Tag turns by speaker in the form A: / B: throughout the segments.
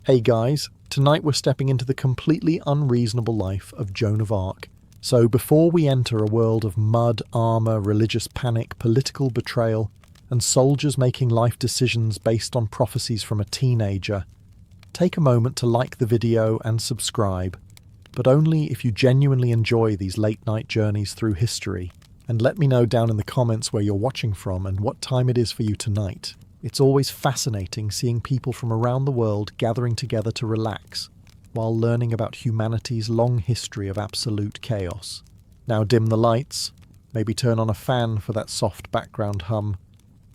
A: Hey guys, tonight we're stepping into the completely unreasonable life of Joan of Arc. So before we enter a world of mud, armour, religious panic, political betrayal, and soldiers making life decisions based on prophecies from a teenager, take a moment to like the video and subscribe, but only if you genuinely enjoy these late-night journeys through history. And let me know down in the comments where you're watching from and what time it is for you tonight. It's always fascinating seeing people from around the world gathering together to relax, while learning about humanity's long history of absolute chaos. Now dim the lights, maybe turn on a fan for that soft background hum,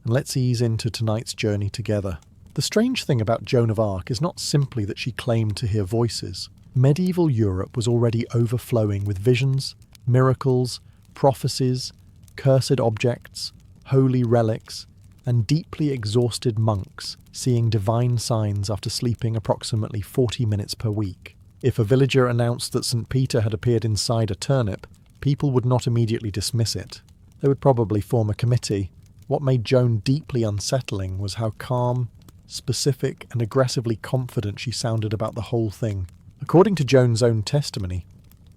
A: and let's ease into tonight's journey together. The strange thing about Joan of Arc is not simply that she claimed to hear voices. Medieval Europe was already overflowing with visions, miracles, prophecies, cursed objects, holy relics, and deeply exhausted monks seeing divine signs after sleeping approximately 40 minutes per week. If a villager announced that St. Peter had appeared inside a turnip, people would not immediately dismiss it. They would probably form a committee. What made Joan deeply unsettling was how calm, specific, and aggressively confident she sounded about the whole thing. According to Joan's own testimony,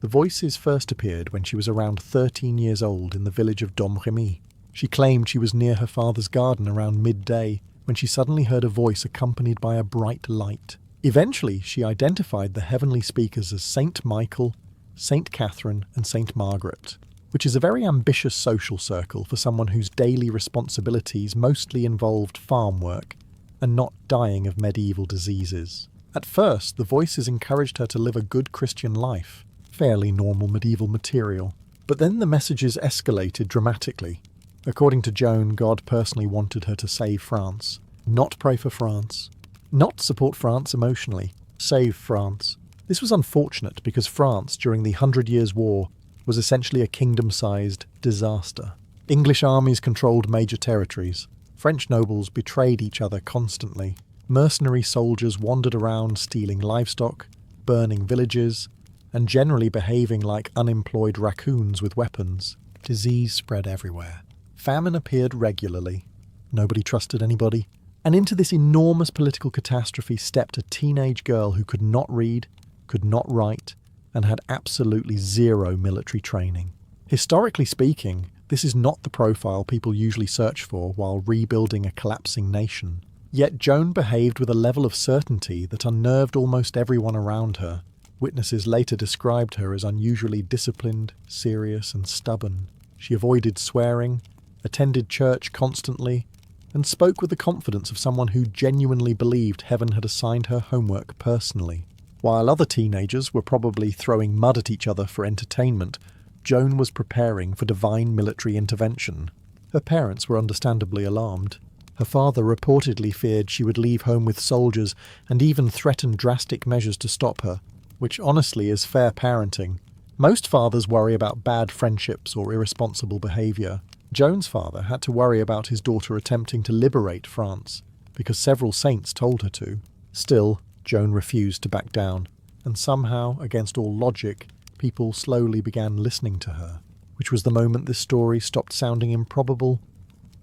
A: the voices first appeared when she was around 13 years old in the village of Domremy. She claimed she was near her father's garden around midday when she suddenly heard a voice accompanied by a bright light. Eventually, she identified the heavenly speakers as Saint Michael, Saint Catherine, and Saint Margaret, which is a very ambitious social circle for someone whose daily responsibilities mostly involved farm work and not dying of medieval diseases. At first, the voices encouraged her to live a good Christian life, fairly normal medieval material. But then the messages escalated dramatically. According to Joan, God personally wanted her to save France, not pray for France, not support France emotionally, save France. This was unfortunate because France, during the 100 Years' War, was essentially a kingdom-sized disaster. English armies controlled major territories. French nobles betrayed each other constantly. Mercenary soldiers wandered around stealing livestock, burning villages, and generally behaving like unemployed raccoons with weapons. Disease spread everywhere. Famine appeared regularly. Nobody trusted anybody. And into this enormous political catastrophe stepped a teenage girl who could not read, could not write, and had absolutely zero military training. Historically speaking, this is not the profile people usually search for while rebuilding a collapsing nation. Yet Joan behaved with a level of certainty that unnerved almost everyone around her. Witnesses later described her as unusually disciplined, serious, and stubborn. She avoided swearing, attended church constantly, and spoke with the confidence of someone who genuinely believed heaven had assigned her homework personally. While other teenagers were probably throwing mud at each other for entertainment, Joan was preparing for divine military intervention. Her parents were understandably alarmed. Her father reportedly feared she would leave home with soldiers and even threatened drastic measures to stop her, which honestly is fair parenting. Most fathers worry about bad friendships or irresponsible behaviour. Joan's father had to worry about his daughter attempting to liberate France, because several saints told her to. Still, Joan refused to back down, and somehow, against all logic, people slowly began listening to her, which was the moment this story stopped sounding improbable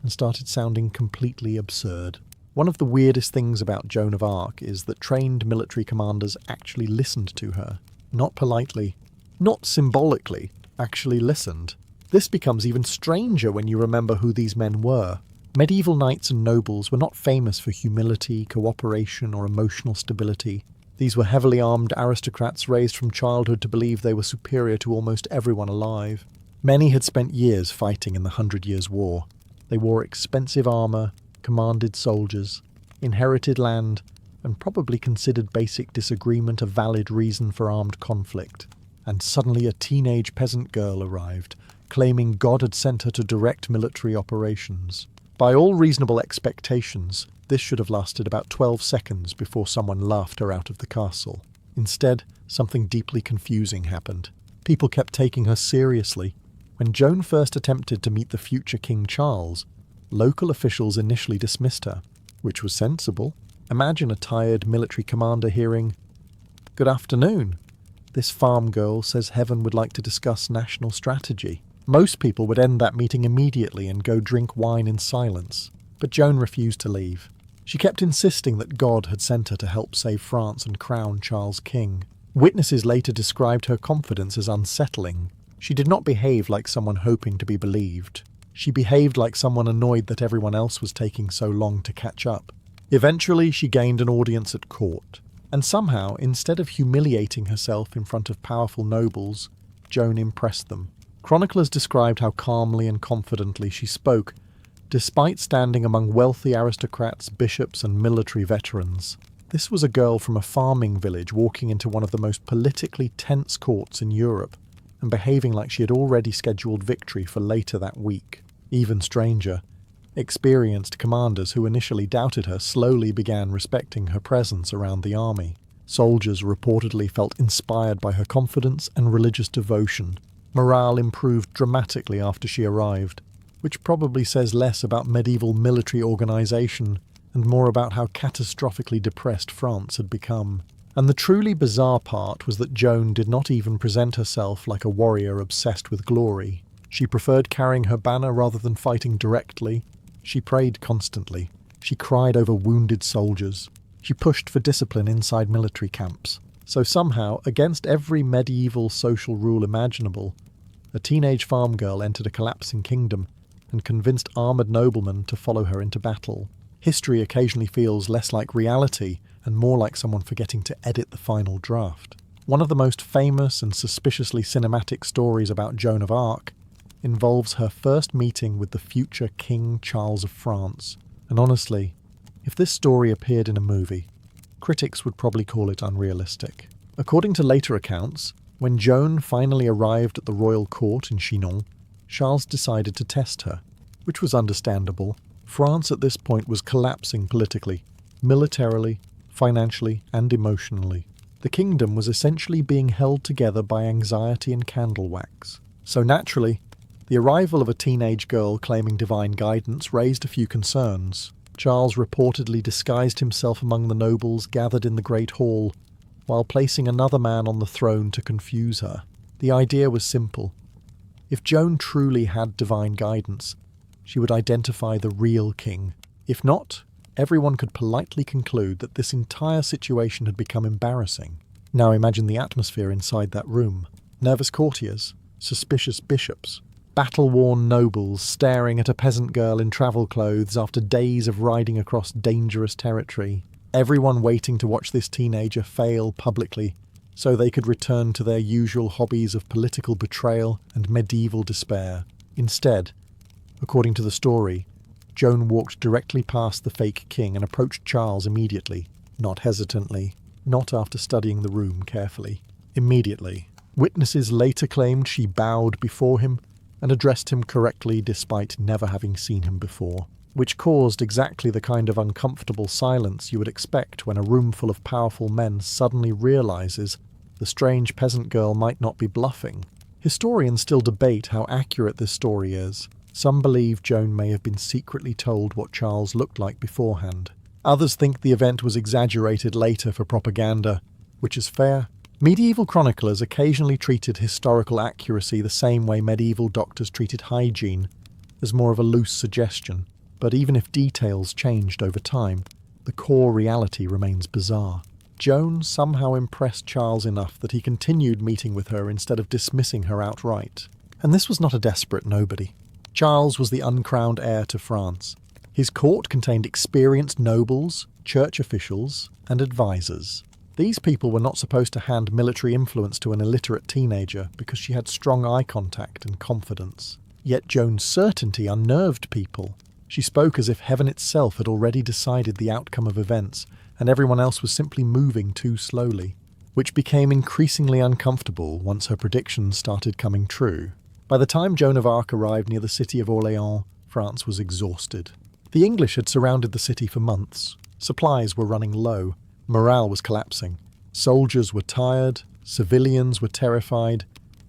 A: and started sounding completely absurd. One of the weirdest things about Joan of Arc is that trained military commanders actually listened to her. Not politely, not symbolically, actually listened. This becomes even stranger when you remember who these men were. Medieval knights and nobles were not famous for humility, cooperation, or emotional stability. These were heavily armed aristocrats raised from childhood to believe they were superior to almost everyone alive. Many had spent years fighting in the 100 Years' War. They wore expensive armour, commanded soldiers, inherited land, and probably considered basic disagreement a valid reason for armed conflict. And suddenly a teenage peasant girl arrived, claiming God had sent her to direct military operations. By all reasonable expectations, this should have lasted about 12 seconds before someone laughed her out of the castle. Instead, something deeply confusing happened. People kept taking her seriously. When Joan first attempted to meet the future King Charles, local officials initially dismissed her, which was sensible. Imagine a tired military commander hearing, "Good afternoon. This farm girl says heaven would like to discuss national strategy." Most people would end that meeting immediately and go drink wine in silence. But Joan refused to leave. She kept insisting that God had sent her to help save France and crown Charles king. Witnesses later described her confidence as unsettling. She did not behave like someone hoping to be believed. She behaved like someone annoyed that everyone else was taking so long to catch up. Eventually, she gained an audience at court. And somehow, instead of humiliating herself in front of powerful nobles, Joan impressed them. Chroniclers described how calmly and confidently she spoke, despite standing among wealthy aristocrats, bishops, and military veterans. This was a girl from a farming village walking into one of the most politically tense courts in Europe, and behaving like she had already scheduled victory for later that week. Even stranger, experienced commanders who initially doubted her slowly began respecting her presence around the army. Soldiers reportedly felt inspired by her confidence and religious devotion. Morale improved dramatically after she arrived, which probably says less about medieval military organisation and more about how catastrophically depressed France had become. And the truly bizarre part was that Joan did not even present herself like a warrior obsessed with glory. She preferred carrying her banner rather than fighting directly. She prayed constantly. She cried over wounded soldiers. She pushed for discipline inside military camps. So somehow, against every medieval social rule imaginable, a teenage farm girl entered a collapsing kingdom and convinced armoured noblemen to follow her into battle. History occasionally feels less like reality and more like someone forgetting to edit the final draft. One of the most famous and suspiciously cinematic stories about Joan of Arc involves her first meeting with the future King Charles of France. And honestly, if this story appeared in a movie, critics would probably call it unrealistic. According to later accounts, when Joan finally arrived at the royal court in Chinon, Charles decided to test her, which was understandable. France at this point was collapsing politically, militarily, financially, and emotionally. The kingdom was essentially being held together by anxiety and candle wax. So naturally, the arrival of a teenage girl claiming divine guidance raised a few concerns. Charles reportedly disguised himself among the nobles gathered in the Great Hall, while placing another man on the throne to confuse her. The idea was simple. If Joan truly had divine guidance, she would identify the real king. If not, everyone could politely conclude that this entire situation had become embarrassing. Now imagine the atmosphere inside that room. Nervous courtiers, suspicious bishops, battle-worn nobles staring at a peasant girl in travel clothes after days of riding across dangerous territory. Everyone waiting to watch this teenager fail publicly so they could return to their usual hobbies of political betrayal and medieval despair. Instead, according to the story, Joan walked directly past the fake king and approached Charles immediately, not hesitantly, not after studying the room carefully. Immediately. Witnesses later claimed she bowed before him and addressed him correctly despite never having seen him before, which caused exactly the kind of uncomfortable silence you would expect when a room full of powerful men suddenly realizes the strange peasant girl might not be bluffing. Historians still debate how accurate this story is. Some believe Joan may have been secretly told what Charles looked like beforehand. Others think the event was exaggerated later for propaganda, which is fair. Medieval chroniclers occasionally treated historical accuracy the same way medieval doctors treated hygiene, as more of a loose suggestion. But even if details changed over time, the core reality remains bizarre. Joan somehow impressed Charles enough that he continued meeting with her instead of dismissing her outright. And this was not a desperate nobody. Charles was the uncrowned heir to France. His court contained experienced nobles, church officials, and advisors. These people were not supposed to hand military influence to an illiterate teenager because she had strong eye contact and confidence. Yet Joan's certainty unnerved people. She spoke as if heaven itself had already decided the outcome of events, and everyone else was simply moving too slowly, which became increasingly uncomfortable once her predictions started coming true. By the time Joan of Arc arrived near the city of Orléans, France was exhausted. The English had surrounded the city for months. Supplies were running low. Morale was collapsing. Soldiers were tired, civilians were terrified,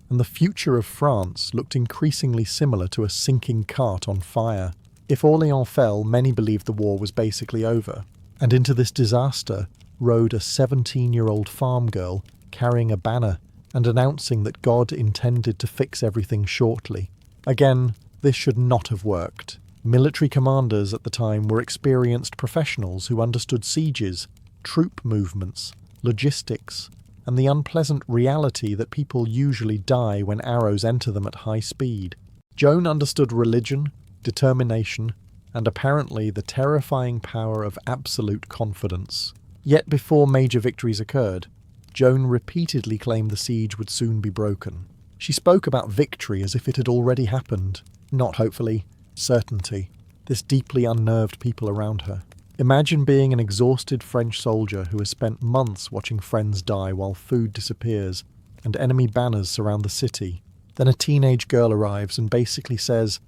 A: and the future of France looked increasingly similar to a sinking cart on fire. If Orléans fell, many believed the war was basically over. And into this disaster rode a 17-year-old farm girl carrying a banner and announcing that God intended to fix everything shortly. Again, this should not have worked. Military commanders at the time were experienced professionals who understood sieges, troop movements, logistics, and the unpleasant reality that people usually die when arrows enter them at high speed. Joan understood religion, determination, and apparently the terrifying power of absolute confidence. Yet before major victories occurred, Joan repeatedly claimed the siege would soon be broken. She spoke about victory as if it had already happened, not hopefully, certainty. This deeply unnerved people around her. Imagine being an exhausted French soldier who has spent months watching friends die while food disappears and enemy banners surround the city. Then a teenage girl arrives and basically says,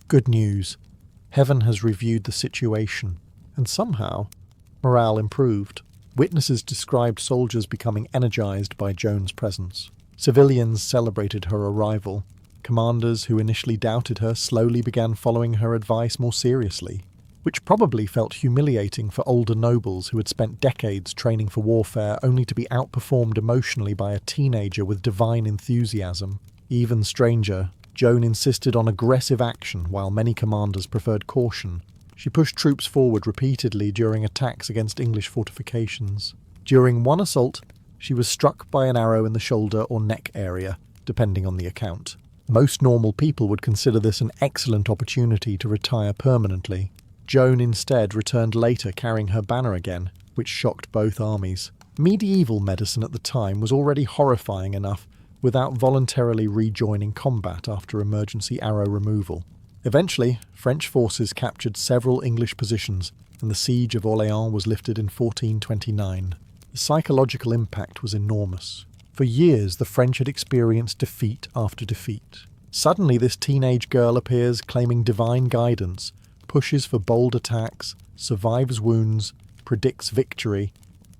A: "Good news. Heaven has reviewed the situation." And somehow, morale improved. Witnesses described soldiers becoming energized by Joan's presence. Civilians celebrated her arrival. Commanders who initially doubted her slowly began following her advice more seriously, which probably felt humiliating for older nobles who had spent decades training for warfare only to be outperformed emotionally by a teenager with divine enthusiasm. Even stranger, Joan insisted on aggressive action while many commanders preferred caution. She pushed troops forward repeatedly during attacks against English fortifications. During one assault, she was struck by an arrow in the shoulder or neck area, depending on the account. Most normal people would consider this an excellent opportunity to retire permanently. Joan instead returned later carrying her banner again, which shocked both armies. Medieval medicine at the time was already horrifying enough without voluntarily rejoining combat after emergency arrow removal. Eventually, French forces captured several English positions, and the siege of Orléans was lifted in 1429. The psychological impact was enormous. For years, the French had experienced defeat after defeat. Suddenly, this teenage girl appears claiming divine guidance, pushes for bold attacks, survives wounds, predicts victory,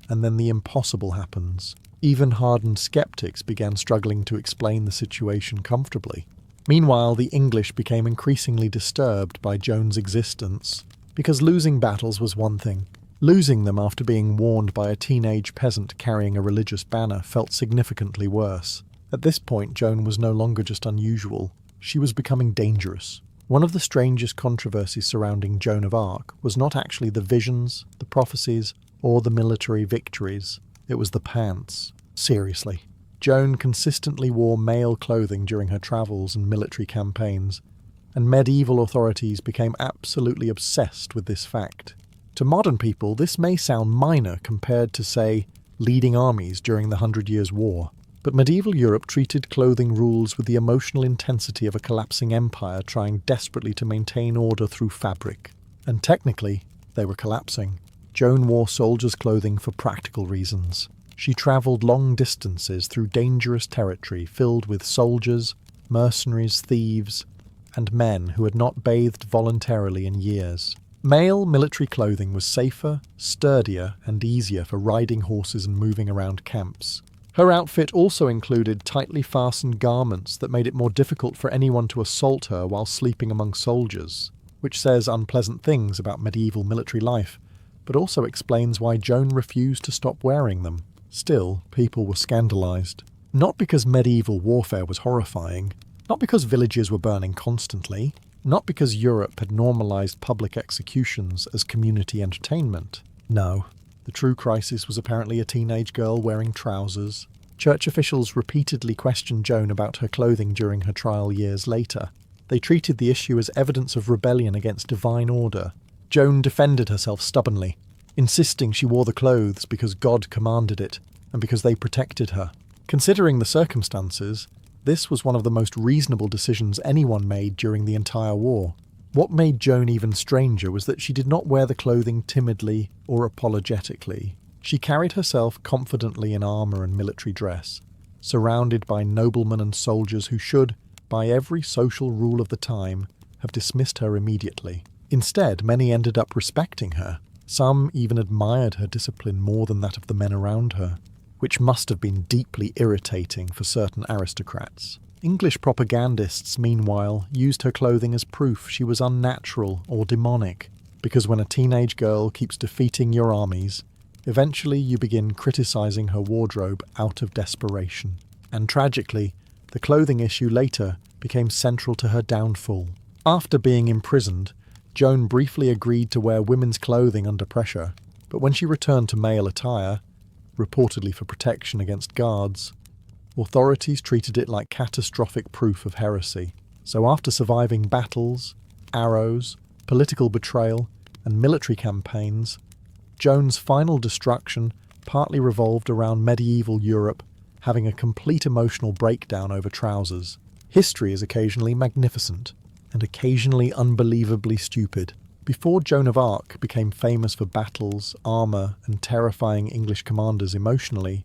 A: and then the impossible happens. Even hardened skeptics began struggling to explain the situation comfortably. Meanwhile, the English became increasingly disturbed by Joan's existence, because losing battles was one thing. Losing them after being warned by a teenage peasant carrying a religious banner felt significantly worse. At this point, Joan was no longer just unusual. She was becoming dangerous. One of the strangest controversies surrounding Joan of Arc was not actually the visions, the prophecies, or the military victories. It was the pants. Seriously. Joan consistently wore male clothing during her travels and military campaigns, and medieval authorities became absolutely obsessed with this fact. To modern people, this may sound minor compared to, say, leading armies during the 100 Years' War, but medieval Europe treated clothing rules with the emotional intensity of a collapsing empire trying desperately to maintain order through fabric. And technically, they were collapsing. Joan wore soldiers' clothing for practical reasons. She travelled long distances through dangerous territory filled with soldiers, mercenaries, thieves, and men who had not bathed voluntarily in years. Male military clothing was safer, sturdier, and easier for riding horses and moving around camps. Her outfit also included tightly fastened garments that made it more difficult for anyone to assault her while sleeping among soldiers, which says unpleasant things about medieval military life, but also explains why Joan refused to stop wearing them. Still, people were scandalized. Not because medieval warfare was horrifying, not because villages were burning constantly, not because Europe had normalized public executions as community entertainment. No, the true crisis was apparently a teenage girl wearing trousers. Church officials repeatedly questioned Joan about her clothing during her trial years later. They treated the issue as evidence of rebellion against divine order. Joan defended herself stubbornly, insisting she wore the clothes because God commanded it and because they protected her. Considering the circumstances, this was one of the most reasonable decisions anyone made during the entire war. What made Joan even stranger was that she did not wear the clothing timidly or apologetically. She carried herself confidently in armour and military dress, surrounded by noblemen and soldiers who should, by every social rule of the time, have dismissed her immediately. Instead, many ended up respecting her. Some even admired her discipline more than that of the men around her, which must have been deeply irritating for certain aristocrats. English propagandists, meanwhile, used her clothing as proof she was unnatural or demonic, because when a teenage girl keeps defeating your armies, eventually you begin criticizing her wardrobe out of desperation. And tragically, the clothing issue later became central to her downfall. After being imprisoned, Joan briefly agreed to wear women's clothing under pressure, but when she returned to male attire, reportedly for protection against guards, authorities treated it like catastrophic proof of heresy. So after surviving battles, arrows, political betrayal, and military campaigns, Joan's final destruction partly revolved around medieval Europe having a complete emotional breakdown over trousers. History is occasionally magnificent, and occasionally unbelievably stupid. Before Joan of Arc became famous for battles, armour, and terrifying English commanders emotionally,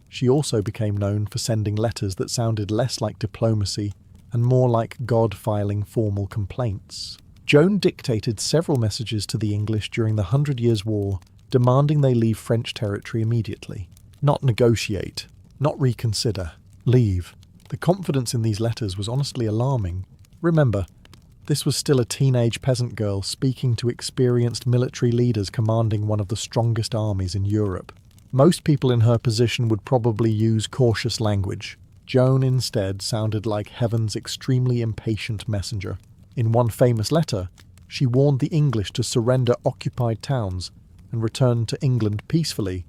A: she also became known for sending letters that sounded less like diplomacy and more like God filing formal complaints. Joan dictated several messages to the English during the 100 Years' War, demanding they leave French territory immediately. Not negotiate, not reconsider, leave. The confidence in these letters was honestly alarming. Remember, this was still a teenage peasant girl speaking to experienced military leaders commanding one of the strongest armies in Europe. Most people in her position would probably use cautious language. Joan instead sounded like heaven's extremely impatient messenger. In one famous letter, she warned the English to surrender occupied towns and return to England peacefully,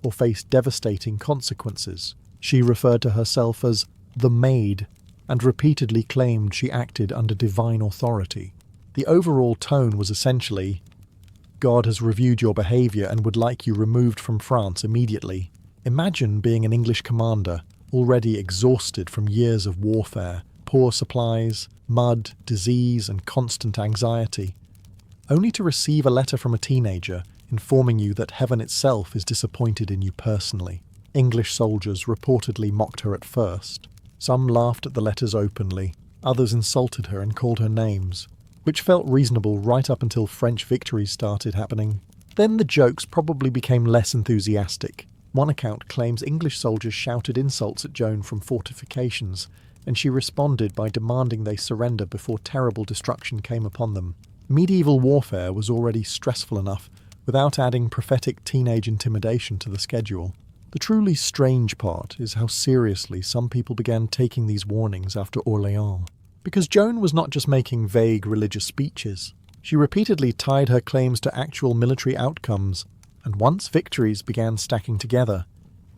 A: or face devastating consequences. She referred to herself as the Maid, and repeatedly claimed she acted under divine authority. The overall tone was essentially, God has reviewed your behaviour and would like you removed from France immediately. Imagine being an English commander, already exhausted from years of warfare, poor supplies, mud, disease, and constant anxiety, only to receive a letter from a teenager informing you that heaven itself is disappointed in you personally. English soldiers reportedly mocked her at first. Some laughed at the letters openly, others insulted her and called her names, which felt reasonable right up until French victories started happening. Then the jokes probably became less enthusiastic. One account claims English soldiers shouted insults at Joan from fortifications, and she responded by demanding they surrender before terrible destruction came upon them. Medieval warfare was already stressful enough without adding prophetic teenage intimidation to the schedule. The truly strange part is how seriously some people began taking these warnings after Orléans. Because Joan was not just making vague religious speeches. She repeatedly tied her claims to actual military outcomes, and once victories began stacking together,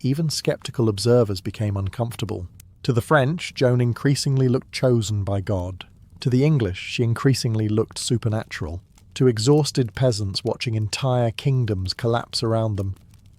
A: even skeptical observers became uncomfortable. To the French, Joan increasingly looked chosen by God. To the English, she increasingly looked supernatural. To exhausted peasants watching entire kingdoms collapse around them,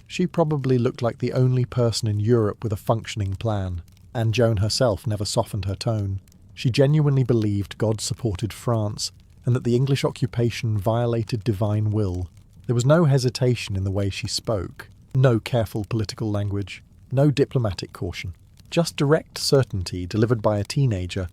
A: she probably looked like the only person in Europe with a functioning plan. And Joan herself never softened her tone. She genuinely believed God supported France, and that the English occupation violated divine will. There was no hesitation in the way she spoke, no careful political language, no diplomatic caution. Just direct certainty delivered by a teenager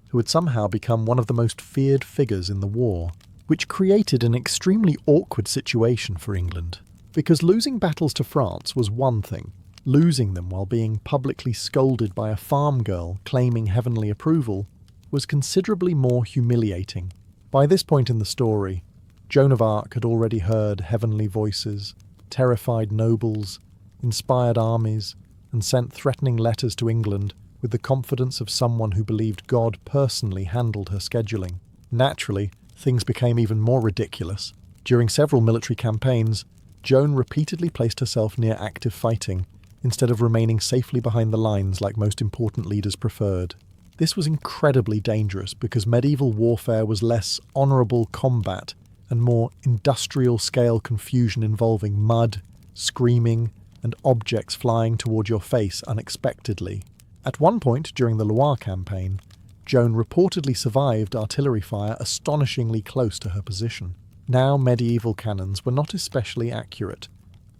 A: who had somehow become one of the most feared figures in the war, which created an extremely awkward situation for England. Because losing battles to France was one thing, losing them while being publicly scolded by a farm girl claiming heavenly approval was considerably more humiliating. By this point in the story, Joan of Arc had already heard heavenly voices, terrified nobles, inspired armies, and sent threatening letters to England with the confidence of someone who believed God personally handled her scheduling. Naturally, things became even more ridiculous. During several military campaigns, Joan repeatedly placed herself near active fighting, instead of remaining safely behind the lines like most important leaders preferred. This was incredibly dangerous because medieval warfare was less honourable combat and more industrial-scale confusion involving mud, screaming, and objects flying toward your face unexpectedly. At one point during the Loire campaign, Joan reportedly survived artillery fire astonishingly close to her position. Now medieval cannons were not especially accurate,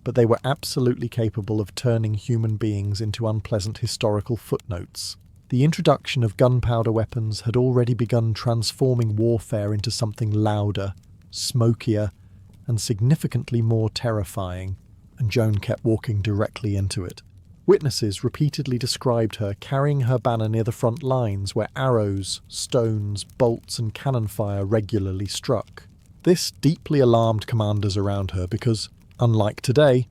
A: but they were absolutely capable of turning human beings into unpleasant historical footnotes. The introduction of gunpowder weapons had already begun transforming warfare into something louder, smokier, and significantly more terrifying, and Joan kept walking directly into it. Witnesses repeatedly described her carrying her banner near the front lines where arrows, stones, bolts, and cannon fire regularly struck. This deeply alarmed commanders around her because, unlike today,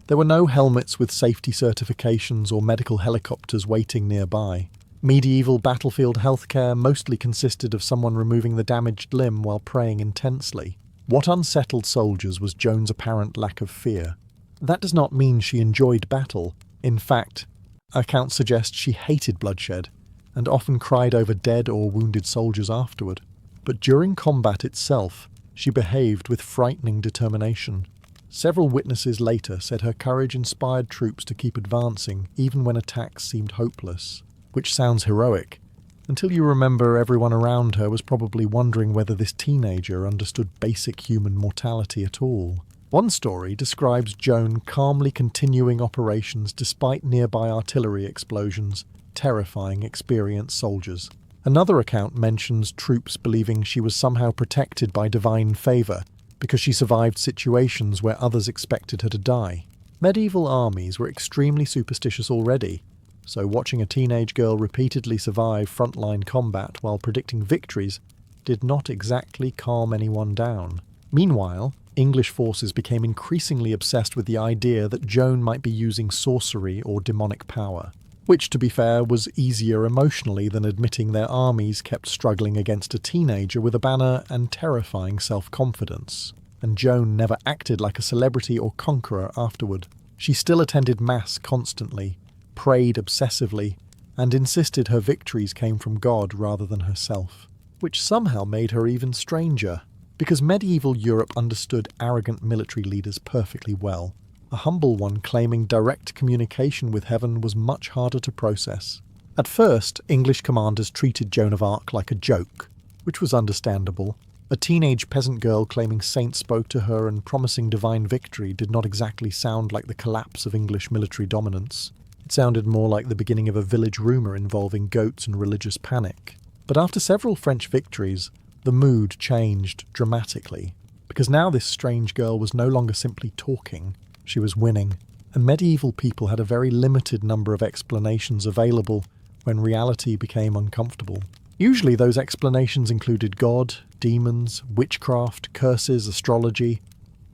A: there were no helmets with safety certifications or medical helicopters waiting nearby. Medieval battlefield healthcare mostly consisted of someone removing the damaged limb while praying intensely. What unsettled soldiers was Joan's apparent lack of fear. That does not mean she enjoyed battle. In fact, accounts suggest she hated bloodshed, and often cried over dead or wounded soldiers afterward. But during combat itself, she behaved with frightening determination. Several witnesses later said her courage inspired troops to keep advancing even when attacks seemed hopeless, which sounds heroic, until you remember everyone around her was probably wondering whether this teenager understood basic human mortality at all. One story describes Joan calmly continuing operations despite nearby artillery explosions, terrifying experienced soldiers. Another account mentions troops believing she was somehow protected by divine favour because she survived situations where others expected her to die. Medieval armies were extremely superstitious already, so watching a teenage girl repeatedly survive frontline combat while predicting victories did not exactly calm anyone down. Meanwhile, English forces became increasingly obsessed with the idea that Joan might be using sorcery or demonic power, which, to be fair, was easier emotionally than admitting their armies kept struggling against a teenager with a banner and terrifying self-confidence. And Joan never acted like a celebrity or conqueror afterward. She still attended mass constantly, prayed obsessively, and insisted her victories came from God rather than herself, which somehow made her even stranger, because medieval Europe understood arrogant military leaders perfectly well. A humble one claiming direct communication with heaven was much harder to process. At first, English commanders treated Joan of Arc like a joke, which was understandable. A teenage peasant girl claiming saints spoke to her and promising divine victory did not exactly sound like the collapse of English military dominance. It sounded more like the beginning of a village rumour involving goats and religious panic. But after several French victories, the mood changed dramatically, because now this strange girl was no longer simply talking, she was winning, and medieval people had a very limited number of explanations available when reality became uncomfortable. Usually those explanations included God, demons, witchcraft, curses, astrology,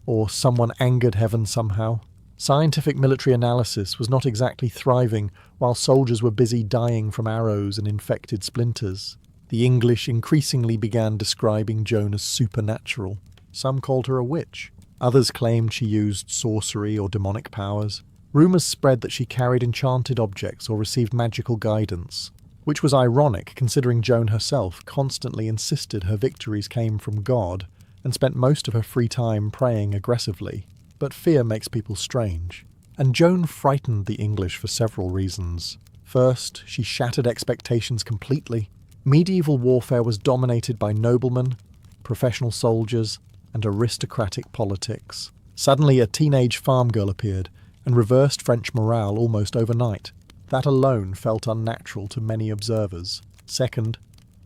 A: or someone angered heaven somehow. Scientific military analysis was not exactly thriving while soldiers were busy dying from arrows and infected splinters. The English increasingly began describing Joan as supernatural. Some called her a witch. Others claimed she used sorcery or demonic powers. Rumours spread that she carried enchanted objects or received magical guidance, which was ironic considering Joan herself constantly insisted her victories came from God and spent most of her free time praying aggressively. But fear makes people strange, and Joan frightened the English for several reasons. First, she shattered expectations completely. Medieval warfare was dominated by noblemen, professional soldiers, and aristocratic politics. Suddenly, a teenage farm girl appeared and reversed French morale almost overnight. That alone felt unnatural to many observers. Second,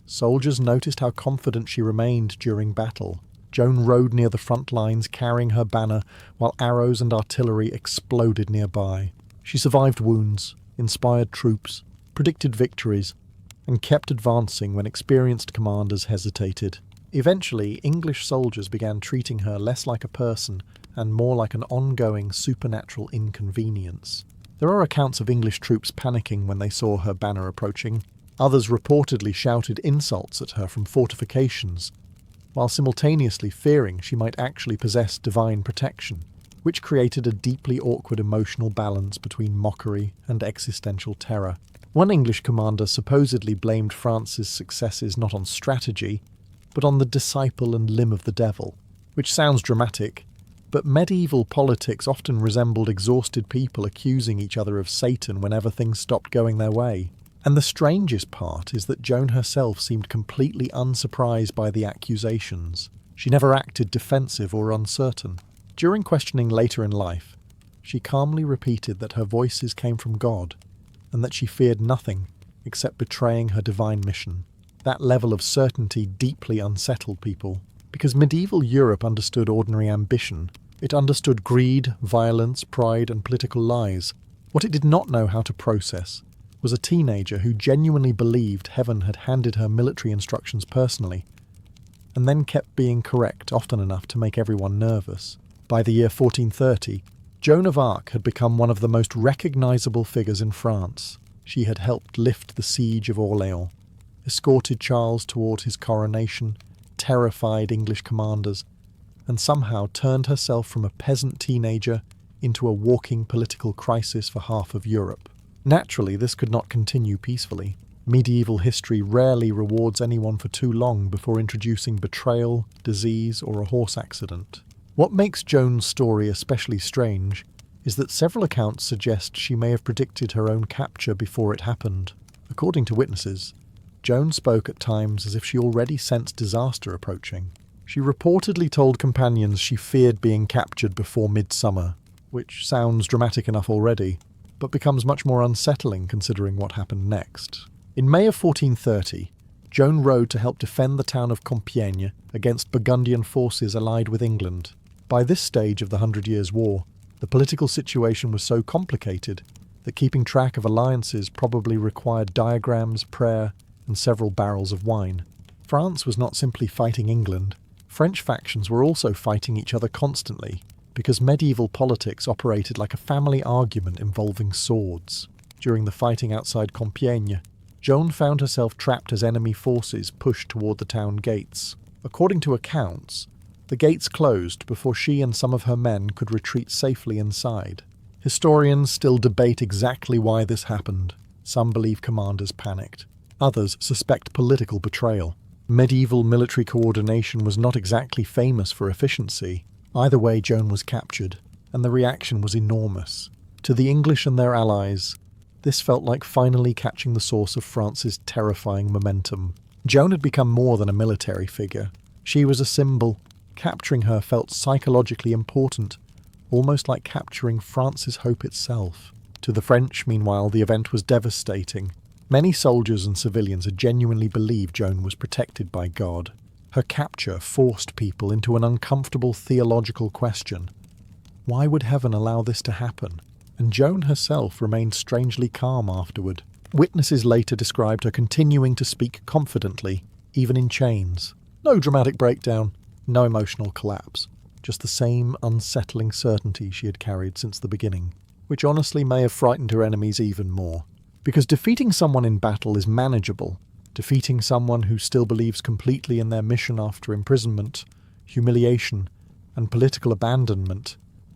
A: soldiers noticed how confident she remained during battle. Joan rode near the front lines carrying her banner while arrows and artillery exploded nearby. She survived wounds, inspired troops, predicted victories, and kept advancing when experienced commanders hesitated. Eventually, English soldiers began treating her less like a person and more like an ongoing supernatural inconvenience. There are accounts of English troops panicking when they saw her banner approaching. Others reportedly shouted insults at her from fortifications, while simultaneously fearing she might actually possess divine protection, which created a deeply awkward emotional balance between mockery and existential terror. One English commander supposedly blamed France's successes not on strategy, but on the disciple and limb of the devil, which sounds dramatic, but medieval politics often resembled exhausted people accusing each other of Satan whenever things stopped going their way. And the strangest part is that Joan herself seemed completely unsurprised by the accusations. She never acted defensive or uncertain. During questioning later in life, she calmly repeated that her voices came from God, and that she feared nothing except betraying her divine mission. That level of certainty deeply unsettled people, because medieval Europe understood ordinary ambition. It understood greed, violence, pride, and political lies. What it did not know how to process was a teenager who genuinely believed heaven had handed her military instructions personally, and then kept being correct often enough to make everyone nervous. By the year 1430, Joan of Arc had become one of the most recognizable figures in France. She had helped lift the siege of Orléans, escorted Charles toward his coronation, terrified English commanders, and somehow turned herself from a peasant teenager into a walking political crisis for half of Europe. Naturally, this could not continue peacefully. Medieval history rarely rewards anyone for too long before introducing betrayal, disease, or a horse accident. What makes Joan's story especially strange is that several accounts suggest she may have predicted her own capture before it happened. According to witnesses, Joan spoke at times as if she already sensed disaster approaching. She reportedly told companions she feared being captured before midsummer, which sounds dramatic enough already, but becomes much more unsettling considering what happened next. In May of 1430, Joan rode to help defend the town of Compiègne against Burgundian forces allied with England. By this stage of the Hundred Years' War, the political situation was so complicated that keeping track of alliances probably required diagrams, prayer, and several barrels of wine. France was not simply fighting England. French factions were also fighting each other constantly, because medieval politics operated like a family argument involving swords. During the fighting outside Compiègne, Joan found herself trapped as enemy forces pushed toward the town gates. According to accounts, the gates closed before she and some of her men could retreat safely inside. Historians still debate exactly why this happened. Some believe commanders panicked. Others suspect political betrayal. Medieval military coordination was not exactly famous for efficiency. Either way, Joan was captured, and the reaction was enormous. To the English and their allies, this felt like finally catching the source of France's terrifying momentum. Joan had become more than a military figure. She was a symbol. Capturing her felt psychologically important, almost like capturing France's hope itself. To the French, meanwhile, the event was devastating. Many soldiers and civilians had genuinely believed Joan was protected by God. Her capture forced people into an uncomfortable theological question. Why would heaven allow this to happen? And Joan herself remained strangely calm afterward. Witnesses later described her continuing to speak confidently, even in chains. No dramatic breakdown, no emotional collapse. Just the same unsettling certainty she had carried since the beginning, which honestly may have frightened her enemies even more. Because defeating someone in battle is manageable. Defeating someone who still believes completely in their mission after imprisonment, humiliation, and political abandonment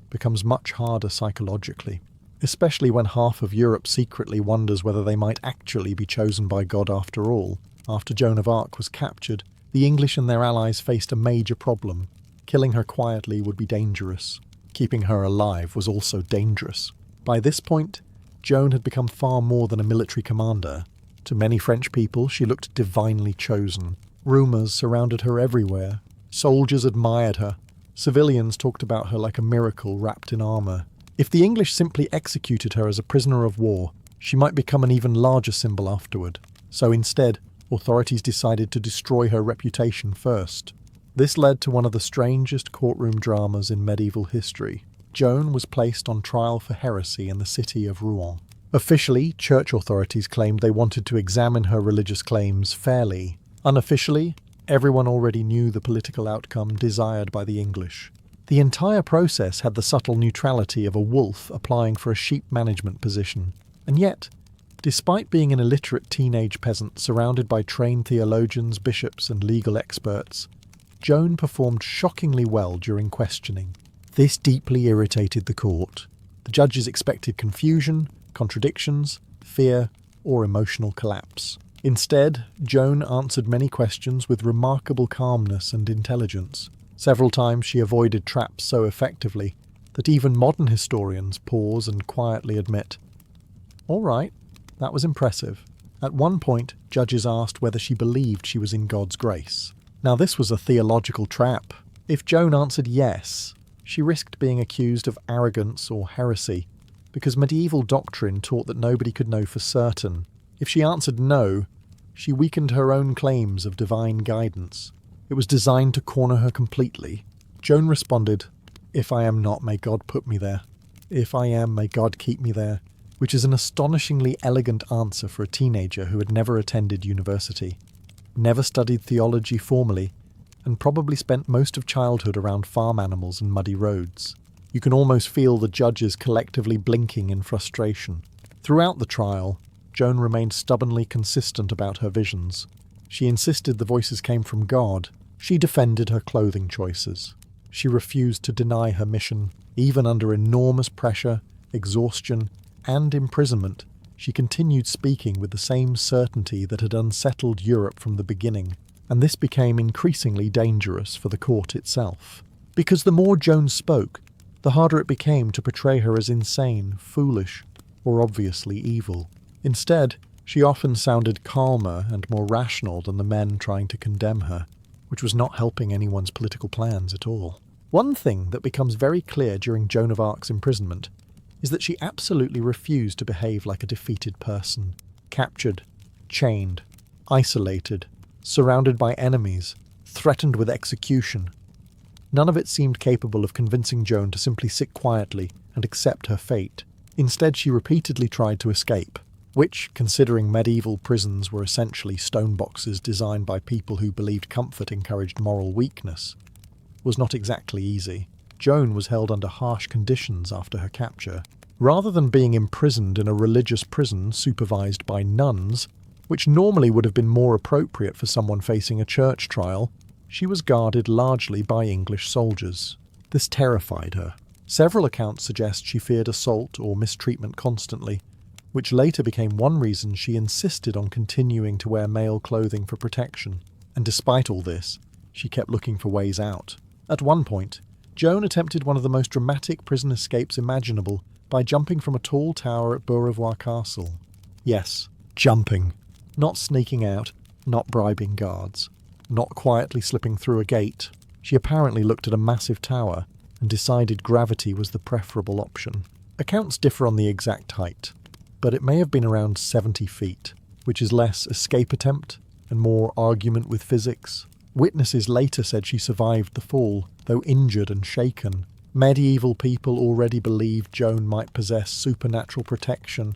A: becomes much harder psychologically, especially when half of Europe secretly wonders whether they might actually be chosen by God after all. After Joan of Arc was captured, the English and their allies faced a major problem. Killing her quietly would be dangerous. Keeping her alive was also dangerous. By this point, Joan had become far more than a military commander. To many French people, she looked divinely chosen. Rumours surrounded her everywhere. Soldiers admired her. Civilians talked about her like a miracle wrapped in armour. If the English simply executed her as a prisoner of war, she might become an even larger symbol afterward. So instead, authorities decided to destroy her reputation first. This led to one of the strangest courtroom dramas in medieval history. Joan was placed on trial for heresy in the city of Rouen. Officially, church authorities claimed they wanted to examine her religious claims fairly. Unofficially, everyone already knew the political outcome desired by the English. The entire process had the subtle neutrality of a wolf applying for a sheep management position. And yet, despite being an illiterate teenage peasant surrounded by trained theologians, bishops, and legal experts, Joan performed shockingly well during questioning. This deeply irritated the court. The judges expected confusion, contradictions, fear, or emotional collapse. Instead, Joan answered many questions with remarkable calmness and intelligence. Several times she avoided traps so effectively that even modern historians pause and quietly admit, "All right, that was impressive." At one point, judges asked whether she believed she was in God's grace. Now this was a theological trap. If Joan answered yes, she risked being accused of arrogance or heresy, because medieval doctrine taught that nobody could know for certain. If she answered no, she weakened her own claims of divine guidance. It was designed to corner her completely. Joan responded, "If I am not, may God put me there. If I am, may God keep me there," which is an astonishingly elegant answer for a teenager who had never attended university, never studied theology formally, and probably spent most of childhood around farm animals and muddy roads. You can almost feel the judges collectively blinking in frustration. Throughout the trial, Joan remained stubbornly consistent about her visions. She insisted the voices came from God. She defended her clothing choices. She refused to deny her mission. Even under enormous pressure, exhaustion, and imprisonment, she continued speaking with the same certainty that had unsettled Europe from the beginning, and this became increasingly dangerous for the court itself. Because the more Joan spoke, the harder it became to portray her as insane, foolish, or obviously evil. Instead, she often sounded calmer and more rational than the men trying to condemn her, which was not helping anyone's political plans at all. One thing that becomes very clear during Joan of Arc's imprisonment is that she absolutely refused to behave like a defeated person, captured, chained, isolated, surrounded by enemies, threatened with execution. None of it seemed capable of convincing Joan to simply sit quietly and accept her fate. Instead, she repeatedly tried to escape, which, considering medieval prisons were essentially stone boxes designed by people who believed comfort encouraged moral weakness, was not exactly easy. Joan was held under harsh conditions after her capture. Rather than being imprisoned in a religious prison supervised by nuns, which normally would have been more appropriate for someone facing a church trial, she was guarded largely by English soldiers. This terrified her. Several accounts suggest she feared assault or mistreatment constantly, which later became one reason she insisted on continuing to wear male clothing for protection. And despite all this, she kept looking for ways out. At one point, Joan attempted one of the most dramatic prison escapes imaginable by jumping from a tall tower at Beaurevoir Castle. Yes, jumping. Not sneaking out, not bribing guards, not quietly slipping through a gate. She apparently looked at a massive tower and decided gravity was the preferable option. Accounts differ on the exact height, but it may have been around 70 feet, which is less escape attempt and more argument with physics. Witnesses later said she survived the fall, though injured and shaken. Medieval people already believed Joan might possess supernatural protection,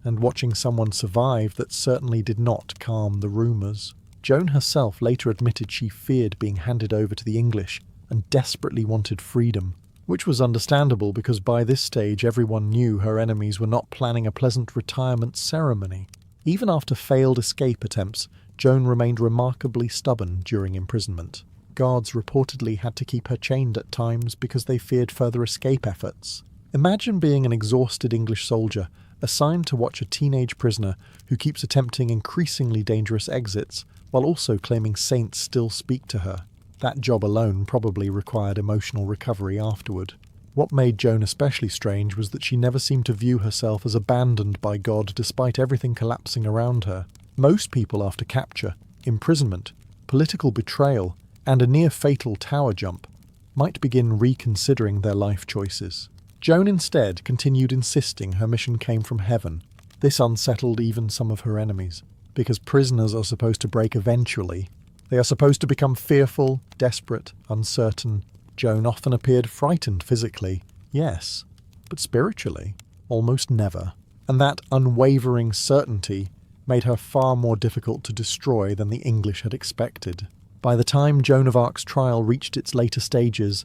A: and watching someone survive that certainly did not calm the rumours. Joan herself later admitted she feared being handed over to the English and desperately wanted freedom, which was understandable because by this stage everyone knew her enemies were not planning a pleasant retirement ceremony. Even after failed escape attempts, Joan remained remarkably stubborn during imprisonment. Guards reportedly had to keep her chained at times because they feared further escape efforts. Imagine being an exhausted English soldier assigned to watch a teenage prisoner who keeps attempting increasingly dangerous exits while also claiming saints still speak to her. That job alone probably required emotional recovery afterward. What made Joan especially strange was that she never seemed to view herself as abandoned by God despite everything collapsing around her. Most people after capture, imprisonment, political betrayal, and a near-fatal tower jump might begin reconsidering their life choices. Joan instead continued insisting her mission came from heaven. This unsettled even some of her enemies, because prisoners are supposed to break eventually. They are supposed to become fearful, desperate, uncertain. Joan often appeared frightened physically, yes, but spiritually, almost never. And that unwavering certainty made her far more difficult to destroy than the English had expected. By the time Joan of Arc's trial reached its later stages,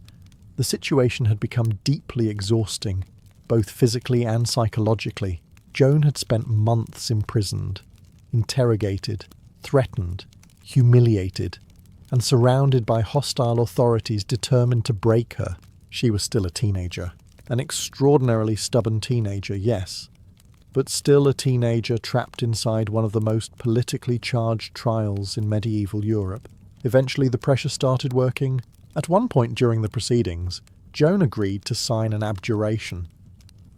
A: the situation had become deeply exhausting, both physically and psychologically. Joan had spent months imprisoned, interrogated, threatened, humiliated, and surrounded by hostile authorities determined to break her. She was still a teenager. An extraordinarily stubborn teenager, yes, but still a teenager trapped inside one of the most politically charged trials in medieval Europe. Eventually the pressure started working. At one point during the proceedings, Joan agreed to sign an abjuration,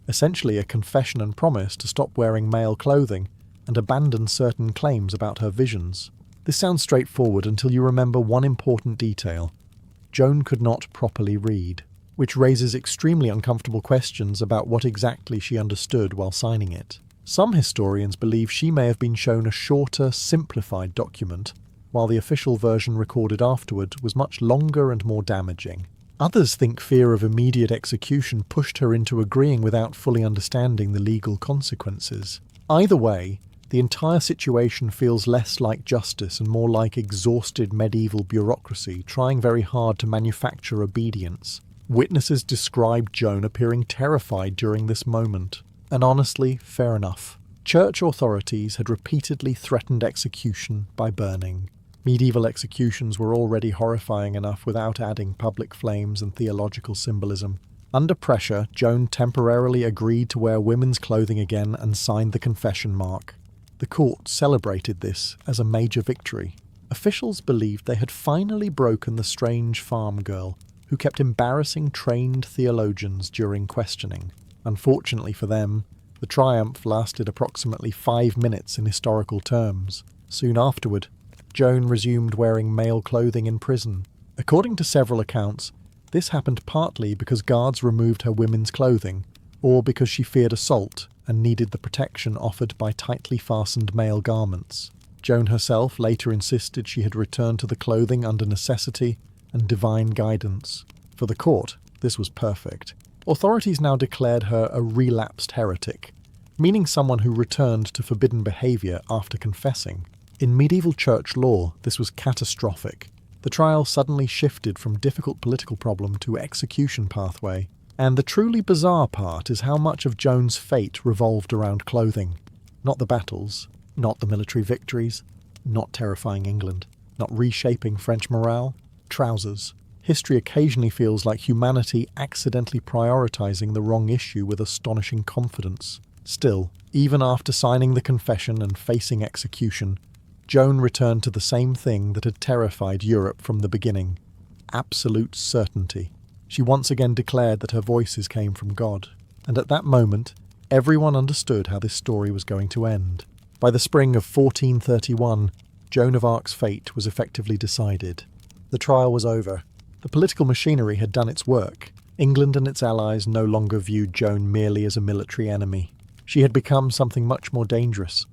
A: essentially a confession and promise to stop wearing male clothing and abandon certain claims about her visions. This sounds straightforward until you remember one important detail. Joan could not properly read, which raises extremely uncomfortable questions about what exactly she understood while signing it. Some historians believe she may have been shown a shorter, simplified document, while the official version recorded afterward was much longer and more damaging. Others think fear of immediate execution pushed her into agreeing without fully understanding the legal consequences. Either way, the entire situation feels less like justice and more like exhausted medieval bureaucracy trying very hard to manufacture obedience. Witnesses described Joan appearing terrified during this moment. And honestly, fair enough. Church authorities had repeatedly threatened execution by burning. Medieval executions were already horrifying enough without adding public flames and theological symbolism. Under pressure, Joan temporarily agreed to wear women's clothing again and signed the confession mark. The court celebrated this as a major victory. Officials believed they had finally broken the strange farm girl, who kept embarrassing trained theologians during questioning. Unfortunately for them, the triumph lasted approximately 5 minutes in historical terms. Soon afterward, Joan resumed wearing male clothing in prison. According to several accounts, this happened partly because guards removed her women's clothing, or because she feared assault and needed the protection offered by tightly fastened male garments. Joan herself later insisted she had returned to the clothing under necessity and divine guidance. For the court, this was perfect. Authorities now declared her a relapsed heretic, meaning someone who returned to forbidden behaviour after confessing. In medieval church law, this was catastrophic. The trial suddenly shifted from difficult political problem to execution pathway. And the truly bizarre part is how much of Joan's fate revolved around clothing. Not the battles, not the military victories, not terrifying England, not reshaping French morale. Trousers. History occasionally feels like humanity accidentally prioritizing the wrong issue with astonishing confidence. Still, even after signing the confession and facing execution, Joan returned to the same thing that had terrified Europe from the beginning: absolute certainty. She once again declared that her voices came from God. And at that moment, everyone understood how this story was going to end. By the spring of 1431, Joan of Arc's fate was effectively decided. The trial was over. The political machinery had done its work. England and its allies no longer viewed Joan merely as a military enemy. She had become something much more dangerous.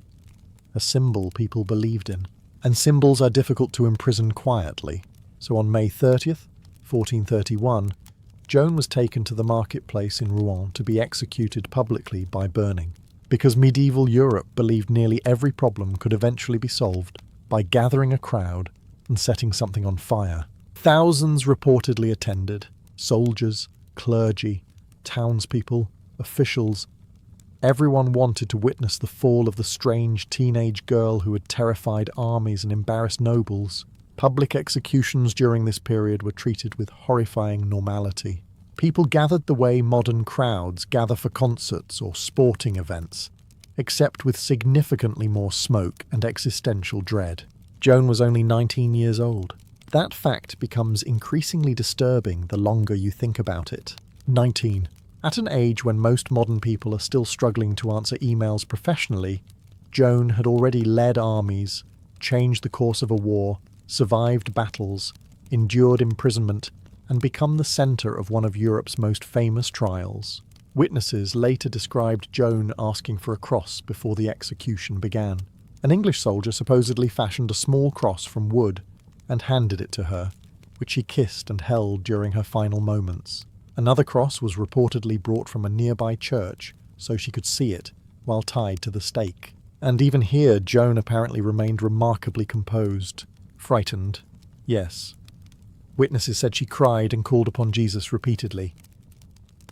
A: A symbol people believed in. And symbols are difficult to imprison quietly. So on May 30th, 1431, Joan was taken to the marketplace in Rouen to be executed publicly by burning, because medieval Europe believed nearly every problem could eventually be solved by gathering a crowd and setting something on fire. Thousands reportedly attended: soldiers, clergy, townspeople, officials. Everyone wanted to witness the fall of the strange teenage girl who had terrified armies and embarrassed nobles. Public executions during this period were treated with horrifying normality. People gathered the way modern crowds gather for concerts or sporting events, except with significantly more smoke and existential dread. Joan was only 19 years old. That fact becomes increasingly disturbing the longer you think about it. 19. At an age when most modern people are still struggling to answer emails professionally, Joan had already led armies, changed the course of a war, survived battles, endured imprisonment, and become the centre of one of Europe's most famous trials. Witnesses later described Joan asking for a cross before the execution began. An English soldier supposedly fashioned a small cross from wood and handed it to her, which she kissed and held during her final moments. Another cross was reportedly brought from a nearby church so she could see it while tied to the stake. And even here, Joan apparently remained remarkably composed. Frightened, yes. Witnesses said she cried and called upon Jesus repeatedly.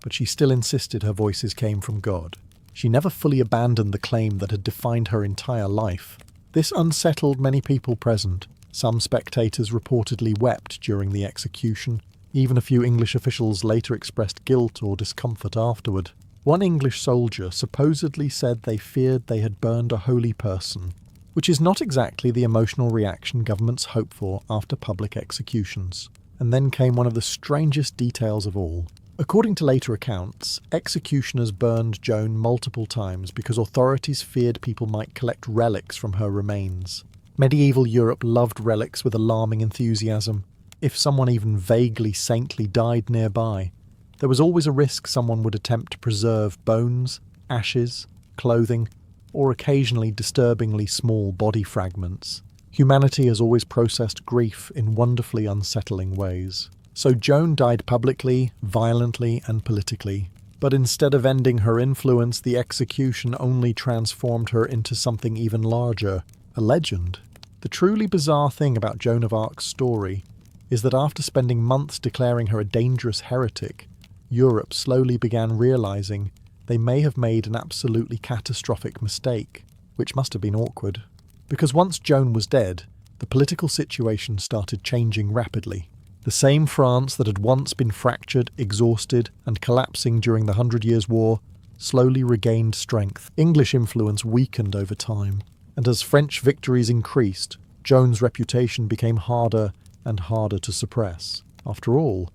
A: But she still insisted her voices came from God. She never fully abandoned the claim that had defined her entire life. This unsettled many people present. Some spectators reportedly wept during the execution. Even a few English officials later expressed guilt or discomfort afterward. One English soldier supposedly said they feared they had burned a holy person, which is not exactly the emotional reaction governments hope for after public executions. And then came one of the strangest details of all. According to later accounts, executioners burned Joan multiple times because authorities feared people might collect relics from her remains. Medieval Europe loved relics with alarming enthusiasm. If someone even vaguely saintly died nearby, there was always a risk someone would attempt to preserve bones, ashes, clothing, or occasionally disturbingly small body fragments. Humanity has always processed grief in wonderfully unsettling ways. So Joan died publicly, violently, and politically. But instead of ending her influence, the execution only transformed her into something even larger, a legend. The truly bizarre thing about Joan of Arc's story is that after spending months declaring her a dangerous heretic, Europe slowly began realizing they may have made an absolutely catastrophic mistake, which must have been awkward. Because once Joan was dead, the political situation started changing rapidly. The same France that had once been fractured, exhausted, and collapsing during the 100 Years' War slowly regained strength. English influence weakened over time, and as French victories increased, Joan's reputation became harder and harder to suppress. After all,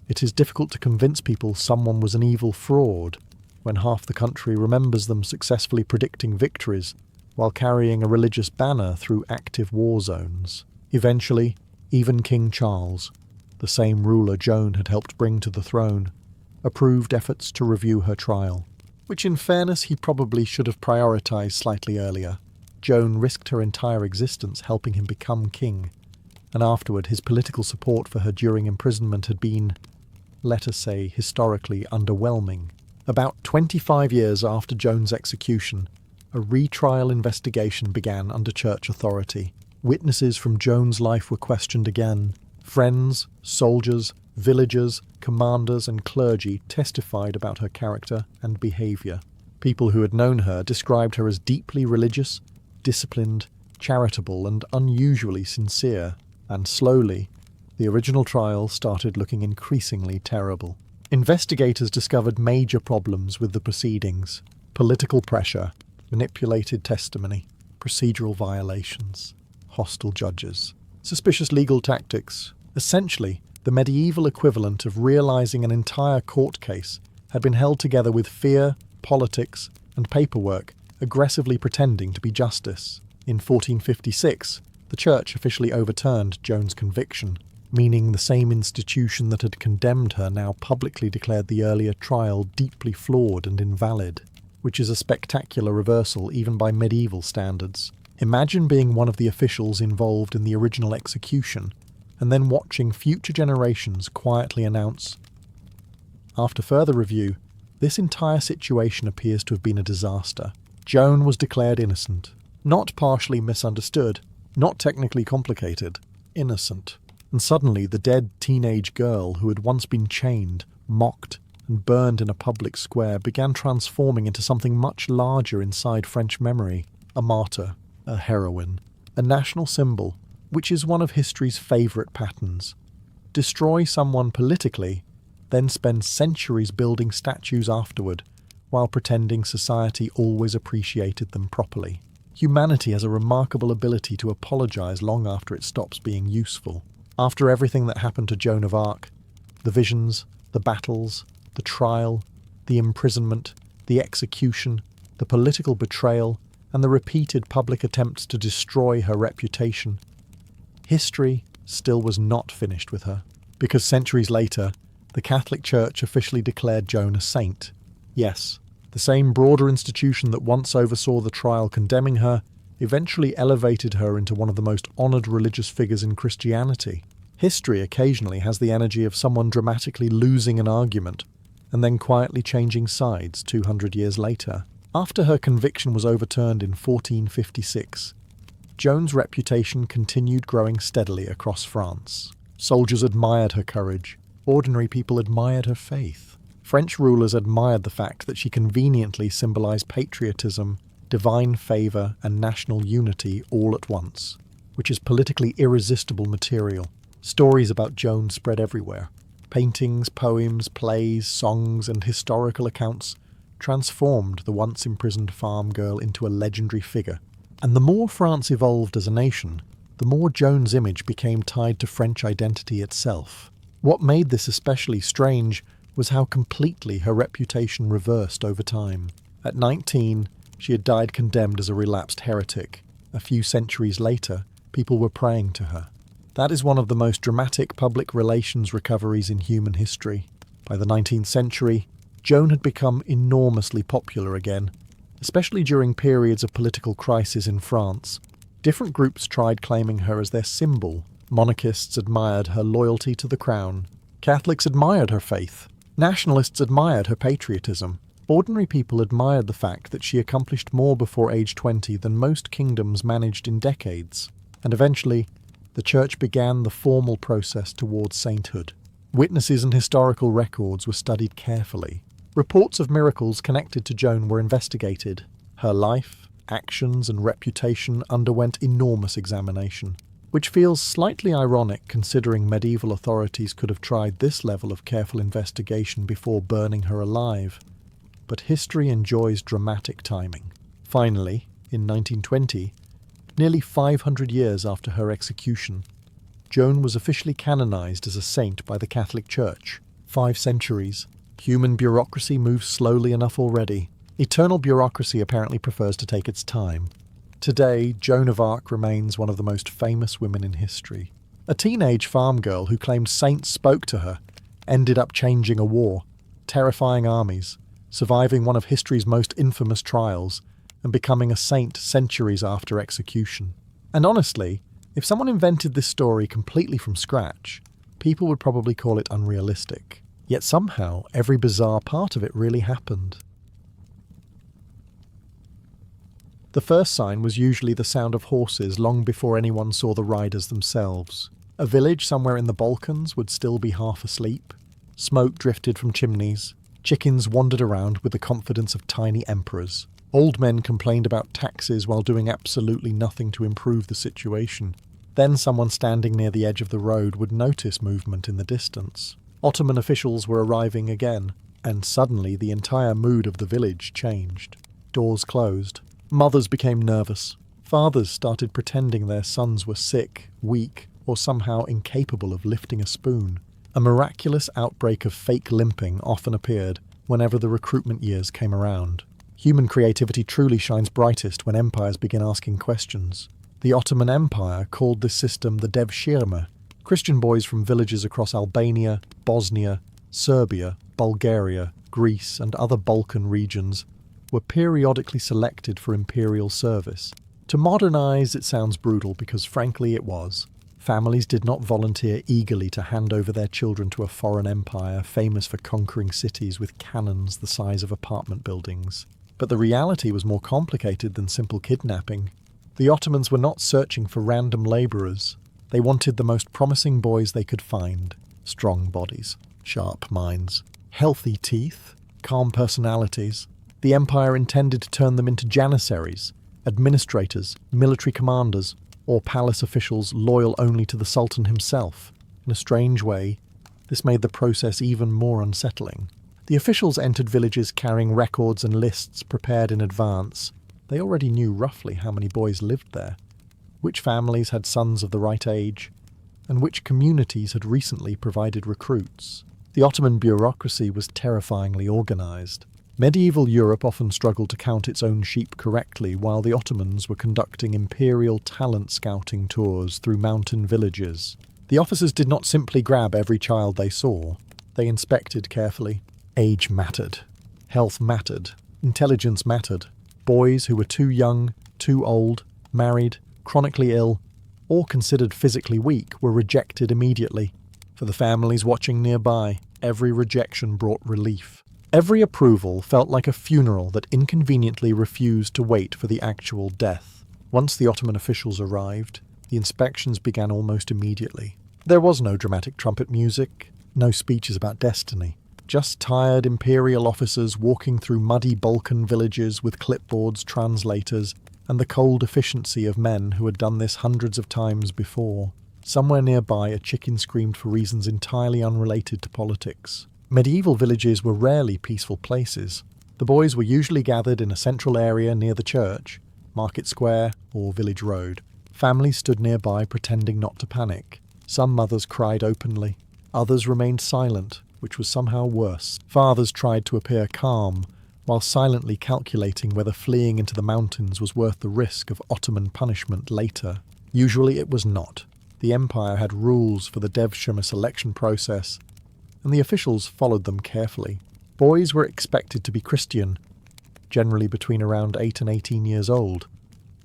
A: it is difficult to convince people someone was an evil fraud when half the country remembers them successfully predicting victories while carrying a religious banner through active war zones. Eventually, even King Charles, the same ruler Joan had helped bring to the throne, approved efforts to review her trial, which in fairness he probably should have prioritised slightly earlier. Joan risked her entire existence helping him become king, and afterward his political support for her during imprisonment had been, let us say, historically underwhelming. About 25 years after Joan's execution, a retrial investigation began under church authority. Witnesses from Joan's life were questioned again. Friends, soldiers, villagers, commanders and clergy testified about her character and behaviour. People who had known her described her as deeply religious, disciplined, charitable and unusually sincere. And slowly, the original trial started looking increasingly terrible. Investigators discovered major problems with the proceedings: political pressure, manipulated testimony, procedural violations, hostile judges, suspicious legal tactics. Essentially, the medieval equivalent of realizing an entire court case had been held together with fear, politics, and paperwork, aggressively pretending to be justice. In 1456, the church officially overturned Joan's conviction, meaning the same institution that had condemned her now publicly declared the earlier trial deeply flawed and invalid, which is a spectacular reversal even by medieval standards. Imagine being one of the officials involved in the original execution, and then watching future generations quietly announce, "After further review, this entire situation appears to have been a disaster. Joan was declared innocent. Not partially misunderstood, not technically complicated, innocent." And suddenly the dead teenage girl who had once been chained, mocked, and burned in a public square began transforming into something much larger inside French memory: a martyr, a heroine, a national symbol, which is one of history's favourite patterns. Destroy someone politically, then spend centuries building statues afterward, while pretending society always appreciated them properly. Humanity has a remarkable ability to apologise long after it stops being useful. After everything that happened to Joan of Arc, the visions, the battles, the trial, the imprisonment, the execution, the political betrayal, and the repeated public attempts to destroy her reputation, history still was not finished with her, because centuries later, the Catholic Church officially declared Joan a saint. Yes, the same broader institution that once oversaw the trial condemning her eventually elevated her into one of the most honoured religious figures in Christianity. History occasionally has the energy of someone dramatically losing an argument and then quietly changing sides 200 years later. After her conviction was overturned in 1456, Joan's reputation continued growing steadily across France. Soldiers admired her courage. Ordinary people admired her faith. French rulers admired the fact that she conveniently symbolised patriotism, divine favour and national unity all at once, which is politically irresistible material. Stories about Joan spread everywhere. Paintings, poems, plays, songs and historical accounts transformed the once imprisoned farm girl into a legendary figure. And the more France evolved as a nation, the more Joan's image became tied to French identity itself. What made this especially strange was how completely her reputation reversed over time. At 19, she had died condemned as a relapsed heretic. A few centuries later, people were praying to her. That is one of the most dramatic public relations recoveries in human history. By the 19th century, Joan had become enormously popular again, especially during periods of political crisis in France. Different groups tried claiming her as their symbol. Monarchists admired her loyalty to the crown. Catholics admired her faith. Nationalists admired her patriotism. Ordinary people admired the fact that she accomplished more before age 20 than most kingdoms managed in decades. And eventually, the Church began the formal process towards sainthood. Witnesses and historical records were studied carefully. Reports of miracles connected to Joan were investigated. Her life, actions, and reputation underwent enormous examination, which feels slightly ironic considering medieval authorities could have tried this level of careful investigation before burning her alive. But history enjoys dramatic timing. Finally, in 1920, nearly 500 years after her execution, Joan was officially canonized as a saint by the Catholic Church. 5 centuries. Human bureaucracy moves slowly enough already. Eternal bureaucracy apparently prefers to take its time. Today, Joan of Arc remains one of the most famous women in history. A teenage farm girl who claimed saints spoke to her ended up changing a war, terrifying armies, surviving one of history's most infamous trials, and becoming a saint centuries after execution. And honestly, if someone invented this story completely from scratch, people would probably call it unrealistic. Yet somehow, every bizarre part of it really happened. The first sign was usually the sound of horses long before anyone saw the riders themselves. A village somewhere in the Balkans would still be half asleep. Smoke drifted from chimneys. Chickens wandered around with the confidence of tiny emperors. Old men complained about taxes while doing absolutely nothing to improve the situation. Then someone standing near the edge of the road would notice movement in the distance. Ottoman officials were arriving again, and suddenly the entire mood of the village changed. Doors closed. Mothers became nervous. Fathers started pretending their sons were sick, weak, or somehow incapable of lifting a spoon. A miraculous outbreak of fake limping often appeared whenever the recruitment years came around. Human creativity truly shines brightest when empires begin asking questions. The Ottoman Empire called this system the devshirme. Christian boys from villages across Albania, Bosnia, Serbia, Bulgaria, Greece, and other Balkan regions were periodically selected for imperial service. To modernize, it sounds brutal because frankly it was. Families did not volunteer eagerly to hand over their children to a foreign empire famous for conquering cities with cannons the size of apartment buildings. But the reality was more complicated than simple kidnapping. The Ottomans were not searching for random labourers. They wanted the most promising boys they could find. Strong bodies, sharp minds, healthy teeth, calm personalities. The empire intended to turn them into janissaries, administrators, military commanders, or palace officials loyal only to the Sultan himself. In a strange way, this made the process even more unsettling. The officials entered villages carrying records and lists prepared in advance. They already knew roughly how many boys lived there, which families had sons of the right age, and which communities had recently provided recruits. The Ottoman bureaucracy was terrifyingly organized. Medieval Europe often struggled to count its own sheep correctly, while the Ottomans were conducting imperial talent scouting tours through mountain villages. The officers did not simply grab every child they saw. They inspected carefully. Age mattered. Health mattered. Intelligence mattered. Boys who were too young, too old, married, chronically ill, or considered physically weak were rejected immediately. For the families watching nearby, every rejection brought relief. Every approval felt like a funeral that inconveniently refused to wait for the actual death. Once the Ottoman officials arrived, the inspections began almost immediately. There was no dramatic trumpet music, no speeches about destiny. Just tired imperial officers walking through muddy Balkan villages with clipboards, translators, and the cold efficiency of men who had done this hundreds of times before. Somewhere nearby, a chicken screamed for reasons entirely unrelated to politics. Medieval villages were rarely peaceful places. The boys were usually gathered in a central area near the church, market square, or village road. Families stood nearby pretending not to panic. Some mothers cried openly. Others remained silent, which was somehow worse. Fathers tried to appear calm, while silently calculating whether fleeing into the mountains was worth the risk of Ottoman punishment later. Usually it was not. The empire had rules for the devshirme selection process, and the officials followed them carefully. Boys were expected to be Christian, generally between around 8 and 18 years old,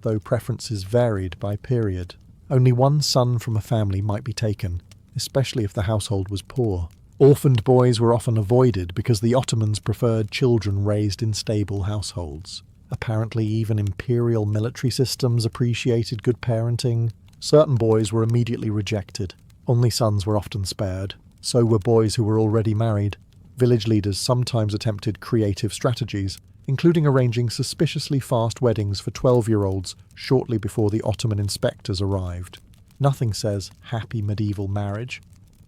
A: though preferences varied by period. Only one son from a family might be taken, especially if the household was poor. Orphaned boys were often avoided because the Ottomans preferred children raised in stable households. Apparently even imperial military systems appreciated good parenting. Certain boys were immediately rejected. Only sons were often spared. So were boys who were already married. Village leaders sometimes attempted creative strategies, including arranging suspiciously fast weddings for 12-year-olds shortly before the Ottoman inspectors arrived. Nothing says happy medieval marriage,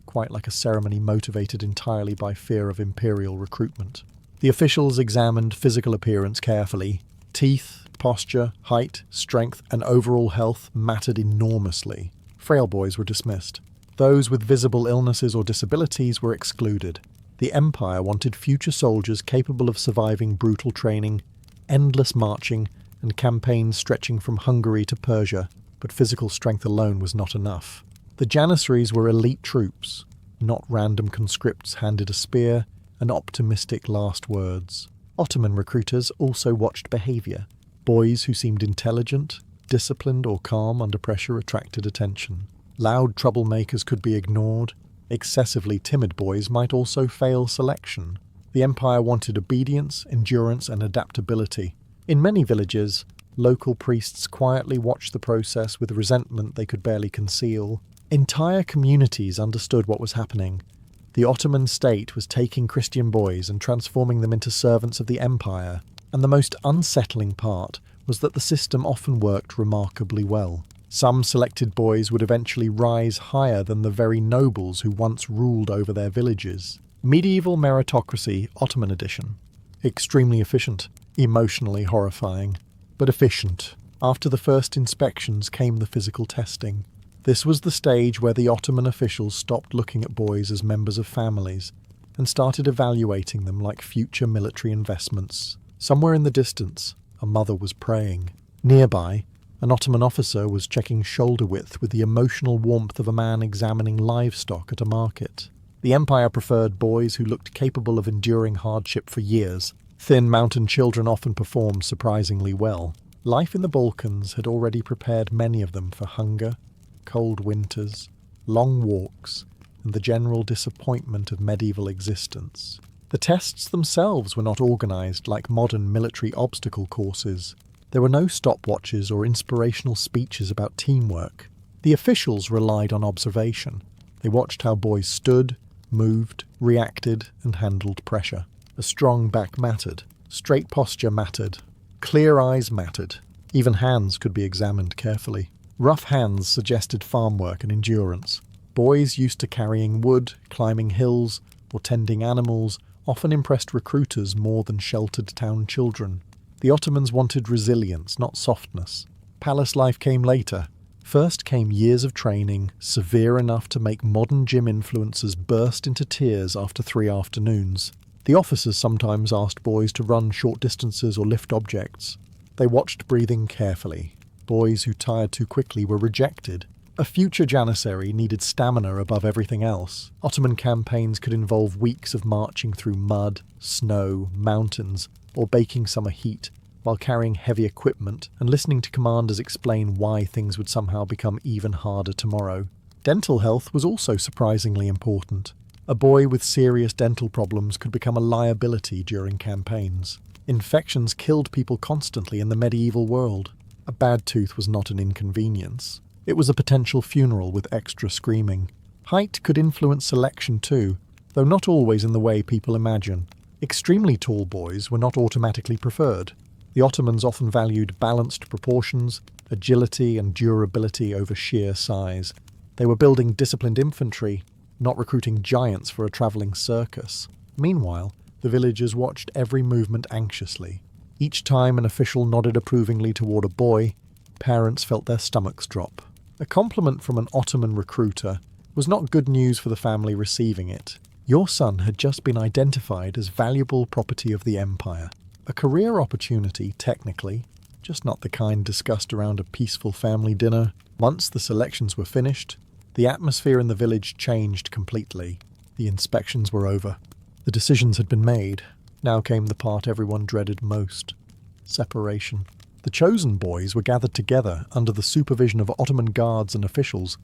A: quite like a ceremony motivated entirely by fear of imperial recruitment. The officials examined physical appearance carefully. Teeth, posture, height, strength, and overall health mattered enormously. Frail boys were dismissed. Those with visible illnesses or disabilities were excluded. The Empire wanted future soldiers capable of surviving brutal training, endless marching, and campaigns stretching from Hungary to Persia, but physical strength alone was not enough. The Janissaries were elite troops, not random conscripts handed a spear and optimistic last words. Ottoman recruiters also watched behaviour. Boys who seemed intelligent, disciplined, or calm under pressure attracted attention. Loud troublemakers could be ignored. Excessively timid boys might also fail selection. The Empire wanted obedience, endurance, and adaptability. In many villages, local priests quietly watched the process with resentment they could barely conceal. Entire communities understood what was happening. The Ottoman state was taking Christian boys and transforming them into servants of the Empire, and the most unsettling part was that the system often worked remarkably well. Some selected boys would eventually rise higher than the very nobles who once ruled over their villages. Medieval meritocracy, Ottoman edition. Extremely efficient, emotionally horrifying, but efficient. After the first inspections came the physical testing. This was the stage where the Ottoman officials stopped looking at boys as members of families and started evaluating them like future military investments. Somewhere in the distance, a mother was praying. Nearby, an Ottoman officer was checking shoulder width with the emotional warmth of a man examining livestock at a market. The Empire preferred boys who looked capable of enduring hardship for years. Thin mountain children often performed surprisingly well. Life in the Balkans had already prepared many of them for hunger, cold winters, long walks, and the general disappointment of medieval existence. The tests themselves were not organised like modern military obstacle courses. There were no stopwatches or inspirational speeches about teamwork. The officials relied on observation. They watched how boys stood, moved, reacted, and handled pressure. A strong back mattered. Straight posture mattered. Clear eyes mattered. Even hands could be examined carefully. Rough hands suggested farm work and endurance. Boys used to carrying wood, climbing hills, or tending animals often impressed recruiters more than sheltered town children. The Ottomans wanted resilience, not softness. Palace life came later. First came years of training, severe enough to make modern gym influencers burst into tears after 3 afternoons. The officers sometimes asked boys to run short distances or lift objects. They watched breathing carefully. Boys who tired too quickly were rejected. A future Janissary needed stamina above everything else. Ottoman campaigns could involve weeks of marching through mud, snow, mountains, or baking summer heat, while carrying heavy equipment and listening to commanders explain why things would somehow become even harder tomorrow. Dental health was also surprisingly important. A boy with serious dental problems could become a liability during campaigns. Infections killed people constantly in the medieval world. A bad tooth was not an inconvenience. It was a potential funeral with extra screaming. Height could influence selection too, though not always in the way people imagine. Extremely tall boys were not automatically preferred. The Ottomans often valued balanced proportions, agility and durability over sheer size. They were building disciplined infantry, not recruiting giants for a travelling circus. Meanwhile, the villagers watched every movement anxiously. Each time an official nodded approvingly toward a boy, parents felt their stomachs drop. A compliment from an Ottoman recruiter was not good news for the family receiving it. Your son had just been identified as valuable property of the Empire. A career opportunity, technically, just not the kind discussed around a peaceful family dinner. Once the selections were finished, the atmosphere in the village changed completely. The inspections were over. The decisions had been made. Now came the part everyone dreaded most: separation. The chosen boys were gathered together under the supervision of Ottoman guards and officials,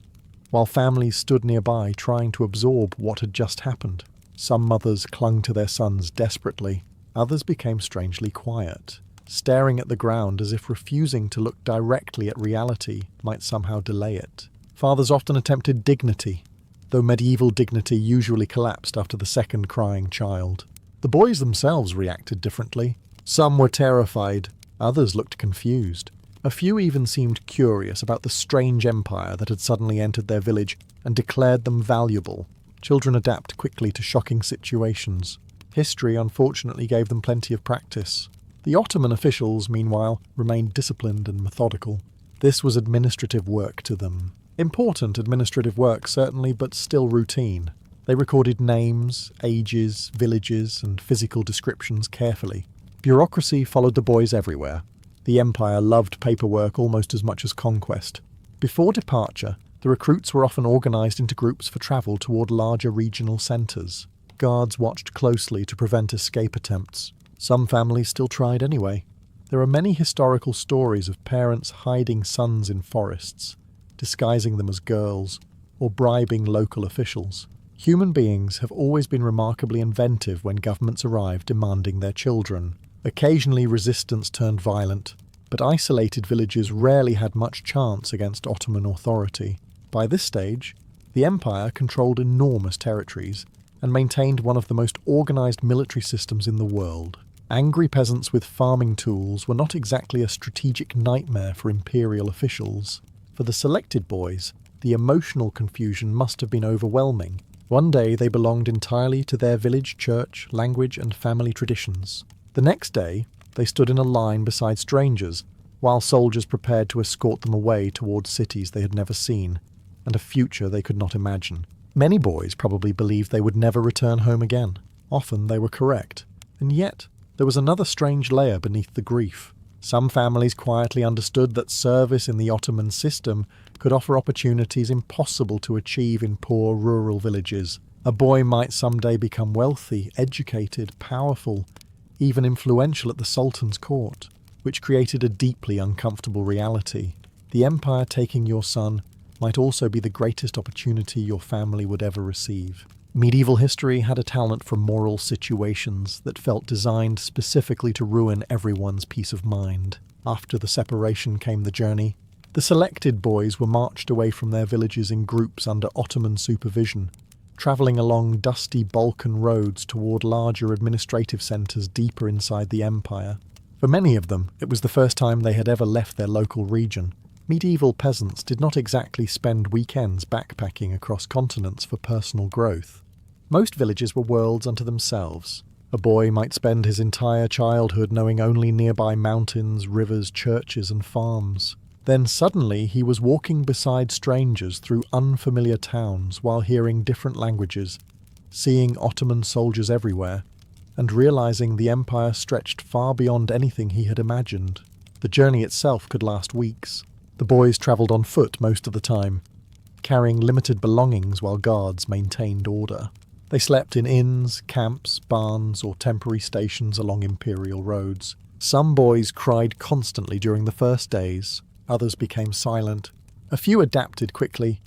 A: while families stood nearby trying to absorb what had just happened. Some mothers clung to their sons desperately. Others became strangely quiet, staring at the ground as if refusing to look directly at reality might somehow delay it. Fathers often attempted dignity. though medieval dignity usually collapsed after the second crying child. The boys themselves reacted differently. Some were terrified, others looked confused. A few even seemed curious about the strange empire that had suddenly entered their village and declared them valuable. Children adapt quickly to shocking situations. History unfortunately gave them plenty of practice. The Ottoman officials, meanwhile, remained disciplined and methodical. This was administrative work to them. Important administrative work, certainly, but still routine. They recorded names, ages, villages, and physical descriptions carefully. Bureaucracy followed the boys everywhere. The empire loved paperwork almost as much as conquest. Before departure, the recruits were often organised into groups for travel toward larger regional centres. Guards watched closely to prevent escape attempts. Some families still tried anyway. There are many historical stories of parents hiding sons in forests, disguising them as girls, or bribing local officials. Human beings have always been remarkably inventive when governments arrive demanding their children. Occasionally resistance turned violent, but isolated villages rarely had much chance against Ottoman authority. By this stage, the empire controlled enormous territories and maintained one of the most organised military systems in the world. Angry peasants with farming tools were not exactly a strategic nightmare for imperial officials. For the selected boys, the emotional confusion must have been overwhelming. One day they belonged entirely to their village church, language and family traditions. The next day, they stood in a line beside strangers, while soldiers prepared to escort them away towards cities they had never seen, and a future they could not imagine. Many boys probably believed they would never return home again. Often they were correct. And yet, there was another strange layer beneath the grief. Some families quietly understood that service in the Ottoman system could offer opportunities impossible to achieve in poor rural villages. A boy might someday become wealthy, educated, powerful, even influential at the Sultan's court, which created a deeply uncomfortable reality. The empire taking your son might also be the greatest opportunity your family would ever receive. Medieval history had a talent for moral situations that felt designed specifically to ruin everyone's peace of mind. After the separation came the journey. The selected boys were marched away from their villages in groups under Ottoman supervision, travelling along dusty Balkan roads toward larger administrative centres deeper inside the empire. For many of them, it was the first time they had ever left their local region. Medieval peasants did not exactly spend weekends backpacking across continents for personal growth. Most villages were worlds unto themselves. A boy might spend his entire childhood knowing only nearby mountains, rivers, churches and farms. Then suddenly he was walking beside strangers through unfamiliar towns while hearing different languages, seeing Ottoman soldiers everywhere, and realizing the empire stretched far beyond anything he had imagined. The journey itself could last weeks. The boys travelled on foot most of the time, carrying limited belongings while guards maintained order. They slept in inns, camps, barns, or temporary stations along imperial roads. Some boys cried constantly during the first days. Others became silent. A few adapted quickly,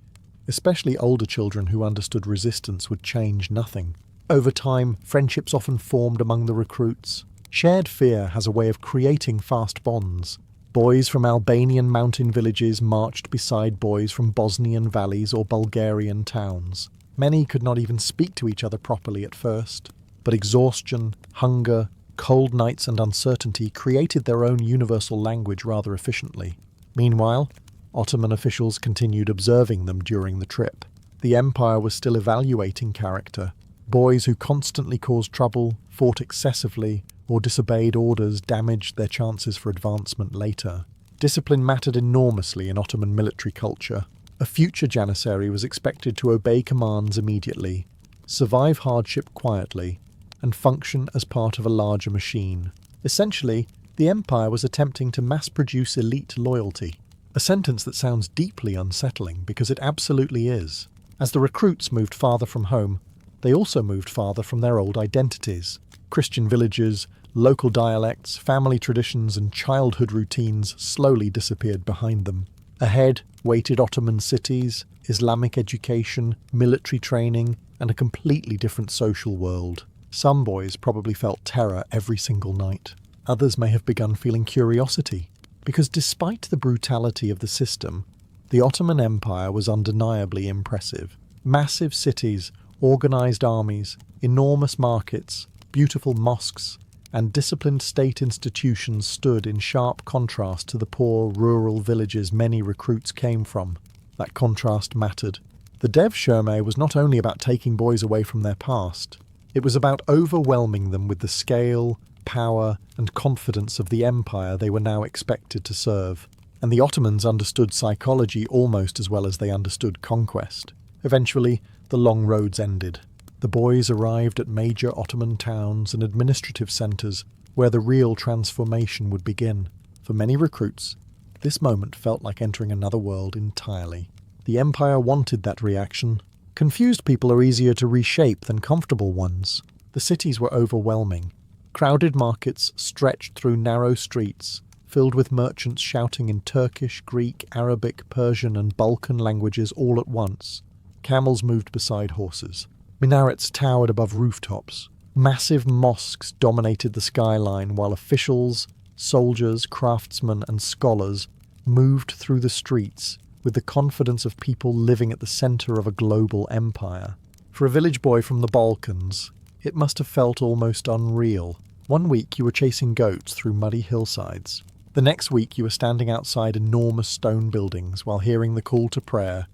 A: especially older children who understood resistance would change nothing. Over time, friendships often formed among the recruits. Shared fear has a way of creating fast bonds. Boys from Albanian mountain villages marched beside boys from Bosnian valleys or Bulgarian towns. Many could not even speak to each other properly at first, but exhaustion, hunger, cold nights and uncertainty created their own universal language rather efficiently. Meanwhile, Ottoman officials continued observing them during the trip. The empire was still evaluating character. Boys who constantly caused trouble, fought excessively, or disobeyed orders damaged their chances for advancement later. Discipline mattered enormously in Ottoman military culture. A future Janissary was expected to obey commands immediately, survive hardship quietly, and function as part of a larger machine. Essentially, the empire was attempting to mass-produce elite loyalty, a sentence that sounds deeply unsettling because it absolutely is. As the recruits moved farther from home, they also moved farther from their old identities. Christian villages, local dialects, family traditions and childhood routines slowly disappeared behind them. Ahead waited Ottoman cities, Islamic education, military training, and a completely different social world. Some boys probably felt terror every single night. Others may have begun feeling curiosity, because despite the brutality of the system, the Ottoman Empire was undeniably impressive. Massive cities, organised armies, enormous markets, beautiful mosques, and disciplined state institutions stood in sharp contrast to the poor rural villages many recruits came from. That contrast mattered. The Dev Sherme was not only about taking boys away from their past, it was about overwhelming them with the scale, power, and confidence of the empire they were now expected to serve. And the Ottomans understood psychology almost as well as they understood conquest. Eventually, the long roads ended. The boys arrived at major Ottoman towns and administrative centres where the real transformation would begin. For many recruits, this moment felt like entering another world entirely. The empire wanted that reaction. Confused people are easier to reshape than comfortable ones. The cities were overwhelming. Crowded markets stretched through narrow streets, filled with merchants shouting in Turkish, Greek, Arabic, Persian, and Balkan languages all at once. Camels moved beside horses. Minarets towered above rooftops. Massive mosques dominated the skyline while officials, soldiers, craftsmen, and scholars moved through the streets with the confidence of people living at the centre of a global empire. For a village boy from the Balkans, it must have felt almost unreal. One week you were chasing goats through muddy hillsides. The next week you were standing outside enormous stone buildings while hearing the call to prayer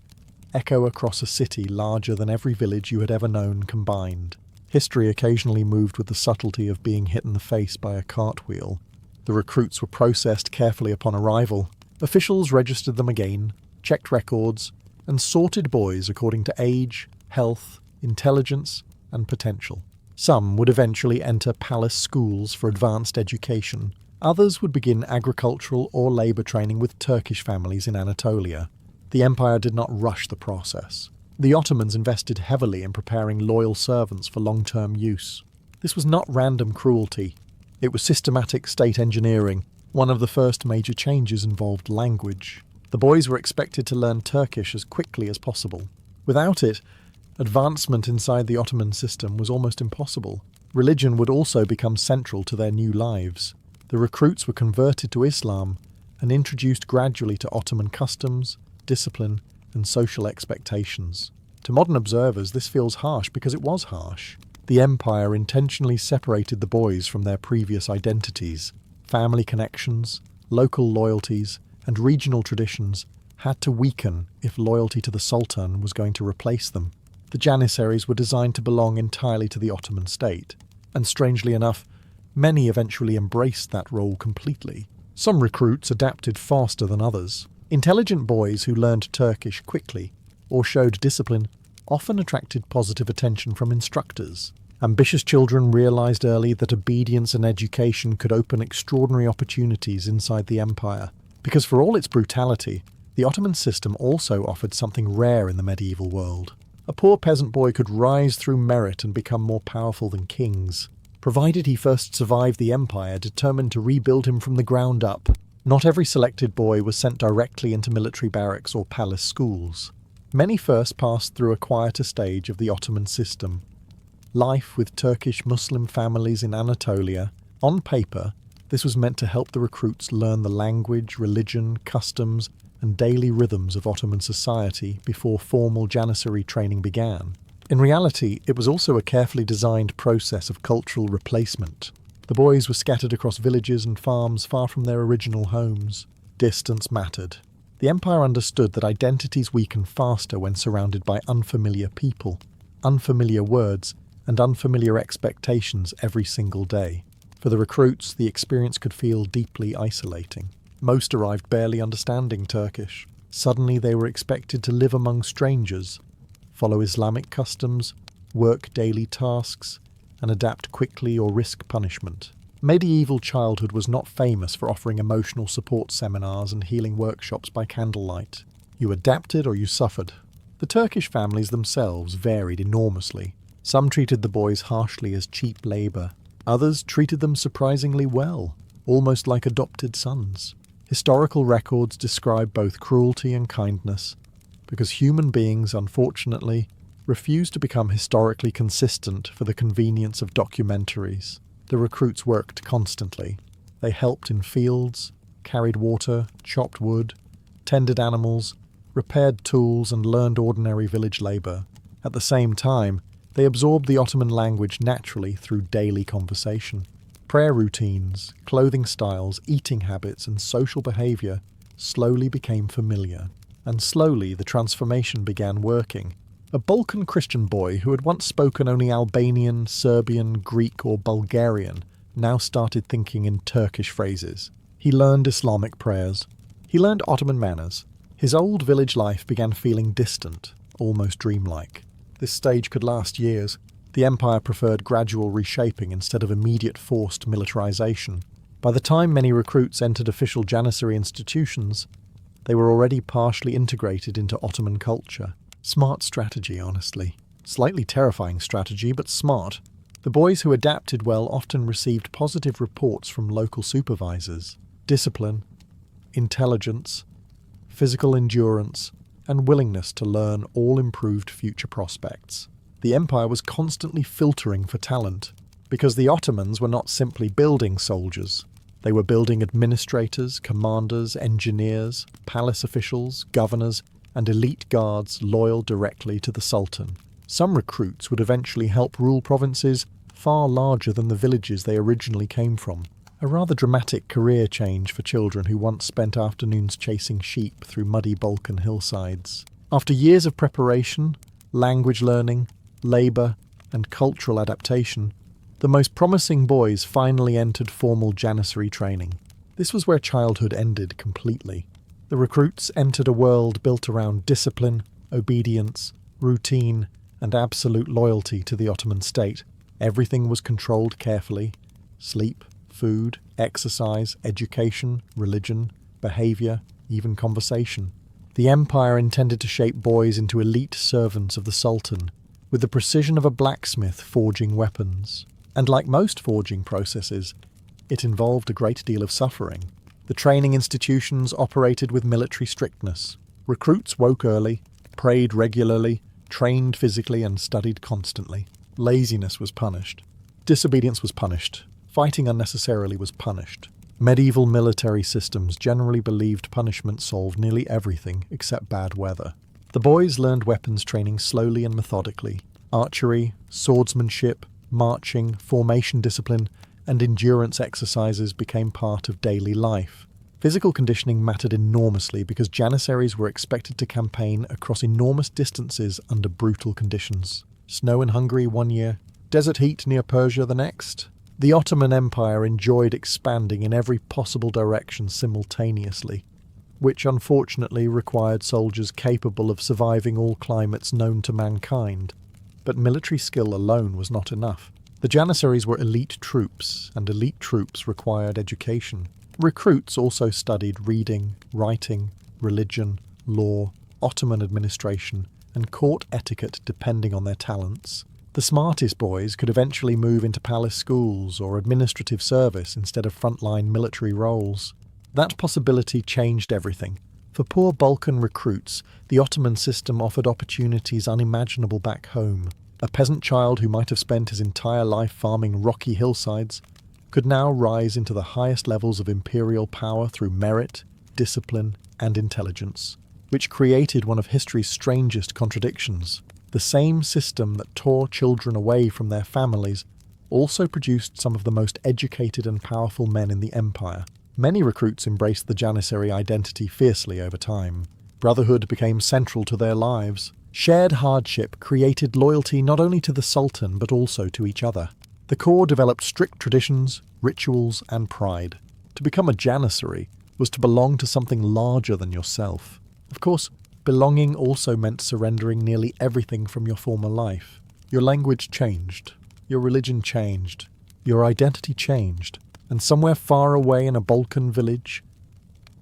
A: echo across a city larger than every village you had ever known combined. History occasionally moved with the subtlety of being hit in the face by a cartwheel. The recruits were processed carefully upon arrival. Officials registered them again, checked records, and sorted boys according to age, health, intelligence, and potential. Some would eventually enter palace schools for advanced education. Others would begin agricultural or labour training with Turkish families in Anatolia. The empire did not rush the process. The Ottomans invested heavily in preparing loyal servants for long-term use. This was not random cruelty. It was systematic state engineering. One of the first major changes involved language. The boys were expected to learn Turkish as quickly as possible. Without it, advancement inside the Ottoman system was almost impossible. Religion would also become central to their new lives. The recruits were converted to Islam and introduced gradually to Ottoman customs, discipline, and social expectations. To modern observers, this feels harsh because it was harsh. The empire intentionally separated the boys from their previous identities. Family connections, local loyalties, and regional traditions had to weaken if loyalty to the Sultan was going to replace them. The Janissaries were designed to belong entirely to the Ottoman state, and strangely enough, many eventually embraced that role completely. Some recruits adapted faster than others. Intelligent boys who learned Turkish quickly or showed discipline often attracted positive attention from instructors. Ambitious children realized early that obedience and education could open extraordinary opportunities inside the empire. Because for all its brutality, the Ottoman system also offered something rare in the medieval world. A poor peasant boy could rise through merit and become more powerful than kings, provided he first survived the empire determined to rebuild him from the ground up. Not every selected boy was sent directly into military barracks or palace schools. Many first passed through a quieter stage of the Ottoman system. Life with Turkish Muslim families in Anatolia. On paper, this was meant to help the recruits learn the language, religion, customs, and daily rhythms of Ottoman society before formal Janissary training began. In reality, it was also a carefully designed process of cultural replacement. The boys were scattered across villages and farms far from their original homes. Distance mattered. The empire understood that identities weaken faster when surrounded by unfamiliar people, unfamiliar words, and unfamiliar expectations every single day. For the recruits, the experience could feel deeply isolating. Most arrived barely understanding Turkish. Suddenly they were expected to live among strangers, follow Islamic customs, work daily tasks, and adapt quickly or risk punishment. Medieval childhood was not famous for offering emotional support seminars and healing workshops by candlelight. You adapted or you suffered. The Turkish families themselves varied enormously. Some treated the boys harshly as cheap labour. Others treated them surprisingly well, almost like adopted sons. Historical records describe both cruelty and kindness, because human beings, unfortunately, refused to become historically consistent for the convenience of documentaries. The recruits worked constantly. They helped in fields, carried water, chopped wood, tended animals, repaired tools, and learned ordinary village labour. At the same time, they absorbed the Ottoman language naturally through daily conversation. Prayer routines, clothing styles, eating habits, and social behavior slowly became familiar. And slowly the transformation began working. A Balkan Christian boy who had once spoken only Albanian, Serbian, Greek, or Bulgarian now started thinking in Turkish phrases. He learned Islamic prayers. He learned Ottoman manners. His old village life began feeling distant, almost dreamlike. This stage could last years. The empire preferred gradual reshaping instead of immediate forced militarization. By the time many recruits entered official Janissary institutions, they were already partially integrated into Ottoman culture. Smart strategy, honestly. Slightly terrifying strategy, but smart. The boys who adapted well often received positive reports from local supervisors. Discipline, intelligence, physical endurance, and willingness to learn all improved future prospects. The empire was constantly filtering for talent, because the Ottomans were not simply building soldiers. They were building administrators, commanders, engineers, palace officials, governors, and elite guards loyal directly to the Sultan. Some recruits would eventually help rule provinces far larger than the villages they originally came from. A rather dramatic career change for children who once spent afternoons chasing sheep through muddy Balkan hillsides. After years of preparation, language learning, labour, and cultural adaptation, the most promising boys finally entered formal Janissary training. This was where childhood ended completely. The recruits entered a world built around discipline, obedience, routine, and absolute loyalty to the Ottoman state. Everything was controlled carefully: sleep, food, exercise, education, religion, behaviour, even conversation. The empire intended to shape boys into elite servants of the Sultan, with the precision of a blacksmith forging weapons. And like most forging processes, it involved a great deal of suffering. The training institutions operated with military strictness. Recruits woke early, prayed regularly, trained physically, and studied constantly. Laziness was punished. Disobedience was punished. Fighting unnecessarily was punished. Medieval military systems generally believed punishment solved nearly everything except bad weather. The boys learned weapons training slowly and methodically. Archery, swordsmanship, marching, formation discipline, and endurance exercises became part of daily life. Physical conditioning mattered enormously because Janissaries were expected to campaign across enormous distances under brutal conditions. Snow in Hungary one year, desert heat near Persia the next. The Ottoman Empire enjoyed expanding in every possible direction simultaneously, which unfortunately required soldiers capable of surviving all climates known to mankind. But military skill alone was not enough. The Janissaries were elite troops, and elite troops required education. Recruits also studied reading, writing, religion, law, Ottoman administration, and court etiquette depending on their talents. The smartest boys could eventually move into palace schools or administrative service instead of frontline military roles. That possibility changed everything. For poor Balkan recruits, the Ottoman system offered opportunities unimaginable back home. A peasant child who might have spent his entire life farming rocky hillsides could now rise into the highest levels of imperial power through merit, discipline, and intelligence, which created one of history's strangest contradictions. The same system that tore children away from their families also produced some of the most educated and powerful men in the empire. Many recruits embraced the Janissary identity fiercely over time. Brotherhood became central to their lives. Shared hardship created loyalty not only to the Sultan but also to each other. The corps developed strict traditions, rituals, and pride. To become a Janissary was to belong to something larger than yourself. Of course, belonging also meant surrendering nearly everything from your former life. Your language changed. Your religion changed. Your identity changed. And somewhere far away in a Balkan village,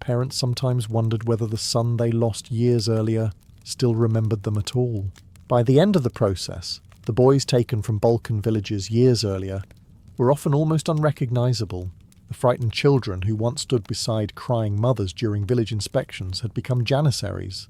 A: parents sometimes wondered whether the son they lost years earlier still remembered them at all. By the end of the process, the boys taken from Balkan villages years earlier were often almost unrecognizable. The frightened children who once stood beside crying mothers during village inspections had become Janissaries.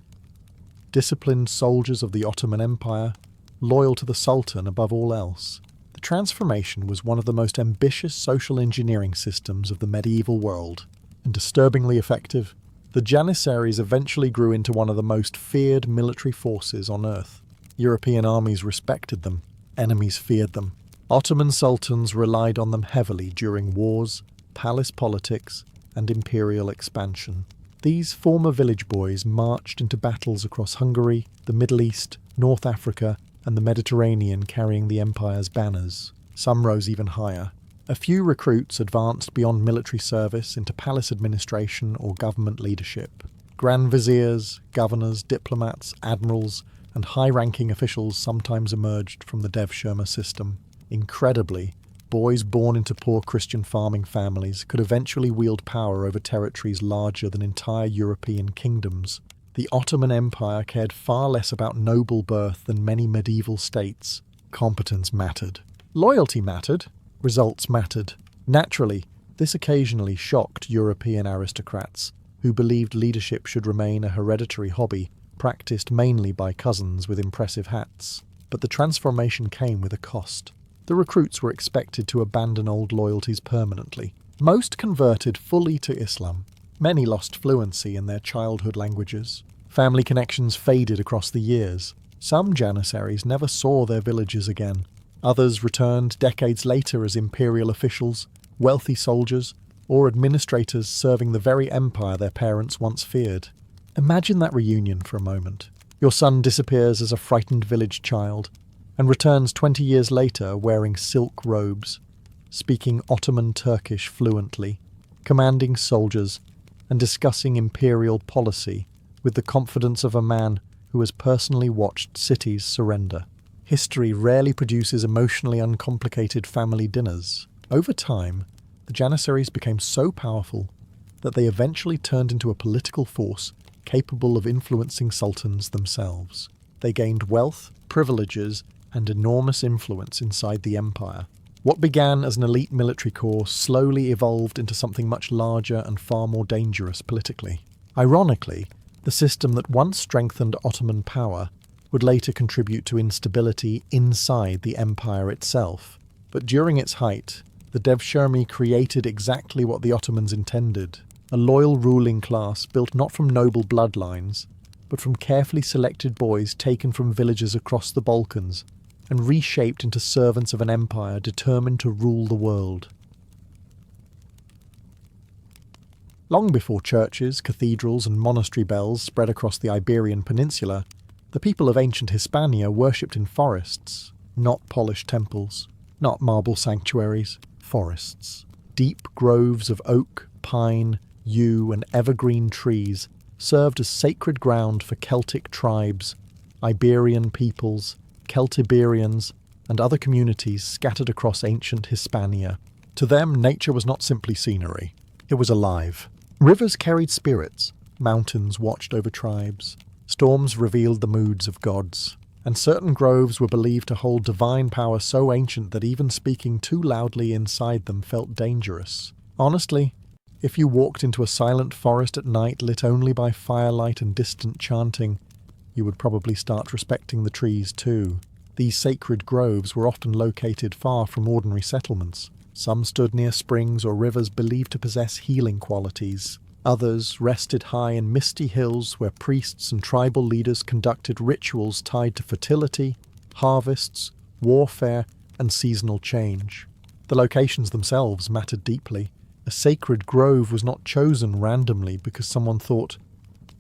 A: Disciplined soldiers of the Ottoman Empire, loyal to the Sultan above all else. The transformation was one of the most ambitious social engineering systems of the medieval world, and disturbingly effective. The Janissaries eventually grew into one of the most feared military forces on earth. European armies respected them, enemies feared them. Ottoman sultans relied on them heavily during wars, palace politics, and imperial expansion. These former village boys marched into battles across Hungary, the Middle East, North Africa, and the Mediterranean carrying the empire's banners. Some rose even higher. A few recruits advanced beyond military service into palace administration or government leadership. Grand viziers, governors, diplomats, admirals, and high-ranking officials sometimes emerged from the Devshirme system. Incredibly, boys born into poor Christian farming families could eventually wield power over territories larger than entire European kingdoms. The Ottoman Empire cared far less about noble birth than many medieval states. Competence mattered. Loyalty mattered. Results mattered. Naturally, this occasionally shocked European aristocrats, who believed leadership should remain a hereditary hobby, practiced mainly by cousins with impressive hats. But the transformation came with a cost. The recruits were expected to abandon old loyalties permanently. Most converted fully to Islam. Many lost fluency in their childhood languages. Family connections faded across the years. Some Janissaries never saw their villages again. Others returned decades later as imperial officials, wealthy soldiers, or administrators serving the very empire their parents once feared. Imagine that reunion for a moment. Your son disappears as a frightened village child, and returns 20 years later wearing silk robes, speaking Ottoman Turkish fluently, commanding soldiers, and discussing imperial policy with the confidence of a man who has personally watched cities surrender. History rarely produces emotionally uncomplicated family dinners. Over time, the Janissaries became so powerful that they eventually turned into a political force capable of influencing sultans themselves. They gained wealth, privileges, and enormous influence inside the empire. What began as an elite military corps slowly evolved into something much larger and far more dangerous politically. Ironically, the system that once strengthened Ottoman power would later contribute to instability inside the empire itself. But during its height, the Devshirme created exactly what the Ottomans intended: a loyal ruling class built not from noble bloodlines, but from carefully selected boys taken from villages across the Balkans and reshaped into servants of an empire determined to rule the world. Long before churches, cathedrals, and monastery bells spread across the Iberian Peninsula, the people of ancient Hispania worshipped in forests, not polished temples, not marble sanctuaries, forests. Deep groves of oak, pine, yew, and evergreen trees served as sacred ground for Celtic tribes, Iberian peoples, Celtiberians, and other communities scattered across ancient Hispania. To them, nature was not simply scenery. It was alive. Rivers carried spirits, mountains watched over tribes, storms revealed the moods of gods, and certain groves were believed to hold divine power so ancient that even speaking too loudly inside them felt dangerous. Honestly, if you walked into a silent forest at night lit only by firelight and distant chanting, you would probably start respecting the trees too. These sacred groves were often located far from ordinary settlements. Some stood near springs or rivers believed to possess healing qualities. Others rested high in misty hills where priests and tribal leaders conducted rituals tied to fertility, harvests, warfare, and seasonal change. The locations themselves mattered deeply. A sacred grove was not chosen randomly because someone thought,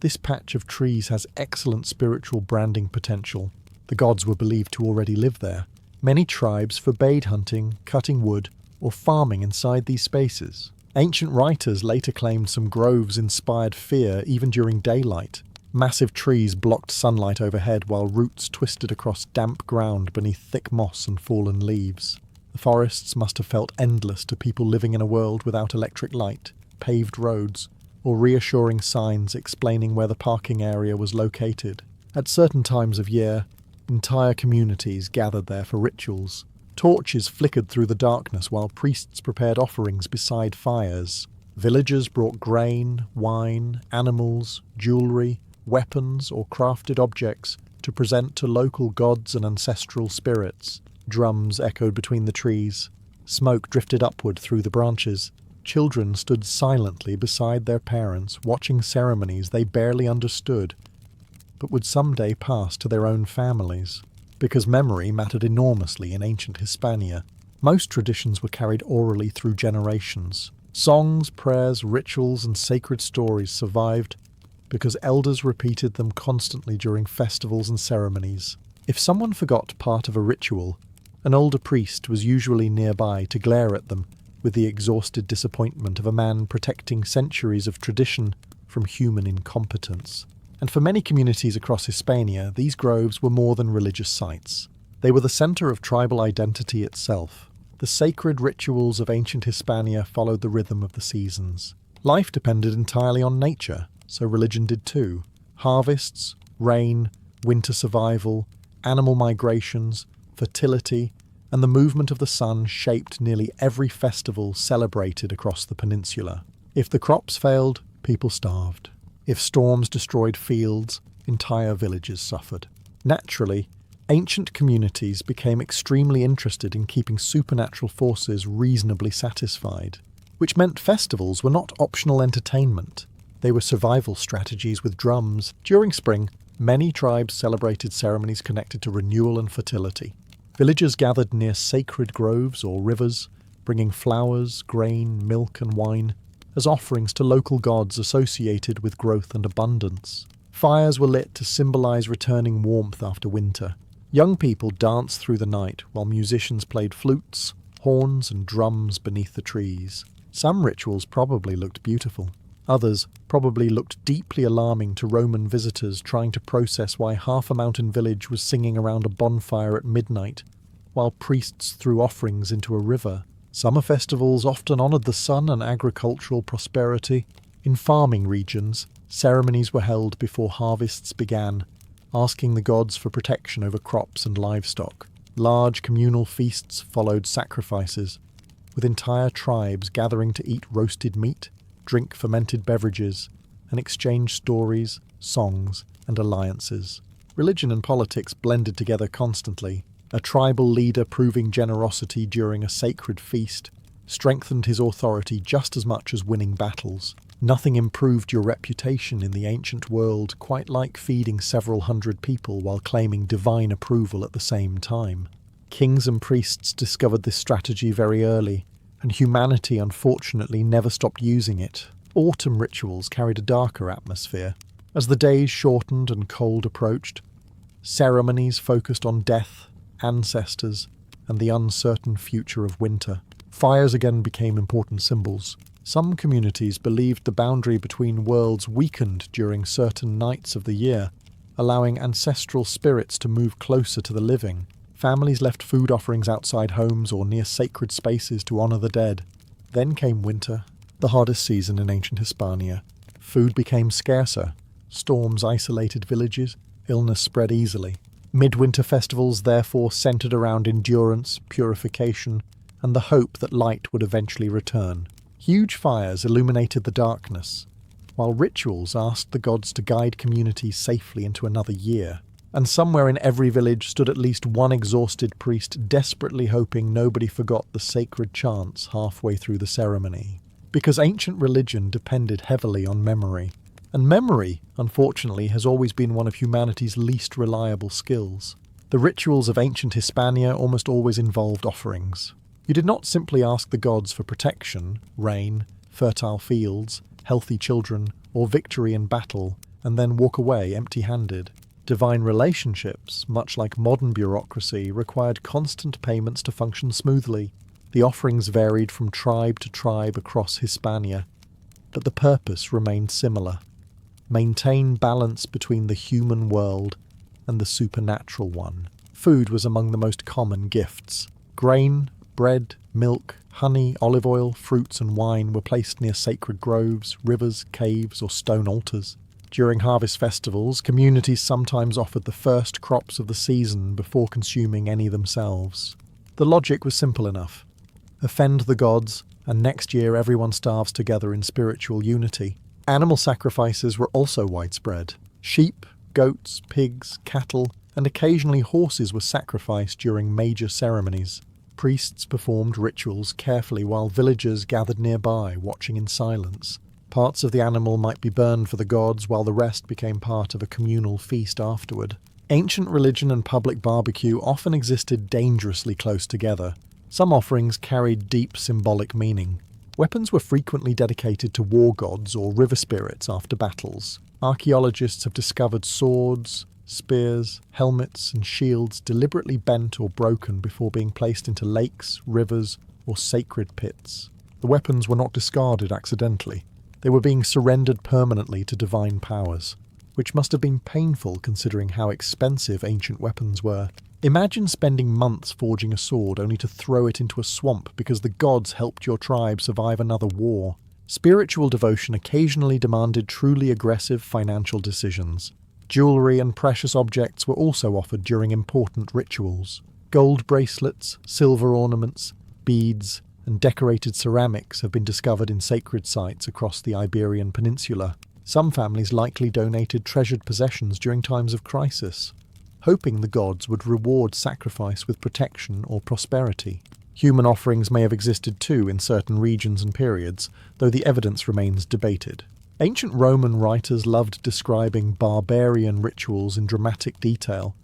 A: "This patch of trees has excellent spiritual branding potential." The gods were believed to already live there. Many tribes forbade hunting, cutting wood, or farming inside these spaces. Ancient writers later claimed some groves inspired fear even during daylight. Massive trees blocked sunlight overhead while roots twisted across damp ground beneath thick moss and fallen leaves. The forests must have felt endless to people living in a world without electric light, paved roads, or reassuring signs explaining where the parking area was located. At certain times of year, entire communities gathered there for rituals. Torches flickered through the darkness while priests prepared offerings beside fires. Villagers brought grain, wine, animals, jewellery, weapons, or crafted objects to present to local gods and ancestral spirits. Drums echoed between the trees. Smoke drifted upward through the branches. Children stood silently beside their parents, watching ceremonies they barely understood, but would someday pass to their own families. Because memory mattered enormously in ancient Hispania, most traditions were carried orally through generations. Songs, prayers, rituals, and sacred stories survived because elders repeated them constantly during festivals and ceremonies. If someone forgot part of a ritual, an older priest was usually nearby to glare at them with the exhausted disappointment of a man protecting centuries of tradition from human incompetence. And for many communities across Hispania, these groves were more than religious sites. They were the centre of tribal identity itself. The sacred rituals of ancient Hispania followed the rhythm of the seasons. Life depended entirely on nature, so religion did too. Harvests, rain, winter survival, animal migrations, fertility, and the movement of the sun shaped nearly every festival celebrated across the peninsula. If the crops failed, people starved. If storms destroyed fields, entire villages suffered. Naturally, ancient communities became extremely interested in keeping supernatural forces reasonably satisfied, which meant festivals were not optional entertainment. They were survival strategies with drums. During spring, many tribes celebrated ceremonies connected to renewal and fertility. Villagers gathered near sacred groves or rivers, bringing flowers, grain, milk, and wine as offerings to local gods associated with growth and abundance. Fires were lit to symbolize returning warmth after winter. Young people danced through the night while musicians played flutes, horns, and drums beneath the trees. Some rituals probably looked beautiful. Others probably looked deeply alarming to Roman visitors trying to process why half a mountain village was singing around a bonfire at midnight, while priests threw offerings into a river. Summer festivals often honoured the sun and agricultural prosperity. In farming regions, ceremonies were held before harvests began, asking the gods for protection over crops and livestock. Large communal feasts followed sacrifices, with entire tribes gathering to eat roasted meat, drink fermented beverages, and exchange stories, songs, and alliances. Religion and politics blended together constantly. A tribal leader proving generosity during a sacred feast strengthened his authority just as much as winning battles. Nothing improved your reputation in the ancient world quite like feeding several hundred people while claiming divine approval at the same time. Kings and priests discovered this strategy very early, and humanity unfortunately never stopped using it. Autumn rituals carried a darker atmosphere. As the days shortened and cold approached, ceremonies focused on death, ancestors, and the uncertain future of winter. Fires again became important symbols. Some communities believed the boundary between worlds weakened during certain nights of the year, allowing ancestral spirits to move closer to the living. Families left food offerings outside homes or near sacred spaces to honour the dead. Then came winter, the hardest season in ancient Hispania. Food became scarcer. Storms isolated villages. Illness spread easily. Midwinter festivals therefore centred around endurance, purification, and the hope that light would eventually return. Huge fires illuminated the darkness, while rituals asked the gods to guide communities safely into another year. And somewhere in every village stood at least one exhausted priest desperately hoping nobody forgot the sacred chants halfway through the ceremony. Because ancient religion depended heavily on memory. And memory, unfortunately, has always been one of humanity's least reliable skills. The rituals of ancient Hispania almost always involved offerings. You did not simply ask the gods for protection, rain, fertile fields, healthy children, or victory in battle, and then walk away empty-handed. Divine relationships, much like modern bureaucracy, required constant payments to function smoothly. The offerings varied from tribe to tribe across Hispania, but the purpose remained similar. Maintain balance between the human world and the supernatural one. Food was among the most common gifts. Grain, bread, milk, honey, olive oil, fruits and wine were placed near sacred groves, rivers, caves or stone altars. During harvest festivals, communities sometimes offered the first crops of the season before consuming any themselves. The logic was simple enough. Offend the gods, and next year everyone starves together in spiritual unity. Animal sacrifices were also widespread. Sheep, goats, pigs, cattle, and occasionally horses were sacrificed during major ceremonies. Priests performed rituals carefully while villagers gathered nearby, watching in silence. Parts of the animal might be burned for the gods, while the rest became part of a communal feast afterward. Ancient religion and public barbecue often existed dangerously close together. Some offerings carried deep symbolic meaning. Weapons were frequently dedicated to war gods or river spirits after battles. Archaeologists have discovered swords, spears, helmets, and shields deliberately bent or broken before being placed into lakes, rivers, or sacred pits. The weapons were not discarded accidentally. They were being surrendered permanently to divine powers, which must have been painful considering how expensive ancient weapons were. Imagine spending months forging a sword only to throw it into a swamp because the gods helped your tribe survive another war. Spiritual devotion occasionally demanded truly aggressive financial decisions. Jewellery and precious objects were also offered during important rituals. Gold bracelets, silver ornaments, beads, and decorated ceramics have been discovered in sacred sites across the Iberian Peninsula. Some families likely donated treasured possessions during times of crisis, hoping the gods would reward sacrifice with protection or prosperity. Human offerings may have existed too in certain regions and periods, though the evidence remains debated. Ancient Roman writers loved describing barbarian rituals in dramatic detail,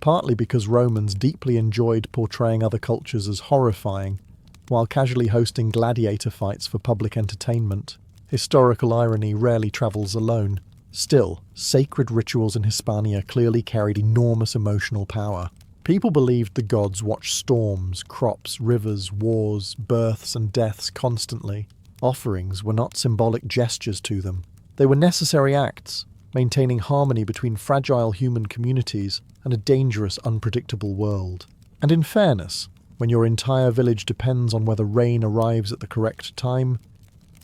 A: partly because Romans deeply enjoyed portraying other cultures as horrifying, while casually hosting gladiator fights for public entertainment. Historical irony rarely travels alone. Still, sacred rituals in Hispania clearly carried enormous emotional power. People believed the gods watched storms, crops, rivers, wars, births and deaths constantly. Offerings were not symbolic gestures to them. They were necessary acts, maintaining harmony between fragile human communities and a dangerous, unpredictable world. And in fairness, when your entire village depends on whether rain arrives at the correct time,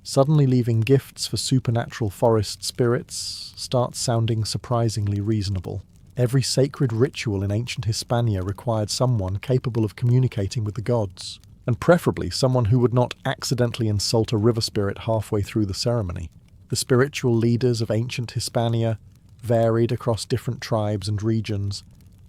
A: suddenly leaving gifts for supernatural forest spirits starts sounding surprisingly reasonable. Every sacred ritual in ancient Hispania required someone capable of communicating with the gods, and preferably someone who would not accidentally insult a river spirit halfway through the ceremony. The spiritual leaders of ancient Hispania varied across different tribes and regions,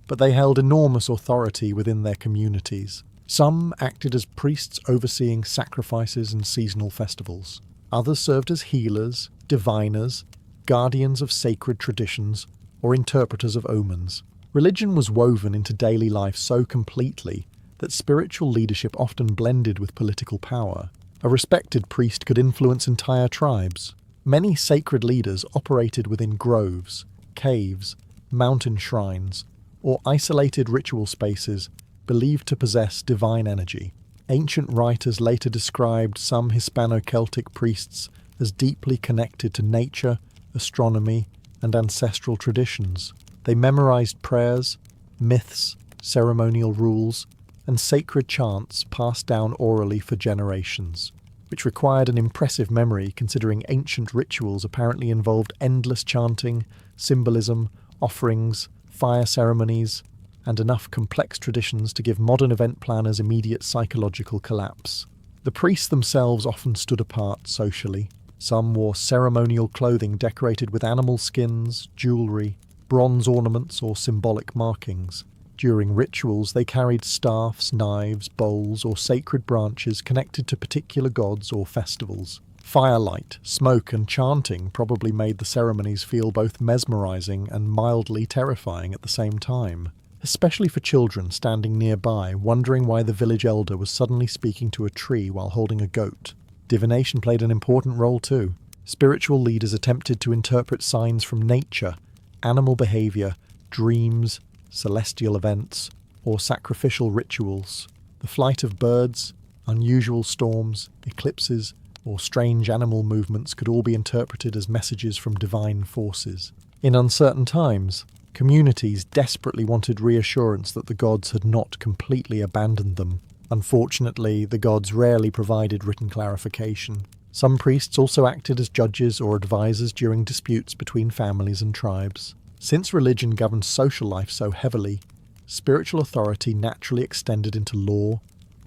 A: but they held enormous authority within their communities. Some acted as priests overseeing sacrifices and seasonal festivals. Others served as healers, diviners, guardians of sacred traditions, or interpreters of omens. Religion was woven into daily life so completely that spiritual leadership often blended with political power. A respected priest could influence entire tribes. Many sacred leaders operated within groves, caves, mountain shrines, or isolated ritual spaces believed to possess divine energy. Ancient writers later described some Hispano-Celtic priests as deeply connected to nature, astronomy, and ancestral traditions. They memorized prayers, myths, ceremonial rules, and sacred chants passed down orally for generations, which required an impressive memory considering ancient rituals apparently involved endless chanting, symbolism, offerings, fire ceremonies, and enough complex traditions to give modern event planners immediate psychological collapse. The priests themselves often stood apart socially. Some wore ceremonial clothing decorated with animal skins, jewellery, bronze ornaments, or symbolic markings. During rituals, they carried staffs, knives, bowls, or sacred branches connected to particular gods or festivals. Firelight, smoke, and chanting probably made the ceremonies feel both mesmerizing and mildly terrifying at the same time, especially for children standing nearby, wondering why the village elder was suddenly speaking to a tree while holding a goat. Divination played an important role too. Spiritual leaders attempted to interpret signs from nature, animal behavior, dreams, celestial events, or sacrificial rituals. The flight of birds, unusual storms, eclipses, or strange animal movements could all be interpreted as messages from divine forces. In uncertain times, communities desperately wanted reassurance that the gods had not completely abandoned them. Unfortunately, the gods rarely provided written clarification. Some priests also acted as judges or advisors during disputes between families and tribes. Since religion governed social life so heavily, spiritual authority naturally extended into law,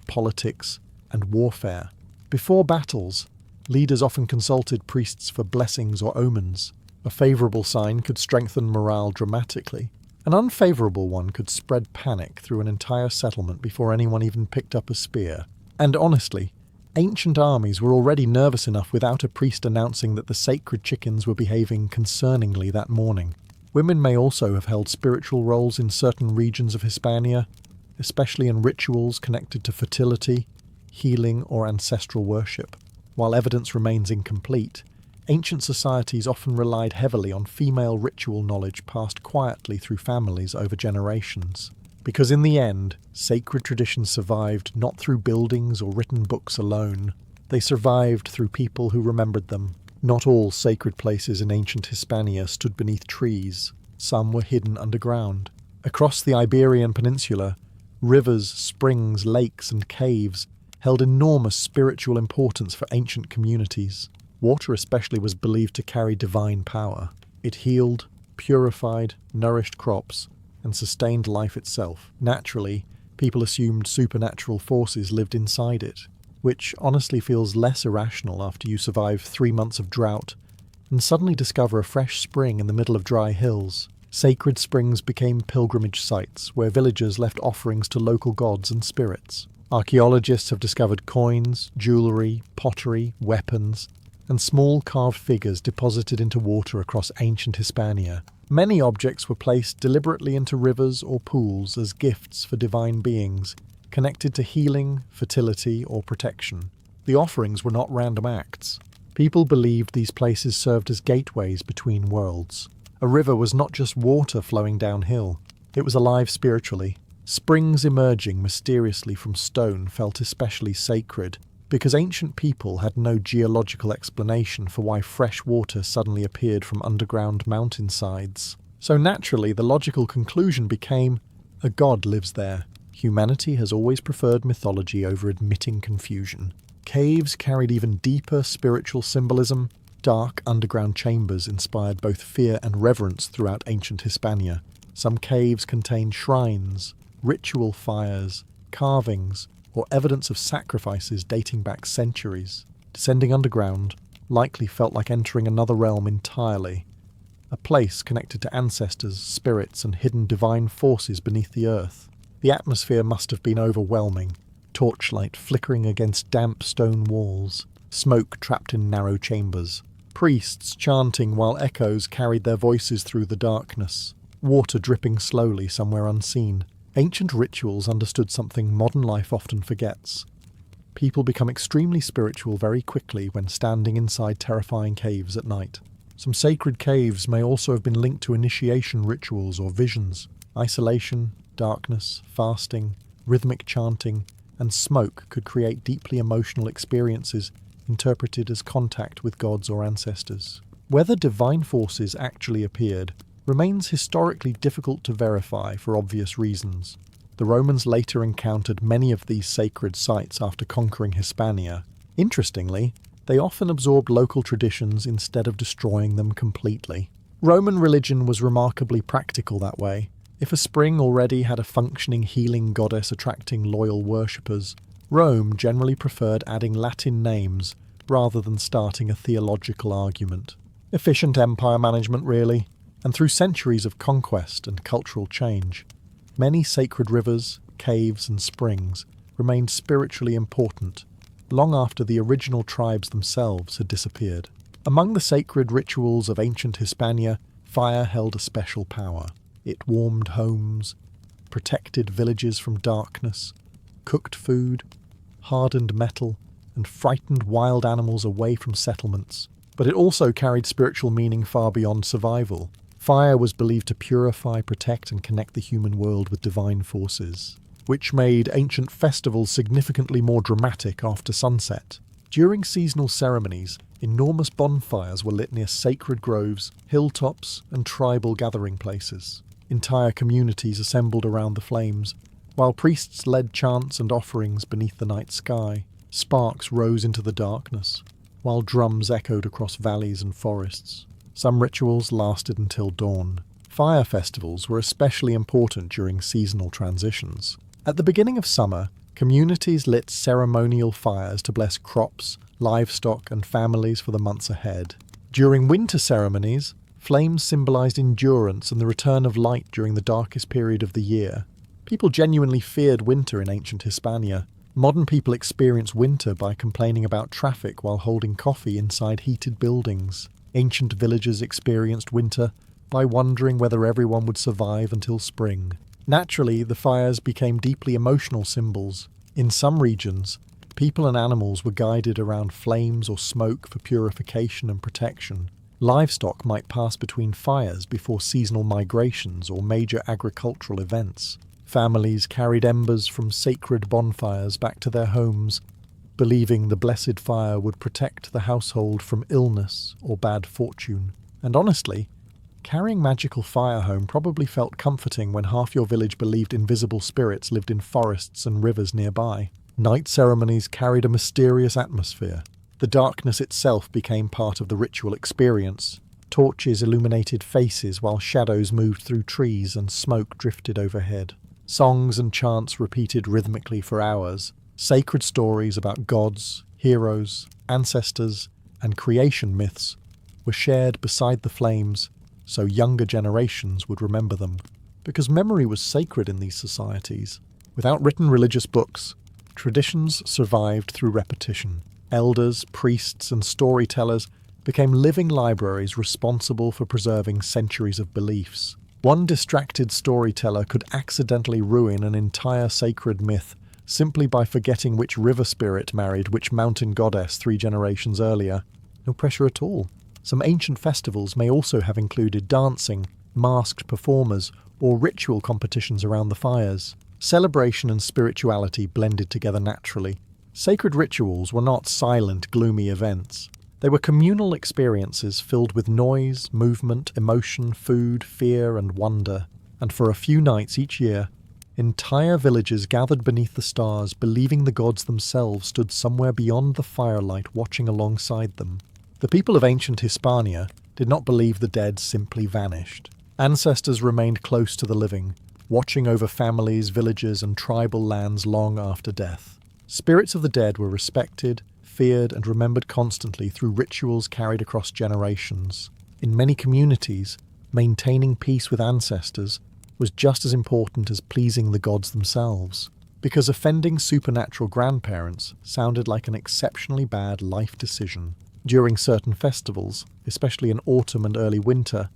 A: politics, and warfare. Before battles, leaders often consulted priests for blessings or omens. A favourable sign could strengthen morale dramatically. An unfavourable one could spread panic through an entire settlement before anyone even picked up a spear. And honestly, Ancient armies were already nervous enough without a priest announcing that the sacred chickens were behaving concerningly that morning. Women may also have held spiritual roles in certain regions of Hispania, especially in rituals connected to fertility, healing, or ancestral worship. While evidence remains incomplete, ancient societies often relied heavily on female ritual knowledge passed quietly through families over generations. Because in the end, sacred traditions survived not through buildings or written books alone. They survived through people who remembered them. Not all sacred places in ancient Hispania stood beneath trees. Some were hidden underground. Across the Iberian Peninsula, rivers, springs, lakes, and caves held enormous spiritual importance for ancient communities. Water especially was believed to carry divine power. It healed, purified, nourished crops, and sustained life itself. Naturally, people assumed supernatural forces lived inside it, which honestly feels less irrational after you survive 3 months of drought and suddenly discover a fresh spring in the middle of dry hills. Sacred springs became pilgrimage sites where villagers left offerings to local gods and spirits. Archaeologists have discovered coins, jewellery, pottery, weapons, and small carved figures deposited into water across ancient Hispania. Many objects were placed deliberately into rivers or pools as gifts for divine beings, connected to healing, fertility, or protection. The offerings were not random acts. People believed these places served as gateways between worlds. A river was not just water flowing downhill. It was alive spiritually. Springs emerging mysteriously from stone felt especially sacred, because ancient people had no geological explanation for why fresh water suddenly appeared from underground mountainsides. So naturally, the logical conclusion became, a god lives there. Humanity has always preferred mythology over admitting confusion. Caves carried even deeper spiritual symbolism. Dark underground chambers inspired both fear and reverence throughout ancient Hispania. Some caves contained shrines, ritual fires, carvings, or evidence of sacrifices dating back centuries. Descending underground likely felt like entering another realm entirely, a place connected to ancestors, spirits, and hidden divine forces beneath the earth. The atmosphere must have been overwhelming, torchlight flickering against damp stone walls, smoke trapped in narrow chambers, priests chanting while echoes carried their voices through the darkness, water dripping slowly somewhere unseen. Ancient rituals understood something modern life often forgets. People become extremely spiritual very quickly when standing inside terrifying caves at night. Some sacred caves may also have been linked to initiation rituals or visions. Isolation, darkness, fasting, rhythmic chanting, and smoke could create deeply emotional experiences interpreted as contact with gods or ancestors. Whether divine forces actually appeared remains historically difficult to verify for obvious reasons. The Romans later encountered many of these sacred sites after conquering Hispania. Interestingly, they often absorbed local traditions instead of destroying them completely. Roman religion was remarkably practical that way. If a spring already had a functioning healing goddess attracting loyal worshippers, Rome generally preferred adding Latin names rather than starting a theological argument. Efficient empire management, really. And through centuries of conquest and cultural change, many sacred rivers, caves, and springs remained spiritually important long after the original tribes themselves had disappeared. Among the sacred rituals of ancient Hispania, fire held a special power. It warmed homes, protected villages from darkness, cooked food, hardened metal, and frightened wild animals away from settlements. But it also carried spiritual meaning far beyond survival. Fire was believed to purify, protect, and connect the human world with divine forces, which made ancient festivals significantly more dramatic after sunset. During seasonal ceremonies, enormous bonfires were lit near sacred groves, hilltops, and tribal gathering places. Entire communities assembled around the flames, while priests led chants and offerings beneath the night sky. Sparks rose into the darkness, while drums echoed across valleys and forests. Some rituals lasted until dawn. Fire festivals were especially important during seasonal transitions. At the beginning of summer, communities lit ceremonial fires to bless crops, livestock, and families for the months ahead. During winter ceremonies, flames symbolized endurance and the return of light during the darkest period of the year. People genuinely feared winter in ancient Hispania. Modern people experience winter by complaining about traffic while holding coffee inside heated buildings. Ancient villagers experienced winter by wondering whether everyone would survive until spring. Naturally, the fires became deeply emotional symbols. In some regions, people and animals were guided around flames or smoke for purification and protection. Livestock might pass between fires before seasonal migrations or major agricultural events. Families carried embers from sacred bonfires back to their homes, believing the blessed fire would protect the household from illness or bad fortune. And honestly, carrying magical fire home probably felt comforting when half your village believed invisible spirits lived in forests and rivers nearby. Night ceremonies carried a mysterious atmosphere. The darkness itself became part of the ritual experience. Torches illuminated faces while shadows moved through trees and smoke drifted overhead. Songs and chants repeated rhythmically for hours. Sacred stories about gods, heroes, ancestors, and creation myths were shared beside the flames so younger generations would remember them. Because memory was sacred in these societies. Without written religious books, traditions survived through repetition. Elders, priests, and storytellers became living libraries responsible for preserving centuries of beliefs. One distracted storyteller could accidentally ruin an entire sacred myth simply by forgetting which river spirit married which mountain goddess 3 generations earlier. No pressure at all. Some ancient festivals may also have included dancing, masked performers, or ritual competitions around the fires. Celebration and spirituality blended together naturally. Sacred rituals were not silent, gloomy events. They were communal experiences filled with noise, movement, emotion, food, fear, and wonder. And for a few nights each year, entire villages gathered beneath the stars, believing the gods themselves stood somewhere beyond the firelight watching alongside them. The people of ancient Hispania did not believe the dead simply vanished. Ancestors remained close to the living, watching over families, villages, and tribal lands long after death. Spirits of the dead were respected, feared, and remembered constantly through rituals carried across generations. In many communities, maintaining peace with ancestors was just as important as pleasing the gods themselves, because offending supernatural grandparents sounded like an exceptionally bad life decision. During certain festivals, especially in autumn and early winter,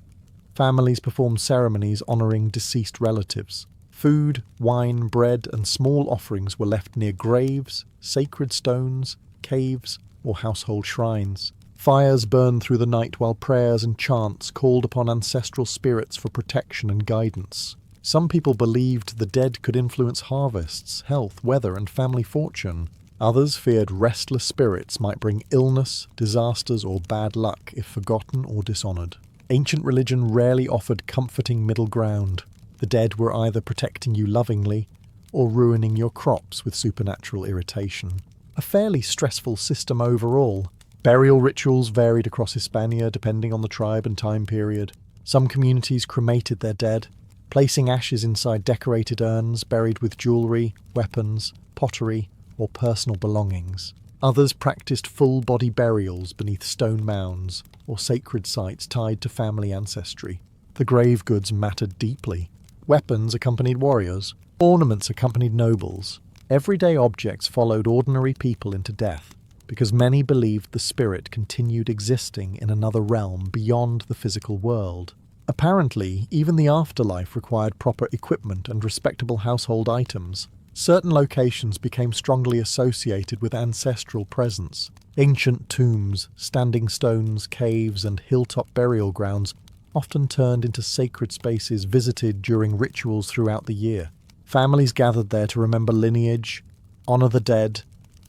A: families performed ceremonies honoring deceased relatives. Food, wine, bread, and small offerings were left near graves, sacred stones, caves, or household shrines. Fires burned through the night while prayers and chants called upon ancestral spirits for protection and guidance. Some people believed the dead could influence harvests, health, weather, and family fortune. Others feared restless spirits might bring illness, disasters, or bad luck if forgotten or dishonored. Ancient religion rarely offered comforting middle ground. The dead were either protecting you lovingly or ruining your crops with supernatural irritation. A fairly stressful system overall. Burial rituals varied across Hispania depending on the tribe and time period. Some communities cremated their dead, placing ashes inside decorated urns buried with jewelry, weapons, pottery, or personal belongings. Others practiced full-body burials beneath stone mounds or sacred sites tied to family ancestry. The grave goods mattered deeply. Weapons accompanied warriors. Ornaments accompanied nobles. Everyday objects followed ordinary people into death, because many believed the spirit continued existing in another realm beyond the physical world. Apparently, even the afterlife required proper equipment and respectable household items. Certain locations became strongly associated with ancestral presence. Ancient tombs, standing stones, caves, and hilltop burial grounds often turned into sacred spaces visited during rituals throughout the year. Families gathered there to remember lineage, honor the dead,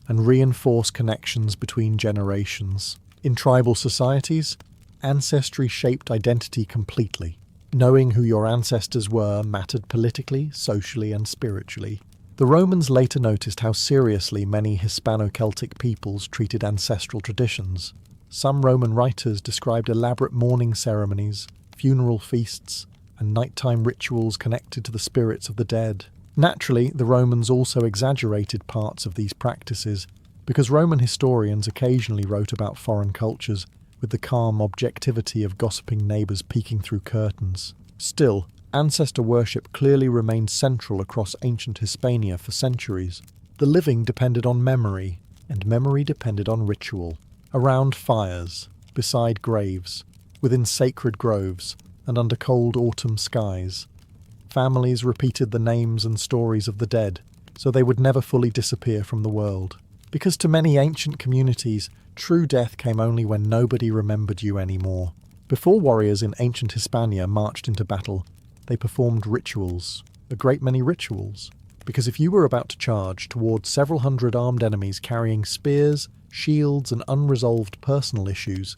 A: and reinforce connections between generations. In tribal societies, ancestry shaped identity completely. Knowing who your ancestors were mattered politically, socially, and spiritually. The Romans later noticed how seriously many Hispano-Celtic peoples treated ancestral traditions. Some Roman writers described elaborate mourning ceremonies, funeral feasts, and nighttime rituals connected to the spirits of the dead. Naturally, the Romans also exaggerated parts of these practices, because Roman historians occasionally wrote about foreign cultures with the calm objectivity of gossiping neighbours peeking through curtains. Still, ancestor worship clearly remained central across ancient Hispania for centuries. The living depended on memory, and memory depended on ritual. Around fires, beside graves, within sacred groves, and under cold autumn skies, families repeated the names and stories of the dead, so they would never fully disappear from the world. Because to many ancient communities, true death came only when nobody remembered you anymore. Before warriors in ancient Hispania marched into battle, they performed rituals, a great many rituals, because if you were about to charge towards several hundred armed enemies carrying spears, shields, and unresolved personal issues,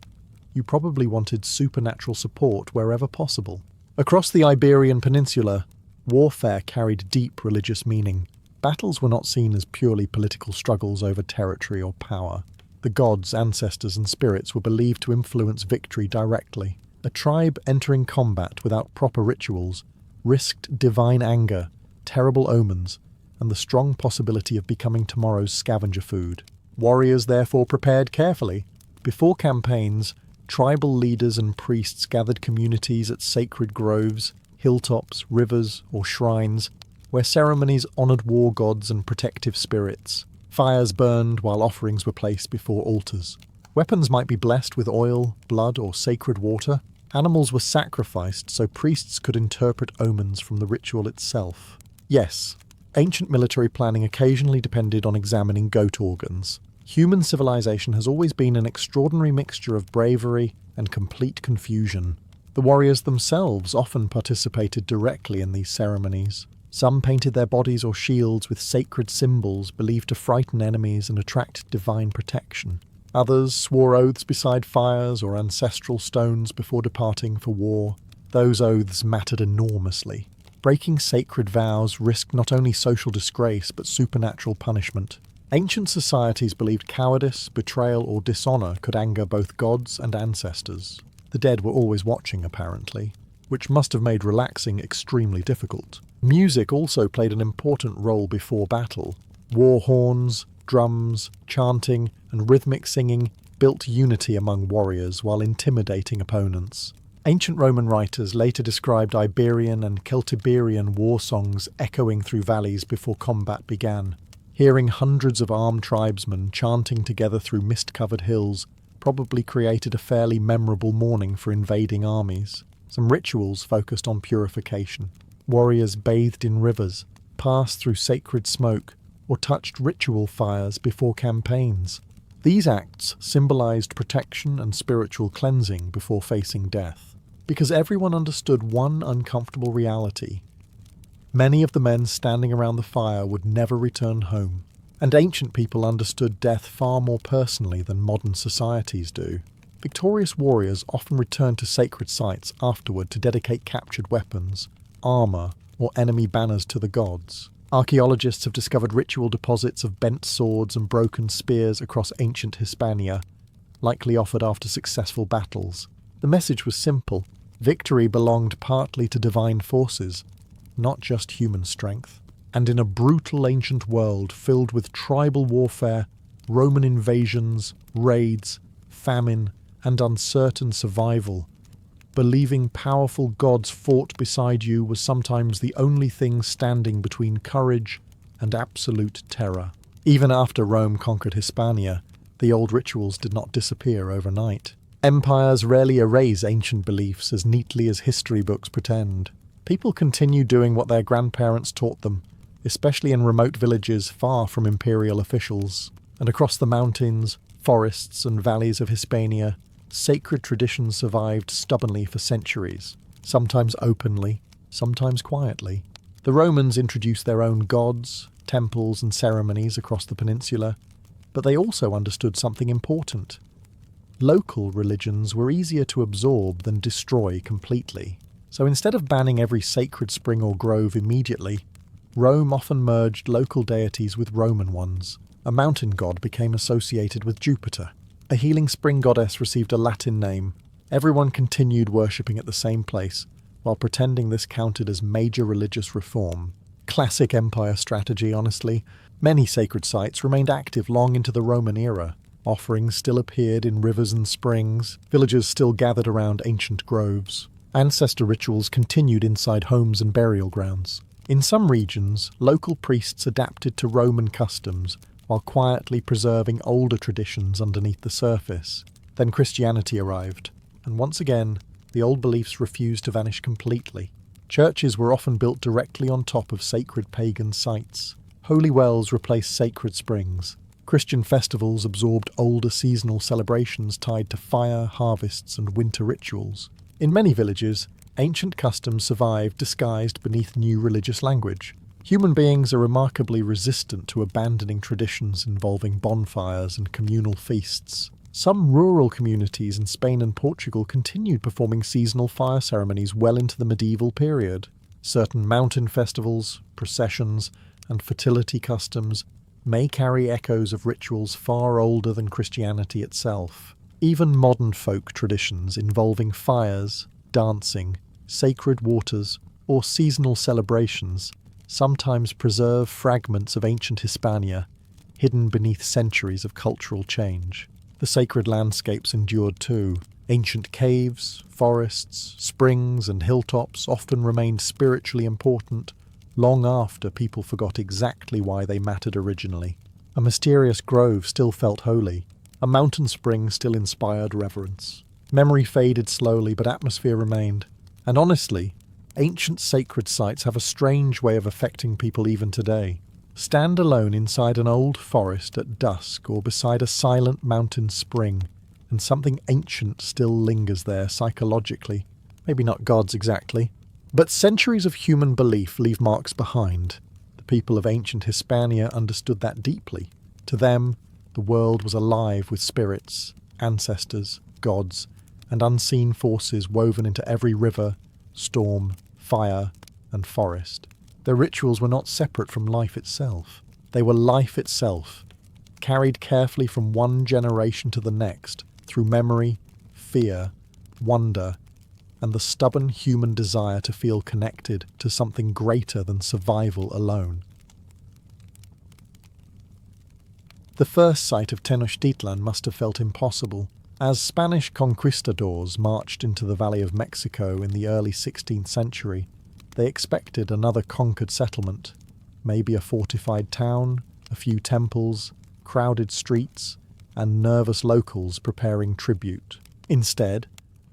A: you probably wanted supernatural support wherever possible. Across the Iberian Peninsula, warfare carried deep religious meaning. Battles were not seen as purely political struggles over territory or power. The gods, ancestors, and spirits were believed to influence victory directly. A tribe entering combat without proper rituals risked divine anger, terrible omens, and the strong possibility of becoming tomorrow's scavenger food. Warriors therefore prepared carefully. Before campaigns, tribal leaders and priests gathered communities at sacred groves, hilltops, rivers, or shrines, where ceremonies honoured war gods and protective spirits. Fires burned while offerings were placed before altars. Weapons might be blessed with oil, blood, or sacred water. Animals were sacrificed so priests could interpret omens from the ritual itself. Yes, ancient military planning occasionally depended on examining goat organs. Human civilization has always been an extraordinary mixture of bravery and complete confusion. The warriors themselves often participated directly in these ceremonies. Some painted their bodies or shields with sacred symbols believed to frighten enemies and attract divine protection. Others swore oaths beside fires or ancestral stones before departing for war. Those oaths mattered enormously. Breaking sacred vows risked not only social disgrace but supernatural punishment. Ancient societies believed cowardice, betrayal, or dishonour could anger both gods and ancestors. The dead were always watching, apparently, which must have made relaxing extremely difficult. Music also played an important role before battle. War horns, drums, chanting, and rhythmic singing built unity among warriors while intimidating opponents. Ancient Roman writers later described Iberian and Celtiberian war songs echoing through valleys before combat began. Hearing hundreds of armed tribesmen chanting together through mist-covered hills probably created a fairly memorable morning for invading armies. Some rituals focused on purification. Warriors bathed in rivers, passed through sacred smoke, or touched ritual fires before campaigns. These acts symbolized protection and spiritual cleansing before facing death, because everyone understood one uncomfortable reality. Many of the men standing around the fire would never return home, and ancient people understood death far more personally than modern societies do. Victorious warriors often returned to sacred sites afterward to dedicate captured weapons, armour, or enemy banners to the gods. Archaeologists have discovered ritual deposits of bent swords and broken spears across ancient Hispania, likely offered after successful battles. The message was simple. Victory belonged partly to divine forces, not just human strength. And in a brutal ancient world filled with tribal warfare, Roman invasions, raids, famine, and uncertain survival, believing powerful gods fought beside you was sometimes the only thing standing between courage and absolute terror. Even after Rome conquered Hispania, the old rituals did not disappear overnight. Empires rarely erase ancient beliefs as neatly as history books pretend. People continue doing what their grandparents taught them, especially in remote villages far from imperial officials. And across the mountains, forests, and valleys of Hispania, sacred traditions survived stubbornly for centuries, sometimes openly, sometimes quietly. The Romans introduced their own gods, temples, and ceremonies across the peninsula, but they also understood something important. Local religions were easier to absorb than destroy completely. So instead of banning every sacred spring or grove immediately, Rome often merged local deities with Roman ones. A mountain god became associated with Jupiter. A healing spring goddess received a Latin name. Everyone continued worshipping at the same place, while pretending this counted as major religious reform. Classic empire strategy, honestly. Many sacred sites remained active long into the Roman era. Offerings still appeared in rivers and springs. Villagers still gathered around ancient groves. Ancestor rituals continued inside homes and burial grounds. In some regions, local priests adapted to Roman customs while quietly preserving older traditions underneath the surface. Then Christianity arrived, and once again, the old beliefs refused to vanish completely. Churches were often built directly on top of sacred pagan sites. Holy wells replaced sacred springs. Christian festivals absorbed older seasonal celebrations tied to fire, harvests, and winter rituals. In many villages, ancient customs survived disguised beneath new religious language. Human beings are remarkably resistant to abandoning traditions involving bonfires and communal feasts. Some rural communities in Spain and Portugal continued performing seasonal fire ceremonies well into the medieval period. Certain mountain festivals, processions, and fertility customs may carry echoes of rituals far older than Christianity itself. Even modern folk traditions involving fires, dancing, sacred waters, or seasonal celebrations sometimes preserve fragments of ancient Hispania, hidden beneath centuries of cultural change. The sacred landscapes endured too. Ancient caves, forests, springs, and hilltops often remained spiritually important long after people forgot exactly why they mattered originally. A mysterious grove still felt holy. A mountain spring still inspired reverence. Memory faded slowly, but atmosphere remained. And honestly, ancient sacred sites have a strange way of affecting people even today. Stand alone inside an old forest at dusk or beside a silent mountain spring, and something ancient still lingers there psychologically. Maybe not gods exactly, but centuries of human belief leave marks behind. The people of ancient Hispania understood that deeply. To them, the world was alive with spirits, ancestors, gods, and unseen forces woven into every river, storm, fire, and forest. Their rituals were not separate from life itself. They were life itself, carried carefully from one generation to the next through memory, fear, wonder, and the stubborn human desire to feel connected to something greater than survival alone. The first sight of Tenochtitlan must have felt impossible. As Spanish conquistadors marched into the Valley of Mexico in the early 16th century, they expected another conquered settlement, maybe a fortified town, a few temples, crowded streets, and nervous locals preparing tribute. Instead,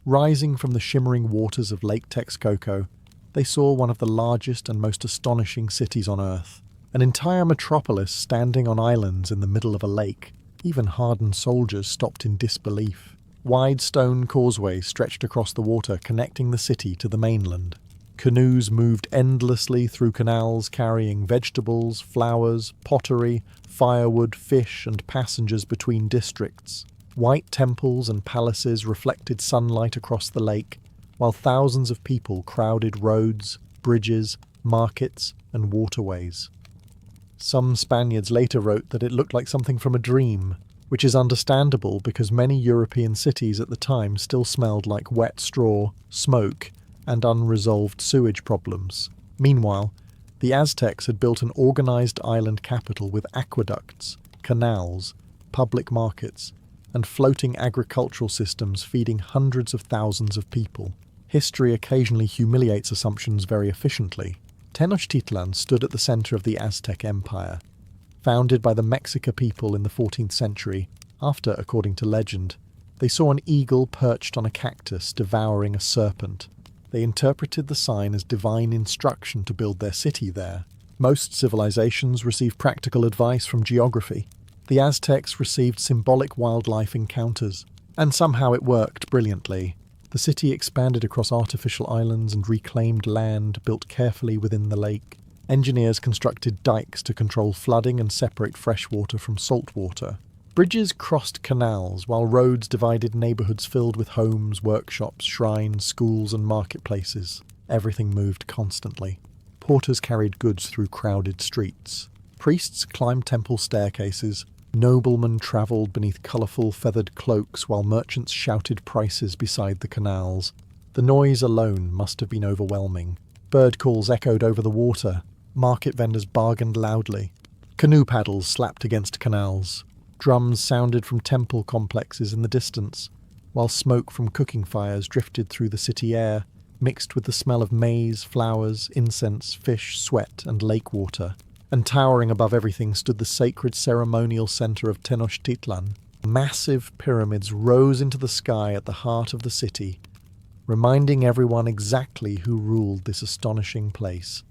A: rising from the shimmering waters of Lake Texcoco, they saw one of the largest and most astonishing cities on Earth. An entire metropolis standing on islands in the middle of a lake. Even hardened soldiers stopped in disbelief. Wide stone causeways stretched across the water, connecting the city to the mainland. Canoes moved endlessly through canals carrying vegetables, flowers, pottery, firewood, fish, and passengers between districts. White temples and palaces reflected sunlight across the lake, while thousands of people crowded roads, bridges, markets, and waterways. Some Spaniards later wrote that it looked like something from a dream, which is understandable because many European cities at the time still smelled like wet straw, smoke, and unresolved sewage problems. Meanwhile, the Aztecs had built an organized island capital with aqueducts, canals, public markets, and floating agricultural systems feeding hundreds of thousands of people. History occasionally humiliates assumptions very efficiently. Tenochtitlan stood at the center of the Aztec Empire. Founded by the Mexica people in the 14th century, after, according to legend, they saw an eagle perched on a cactus devouring a serpent. They interpreted the sign as divine instruction to build their city there. Most civilizations receive practical advice from geography. The Aztecs received symbolic wildlife encounters, and somehow it worked brilliantly. The city expanded across artificial islands and reclaimed land built carefully within the lake. Engineers constructed dikes to control flooding and separate fresh water from salt water. Bridges crossed canals, while roads divided neighborhoods filled with homes, workshops, shrines, schools, and marketplaces. Everything moved constantly. Porters carried goods through crowded streets. Priests climbed temple staircases. Noblemen travelled beneath colourful feathered cloaks while merchants shouted prices beside the canals. The noise alone must have been overwhelming. Bird calls echoed over the water. Market vendors bargained loudly. Canoe paddles slapped against canals. Drums sounded from temple complexes in the distance, while smoke from cooking fires drifted through the city air. mixed with the smell of maize, flowers, incense, fish, sweat, and lake water. And towering above everything stood the sacred ceremonial centre of Tenochtitlan. Massive pyramids rose into the sky at the heart of the city, reminding everyone exactly who ruled this astonishing place.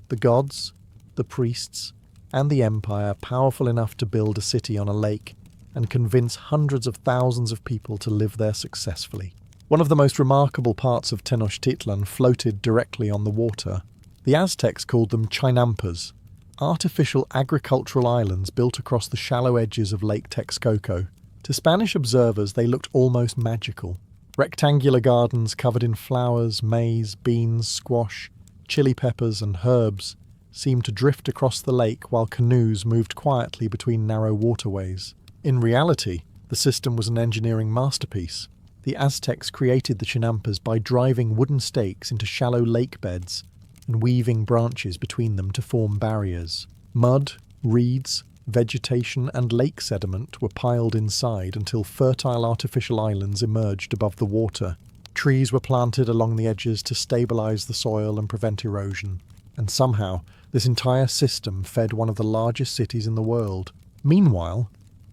A: The gods, the priests, and the empire powerful enough to build a city on a lake and convince hundreds of thousands of people to live there successfully. One of the most remarkable parts of Tenochtitlan floated directly on the water. The Aztecs called them chinampas, artificial agricultural islands built across the shallow edges of Lake Texcoco. To Spanish observers, they looked almost magical. Rectangular gardens covered in flowers, maize, beans, squash, chili peppers, and herbs seemed to drift across the lake while canoes moved quietly between narrow waterways. In reality, the system was an engineering masterpiece. The Aztecs created the chinampas by driving wooden stakes into shallow lake beds and weaving branches between them to form barriers. Mud, reeds, vegetation, and lake sediment were piled inside until fertile artificial islands emerged above the water. Trees were planted along the edges to stabilize the soil and prevent erosion. And somehow, this entire system fed one of the largest cities in the world. Meanwhile,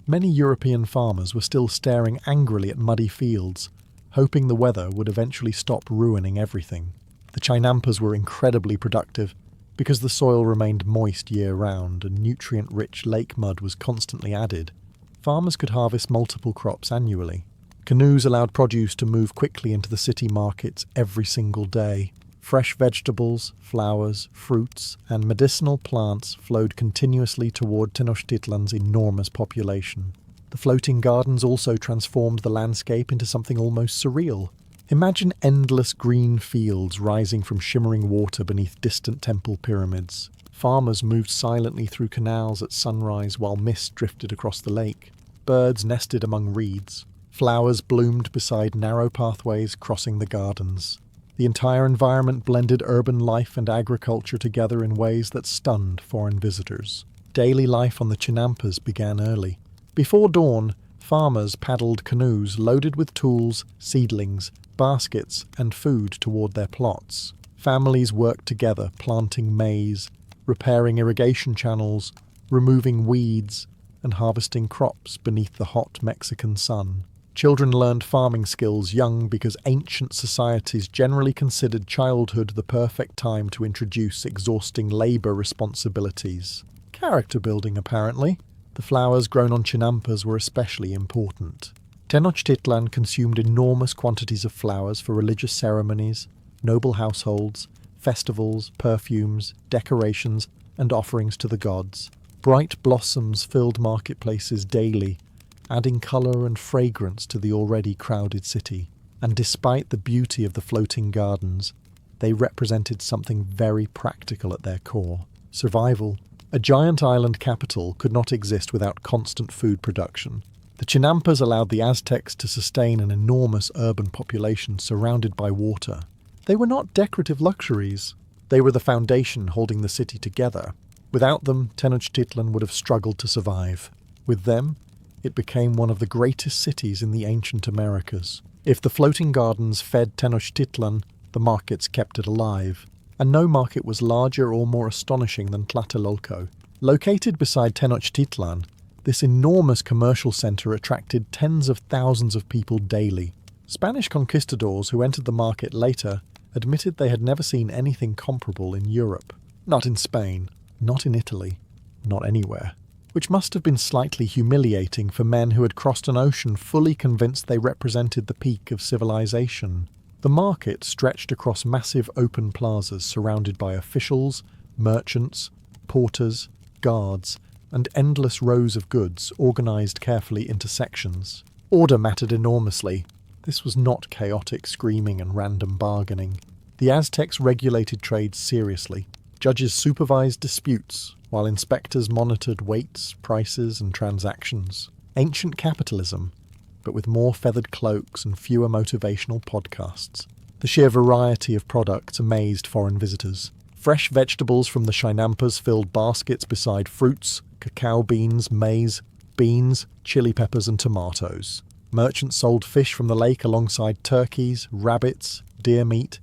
A: many European farmers were still staring angrily at muddy fields, hoping the weather would eventually stop ruining everything. The chinampas were incredibly productive because the soil remained moist year-round and nutrient-rich lake mud was constantly added. Farmers could harvest multiple crops annually. Canoes allowed produce to move quickly into the city markets every single day. Fresh vegetables, flowers, fruits, and medicinal plants flowed continuously toward Tenochtitlan's enormous population. The floating gardens also transformed the landscape into something almost surreal. Imagine endless green fields rising from shimmering water beneath distant temple pyramids. Farmers moved silently through canals at sunrise while mist drifted across the lake. Birds nested among reeds. Flowers bloomed beside narrow pathways crossing the gardens. The entire environment blended urban life and agriculture together in ways that stunned foreign visitors. Daily life on the chinampas began early. Before dawn, farmers paddled canoes loaded with tools, seedlings, baskets, and food toward their plots. Families worked together, planting maize, repairing irrigation channels, removing weeds, and harvesting crops beneath the hot Mexican sun. Children learned farming skills young because ancient societies generally considered childhood the perfect time to introduce exhausting labor responsibilities. Character building, apparently. The flowers grown on chinampas were especially important. Tenochtitlan consumed enormous quantities of flowers for religious ceremonies, noble households, festivals, perfumes, decorations, and offerings to the gods. Bright blossoms filled marketplaces daily, adding colour and fragrance to the already crowded city. And despite the beauty of the floating gardens, they represented something very practical at their core: survival. A giant island capital could not exist without constant food production. The chinampas allowed the Aztecs to sustain an enormous urban population surrounded by water. They were not decorative luxuries. They were the foundation holding the city together. Without them, Tenochtitlan would have struggled to survive. With them, it became one of the greatest cities in the ancient Americas. If the floating gardens fed Tenochtitlan, the markets kept it alive. And no market was larger or more astonishing than Tlatelolco. Located beside Tenochtitlan, this enormous commercial centre attracted tens of thousands of people daily. Spanish conquistadors who entered the market later admitted they had never seen anything comparable in Europe. Not in Spain, not in Italy, not anywhere. Which must have been slightly humiliating for men who had crossed an ocean fully convinced they represented the peak of civilization. The market stretched across massive open plazas surrounded by officials, merchants, porters, guards, and endless rows of goods organised carefully into sections. Order mattered enormously. This was not chaotic screaming and random bargaining. The Aztecs regulated trade seriously. Judges supervised disputes, while inspectors monitored weights, prices, and transactions. Ancient capitalism, but with more feathered cloaks and fewer motivational podcasts. The sheer variety of products amazed foreign visitors. Fresh vegetables from the chinampas filled baskets beside fruits, cacao beans, maize, beans, chili peppers, and tomatoes. Merchants sold fish from the lake alongside turkeys, rabbits, deer meat,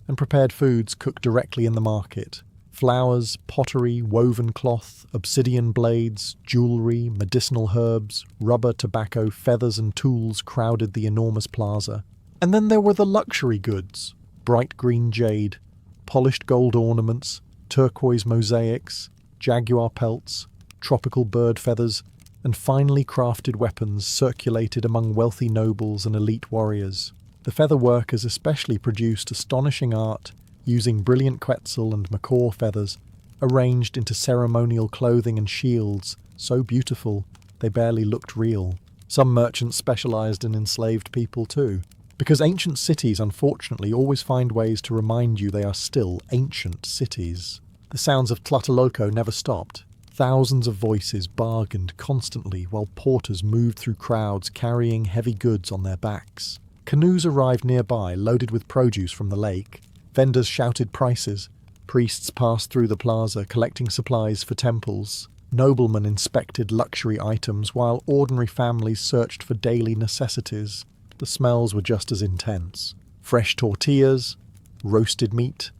A: and prepared foods cooked directly in the market. Flowers, pottery, woven cloth, obsidian blades, jewellery, medicinal herbs, rubber, tobacco, feathers and tools crowded the enormous plaza. And then there were the luxury goods: bright green jade, polished gold ornaments, turquoise mosaics, jaguar pelts, tropical bird feathers, and finely crafted weapons circulated among wealthy nobles and elite warriors. The feather workers especially produced astonishing art using brilliant quetzal and macaw feathers arranged into ceremonial clothing and shields so beautiful they barely looked real. Some merchants specialized in enslaved people too, because ancient cities unfortunately always find ways to remind you they are still ancient cities. The sounds of Tlatelolco never stopped. Thousands of voices bargained constantly while porters moved through crowds carrying heavy goods on their backs. Canoes arrived nearby loaded with produce from the lake. Vendors shouted prices. Priests passed through the plaza collecting supplies for temples. Noblemen inspected luxury items while ordinary families searched for daily necessities. The smells were just as intense. Fresh tortillas, roasted meat,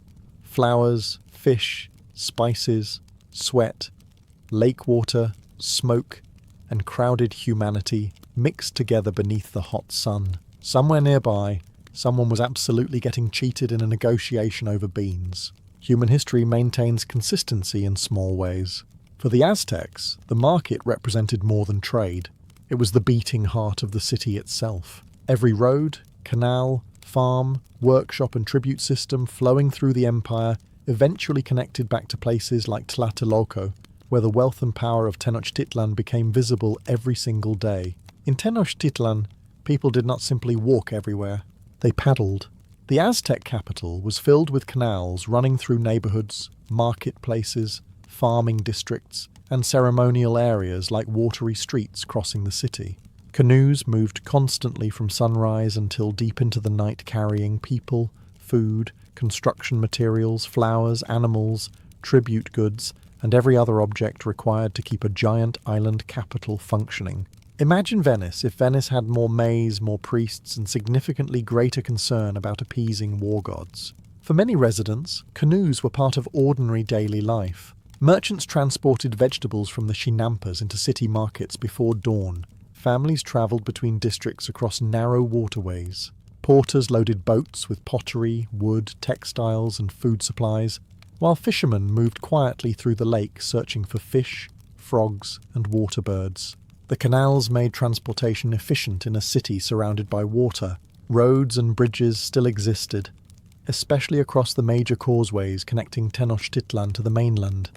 A: flowers, fish, spices, sweat, lake water, smoke, and crowded humanity mixed together beneath the hot sun. Somewhere nearby, someone was absolutely getting cheated in a negotiation over beans. Human history maintains consistency in small ways. For the Aztecs, the market represented more than trade. It was the beating heart of the city itself. Every road, canal, farm, workshop and tribute system flowing through the empire eventually connected back to places like Tlatelolco, where the wealth and power of Tenochtitlan became visible every single day. In Tenochtitlan, people did not simply walk everywhere. They paddled. The Aztec capital was filled with canals running through neighborhoods, marketplaces, farming districts, and ceremonial areas like watery streets crossing the city. Canoes moved constantly from sunrise until deep into the night carrying people, food, construction materials, flowers, animals, tribute goods, and every other object required to keep a giant island capital functioning. Imagine Venice if Venice had more maize, more priests, and significantly greater concern about appeasing war gods. For many residents, canoes were part of ordinary daily life. Merchants transported vegetables from the Chinampas into city markets before dawn. Families travelled between districts across narrow waterways. Porters loaded boats with pottery, wood, textiles, and food supplies, while fishermen moved quietly through the lake searching for fish, frogs, and water birds. The canals made transportation efficient in a city surrounded by water. Roads and bridges still existed, especially across the major causeways connecting Tenochtitlan to the mainland.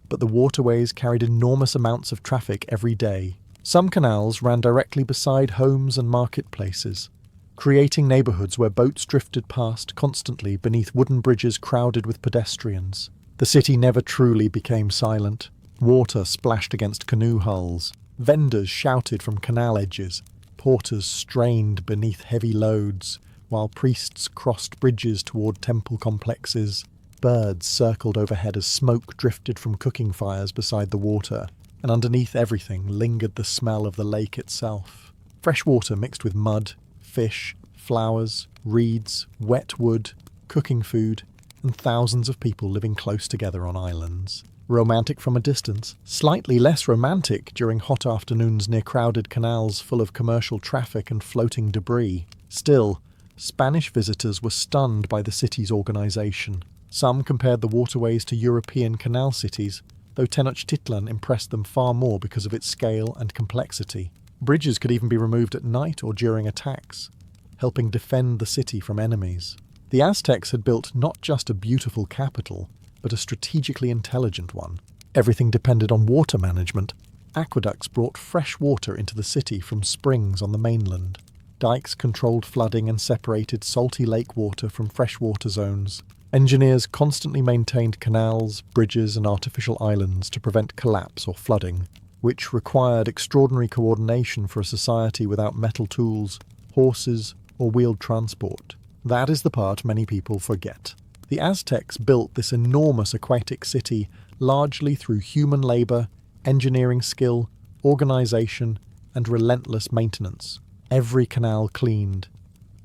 A: But the waterways carried enormous amounts of traffic every day. Some canals ran directly beside homes and marketplaces, creating neighbourhoods where boats drifted past constantly beneath wooden bridges crowded with pedestrians. The city never truly became silent. Water splashed against canoe hulls. Vendors shouted from canal edges. Porters strained beneath heavy loads, while priests crossed bridges toward temple complexes. Birds circled overhead as smoke drifted from cooking fires beside the water, and underneath everything lingered the smell of the lake itself. Fresh water mixed with mud, fish, flowers, reeds, wet wood, cooking food, and thousands of people living close together on islands. Romantic from a distance, slightly less romantic during hot afternoons near crowded canals full of commercial traffic and floating debris. Still, Spanish visitors were stunned by the city's organization. Some compared the waterways to European canal cities, though Tenochtitlan impressed them far more because of its scale and complexity. Bridges could even be removed at night or during attacks, helping defend the city from enemies. The Aztecs had built not just a beautiful capital, but a strategically intelligent one. Everything depended on water management. Aqueducts brought fresh water into the city from springs on the mainland. Dikes controlled flooding and separated salty lake water from freshwater zones. Engineers constantly maintained canals, bridges, and artificial islands to prevent collapse or flooding, which required extraordinary coordination for a society without metal tools, horses, or wheeled transport. That is the part many people forget. The Aztecs built this enormous aquatic city largely through human labour, engineering skill, organisation, and relentless maintenance. Every canal cleaned,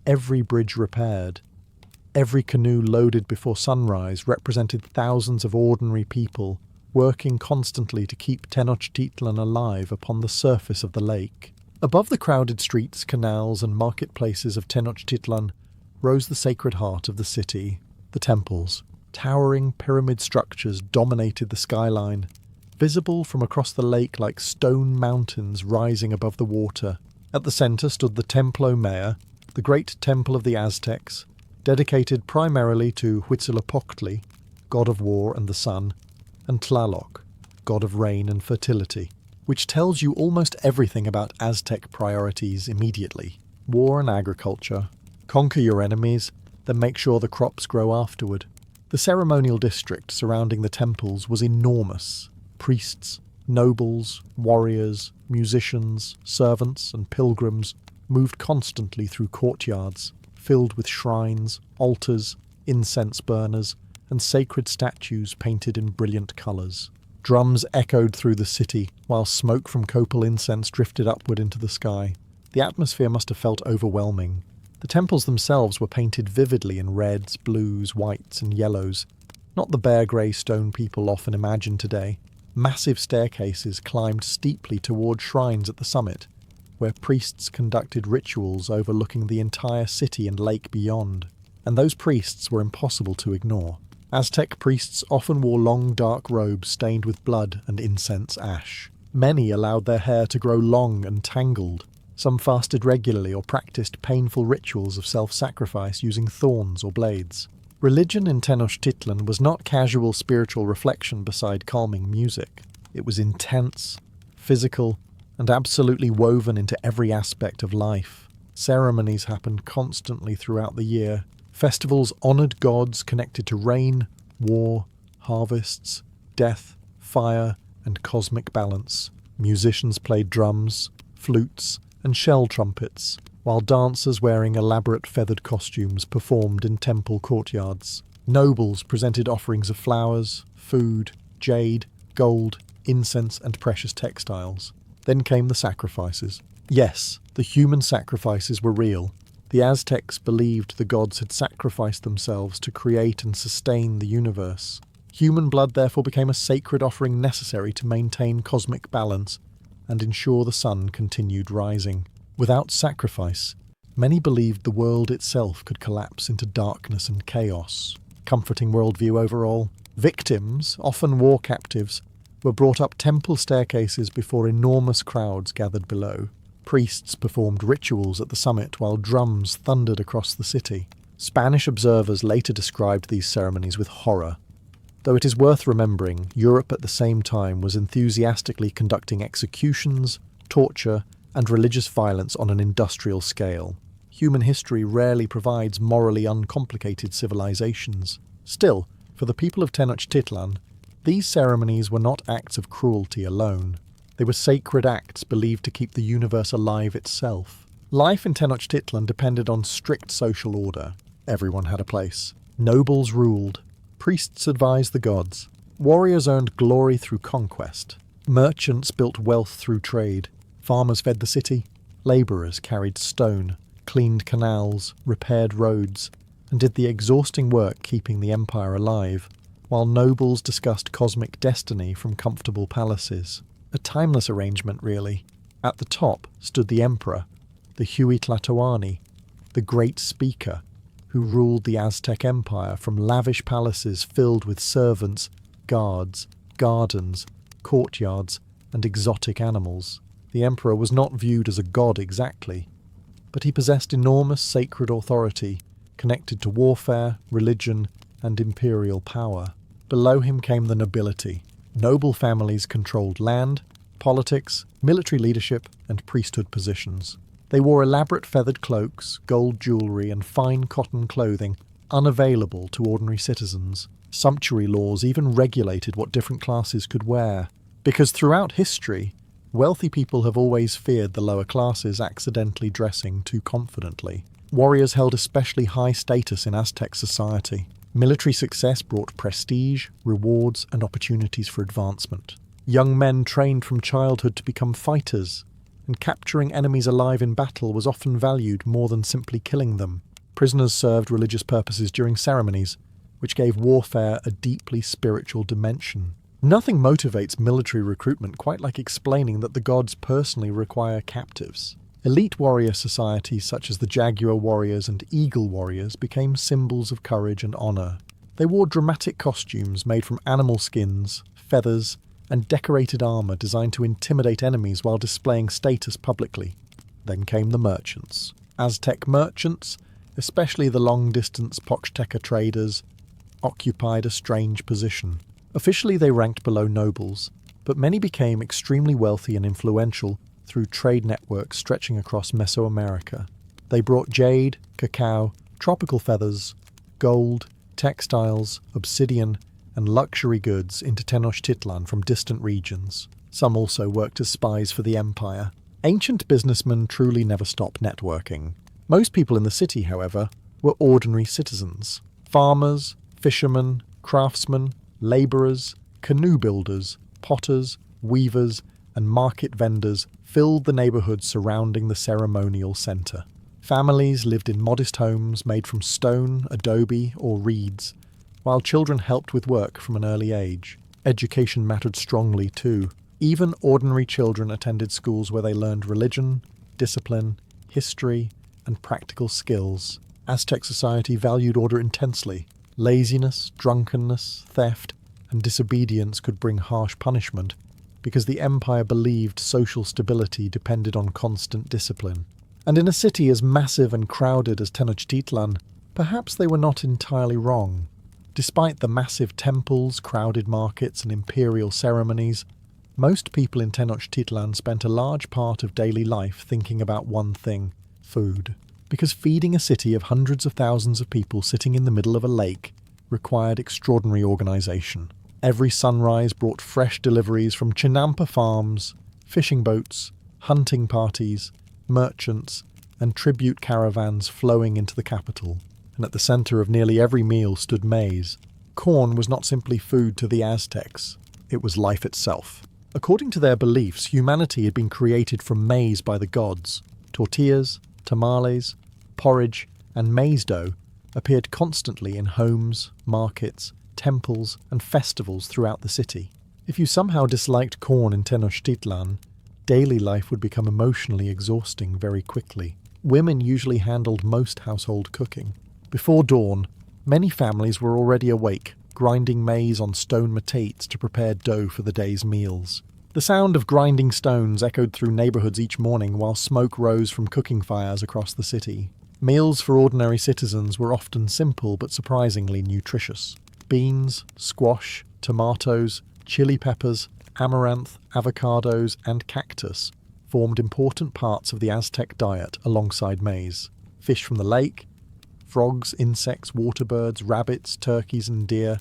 A: every bridge repaired, Every canoe loaded before sunrise represented thousands of ordinary people working constantly to keep Tenochtitlan alive upon the surface of the lake. Above the crowded streets, canals, and marketplaces of Tenochtitlan rose the sacred heart of the city, the temples. Towering pyramid structures dominated the skyline, visible from across the lake like stone mountains rising above the water. At the centre stood the Templo Mayor, the great temple of the Aztecs, dedicated primarily to Huitzilopochtli, god of war and the sun, and Tlaloc, god of rain and fertility, which tells you almost everything about Aztec priorities immediately. War and agriculture. Conquer your enemies, then make sure the crops grow afterward. The ceremonial district surrounding the temples was enormous. Priests, nobles, warriors, musicians, servants, and pilgrims moved constantly through courtyards, filled with shrines, altars, incense burners, and sacred statues painted in brilliant colours. Drums echoed through the city, while smoke from copal incense drifted upward into the sky. The atmosphere must have felt overwhelming. The temples themselves were painted vividly in reds, blues, whites, and yellows, not the bare grey stone people often imagine today. Massive staircases climbed steeply toward shrines at the summit, where priests conducted rituals overlooking the entire city and lake beyond. And those priests were impossible to ignore. Aztec priests often wore long dark robes stained with blood and incense ash. Many allowed their hair to grow long and tangled. Some fasted regularly or practiced painful rituals of self-sacrifice using thorns or blades. Religion in Tenochtitlan was not casual spiritual reflection beside calming music. It was intense, physical, and absolutely woven into every aspect of life. Ceremonies happened constantly throughout the year. Festivals honoured gods connected to rain, war, harvests, death, fire, and cosmic balance. Musicians played drums, flutes, and shell trumpets, while dancers wearing elaborate feathered costumes performed in temple courtyards. Nobles presented offerings of flowers, food, jade, gold, incense, and precious textiles. Then came the sacrifices. Yes, the human sacrifices were real. The Aztecs believed the gods had sacrificed themselves to create and sustain the universe. Human blood therefore became a sacred offering necessary to maintain cosmic balance and ensure the sun continued rising. Without sacrifice, many believed the world itself could collapse into darkness and chaos. Comforting worldview overall. Victims, often war captives, were brought up temple staircases before enormous crowds gathered below. Priests performed rituals at the summit while drums thundered across the city. Spanish observers later described these ceremonies with horror. Though it is worth remembering, Europe at the same time was enthusiastically conducting executions, torture, and religious violence on an industrial scale. Human history rarely provides morally uncomplicated civilizations. Still, for the people of Tenochtitlan, these ceremonies were not acts of cruelty alone. They were sacred acts believed to keep the universe alive itself. Life in Tenochtitlan depended on strict social order. Everyone had a place. Nobles ruled. Priests advised the gods. Warriors earned glory through conquest. Merchants built wealth through trade. Farmers fed the city. Labourers carried stone, cleaned canals, repaired roads, and did the exhausting work keeping the empire alive, while nobles discussed cosmic destiny from comfortable palaces. A timeless arrangement, really. At the top stood the emperor, the Huitlatawani, the great speaker, who ruled the Aztec Empire from lavish palaces filled with servants, guards, gardens, courtyards, and exotic animals. The emperor was not viewed as a god exactly, but he possessed enormous sacred authority connected to warfare, religion, and imperial power. Below him came the nobility. Noble families controlled land, politics, military leadership, and priesthood positions. They wore elaborate feathered cloaks, gold jewellery, and fine cotton clothing, unavailable to ordinary citizens. Sumptuary laws even regulated what different classes could wear. Because throughout history, wealthy people have always feared the lower classes accidentally dressing too confidently. Warriors held especially high status in Aztec society. Military success brought prestige, rewards, and opportunities for advancement. Young men trained from childhood to become fighters, and capturing enemies alive in battle was often valued more than simply killing them. Prisoners served religious purposes during ceremonies, which gave warfare a deeply spiritual dimension. Nothing motivates military recruitment quite like explaining that the gods personally require captives. Elite warrior societies such as the jaguar warriors and eagle warriors became symbols of courage and honor. They wore dramatic costumes made from animal skins, feathers, and decorated armor designed to intimidate enemies while displaying status publicly. Then came the merchants. Aztec merchants, especially the long-distance Pochteca traders, occupied a strange position. Officially they ranked below nobles, but many became extremely wealthy and influential through trade networks stretching across Mesoamerica. They brought jade, cacao, tropical feathers, gold, textiles, obsidian, and luxury goods into Tenochtitlan from distant regions. Some also worked as spies for the empire. Ancient businessmen truly never stopped networking. Most people in the city, however, were ordinary citizens. Farmers, fishermen, craftsmen, labourers, canoe builders, potters, weavers, and market vendors filled the neighbourhoods surrounding the ceremonial centre. Families lived in modest homes made from stone, adobe, or reeds, while children helped with work from an early age. Education mattered strongly too. Even ordinary children attended schools where they learned religion, discipline, history, and practical skills. Aztec society valued order intensely. Laziness, drunkenness, theft, and disobedience could bring harsh punishment because the empire believed social stability depended on constant discipline. And in a city as massive and crowded as Tenochtitlan, perhaps they were not entirely wrong. Despite the massive temples, crowded markets, and imperial ceremonies, most people in Tenochtitlan spent a large part of daily life thinking about one thing: food. Because feeding a city of hundreds of thousands of people sitting in the middle of a lake required extraordinary organization. Every sunrise brought fresh deliveries from Chinampa farms, fishing boats, hunting parties, merchants, and tribute caravans flowing into the capital. And at the center of nearly every meal stood maize. Corn was not simply food to the Aztecs, it was life itself. According to their beliefs, humanity had been created from maize by the gods. Tortillas, tamales, porridge, and maize dough appeared constantly in homes, markets, temples, and festivals throughout the city. If you somehow disliked corn in Tenochtitlan, daily life would become emotionally exhausting very quickly. Women usually handled most household cooking. Before dawn, many families were already awake, grinding maize on stone matates to prepare dough for the day's meals. The sound of grinding stones echoed through neighborhoods each morning while smoke rose from cooking fires across the city. Meals for ordinary citizens were often simple but surprisingly nutritious. Beans, squash, tomatoes, chili peppers, amaranth, avocados, and cactus formed important parts of the Aztec diet alongside maize. Fish from the lake, frogs, insects, water birds, rabbits, turkeys, and deer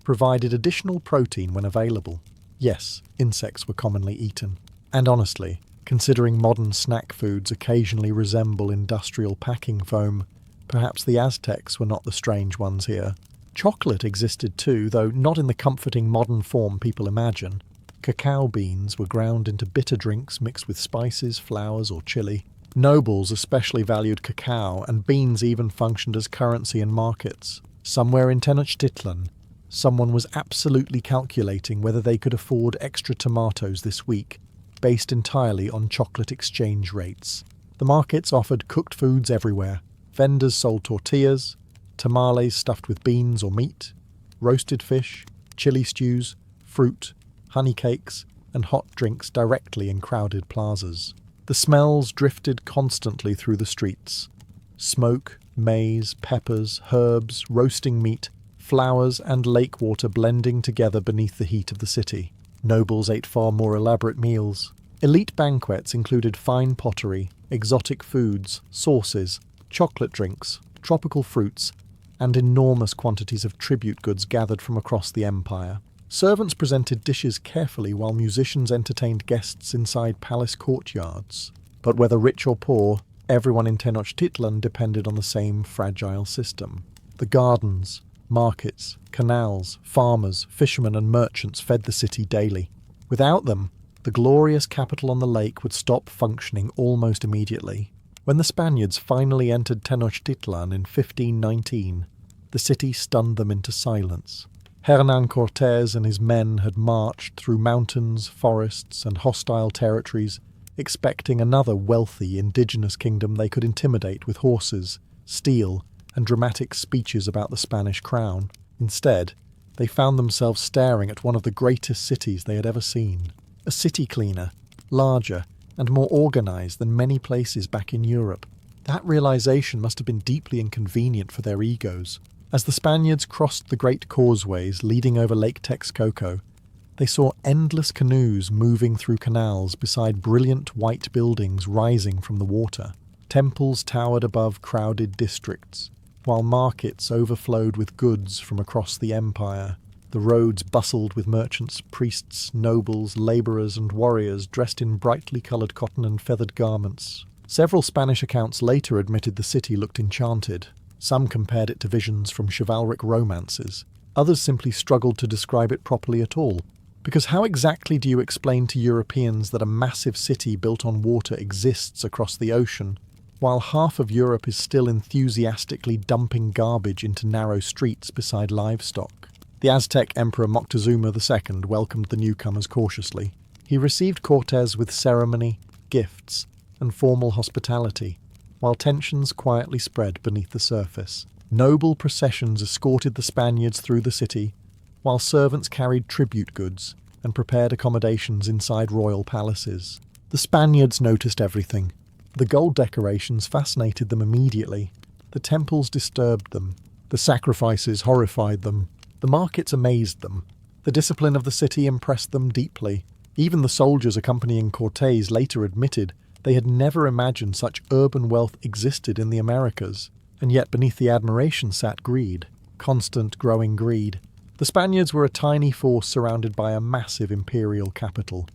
A: provided additional protein when available. Yes, insects were commonly eaten. And honestly, considering modern snack foods occasionally resemble industrial packing foam, perhaps the Aztecs were not the strange ones here. Chocolate existed too, though not in the comforting modern form people imagine. Cacao beans were ground into bitter drinks mixed with spices, flowers, or chili. Nobles especially valued cacao, and beans even functioned as currency in markets. Somewhere in Tenochtitlan, someone was absolutely calculating whether they could afford extra tomatoes this week, based entirely on chocolate exchange rates. The markets offered cooked foods everywhere. Vendors sold tortillas, tamales stuffed with beans or meat, roasted fish, chili stews, fruit, honey cakes, and hot drinks directly in crowded plazas. The smells drifted constantly through the streets. Smoke, maize, peppers, herbs, roasting meat, flowers, and lake water blending together beneath the heat of the city. Nobles ate far more elaborate meals. Elite banquets included fine pottery, exotic foods, sauces, chocolate drinks, tropical fruits, and enormous quantities of tribute goods gathered from across the empire. Servants presented dishes carefully while musicians entertained guests inside palace courtyards. But whether rich or poor, everyone in Tenochtitlan depended on the same fragile system. The gardens, markets, canals, farmers, fishermen, and merchants fed the city daily. Without them, the glorious capital on the lake would stop functioning almost immediately. When the Spaniards finally entered Tenochtitlan in 1519, the city stunned them into silence. Hernán Cortés and his men had marched through mountains, forests, and hostile territories, expecting another wealthy indigenous kingdom they could intimidate with horses, steel, and dramatic speeches about the Spanish crown. Instead, they found themselves staring at one of the greatest cities they had ever seen. A city cleaner, larger, and more organised than many places back in Europe. That realisation must have been deeply inconvenient for their egos. As the Spaniards crossed the great causeways leading over Lake Texcoco, they saw endless canoes moving through canals beside brilliant white buildings rising from the water. Temples towered above crowded districts, while markets overflowed with goods from across the empire. The roads bustled with merchants, priests, nobles, labourers and warriors dressed in brightly coloured cotton and feathered garments. Several Spanish accounts later admitted the city looked enchanted. Some compared it to visions from chivalric romances. Others simply struggled to describe it properly at all. Because how exactly do you explain to Europeans that a massive city built on water exists across the ocean, while half of Europe is still enthusiastically dumping garbage into narrow streets beside livestock? The Aztec Emperor Moctezuma II welcomed the newcomers cautiously. He received Cortés with ceremony, gifts, and formal hospitality, while tensions quietly spread beneath the surface. Noble processions escorted the Spaniards through the city, while servants carried tribute goods and prepared accommodations inside royal palaces. The Spaniards noticed everything. The gold decorations fascinated them immediately. The temples disturbed them. The sacrifices horrified them. The markets amazed them. The discipline of the city impressed them deeply. Even the soldiers accompanying Cortés later admitted they had never imagined such urban wealth existed in the Americas, and yet beneath the admiration sat greed, constant growing greed. The Spaniards were a tiny force surrounded by a massive imperial capital,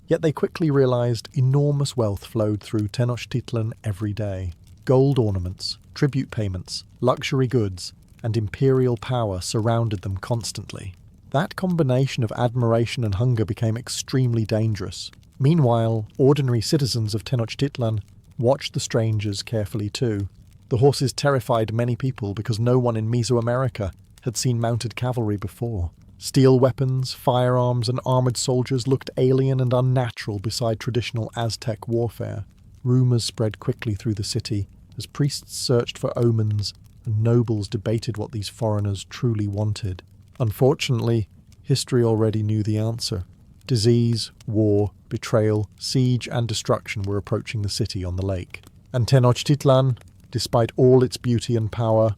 A: yet they quickly realized enormous wealth flowed through Tenochtitlan every day. Gold ornaments, tribute payments, luxury goods, and imperial power surrounded them constantly. That combination of admiration and hunger became extremely dangerous. Meanwhile, ordinary citizens of Tenochtitlan watched the strangers carefully too. The horses terrified many people because no one in Mesoamerica had seen mounted cavalry before. Steel weapons, firearms, and armoured soldiers looked alien and unnatural beside traditional Aztec warfare. Rumours spread quickly through the city as priests searched for omens and nobles debated what these foreigners truly wanted. Unfortunately, history already knew the answer. Disease, war, betrayal, siege and destruction were approaching the city on the lake. And Tenochtitlan, despite all its beauty and power,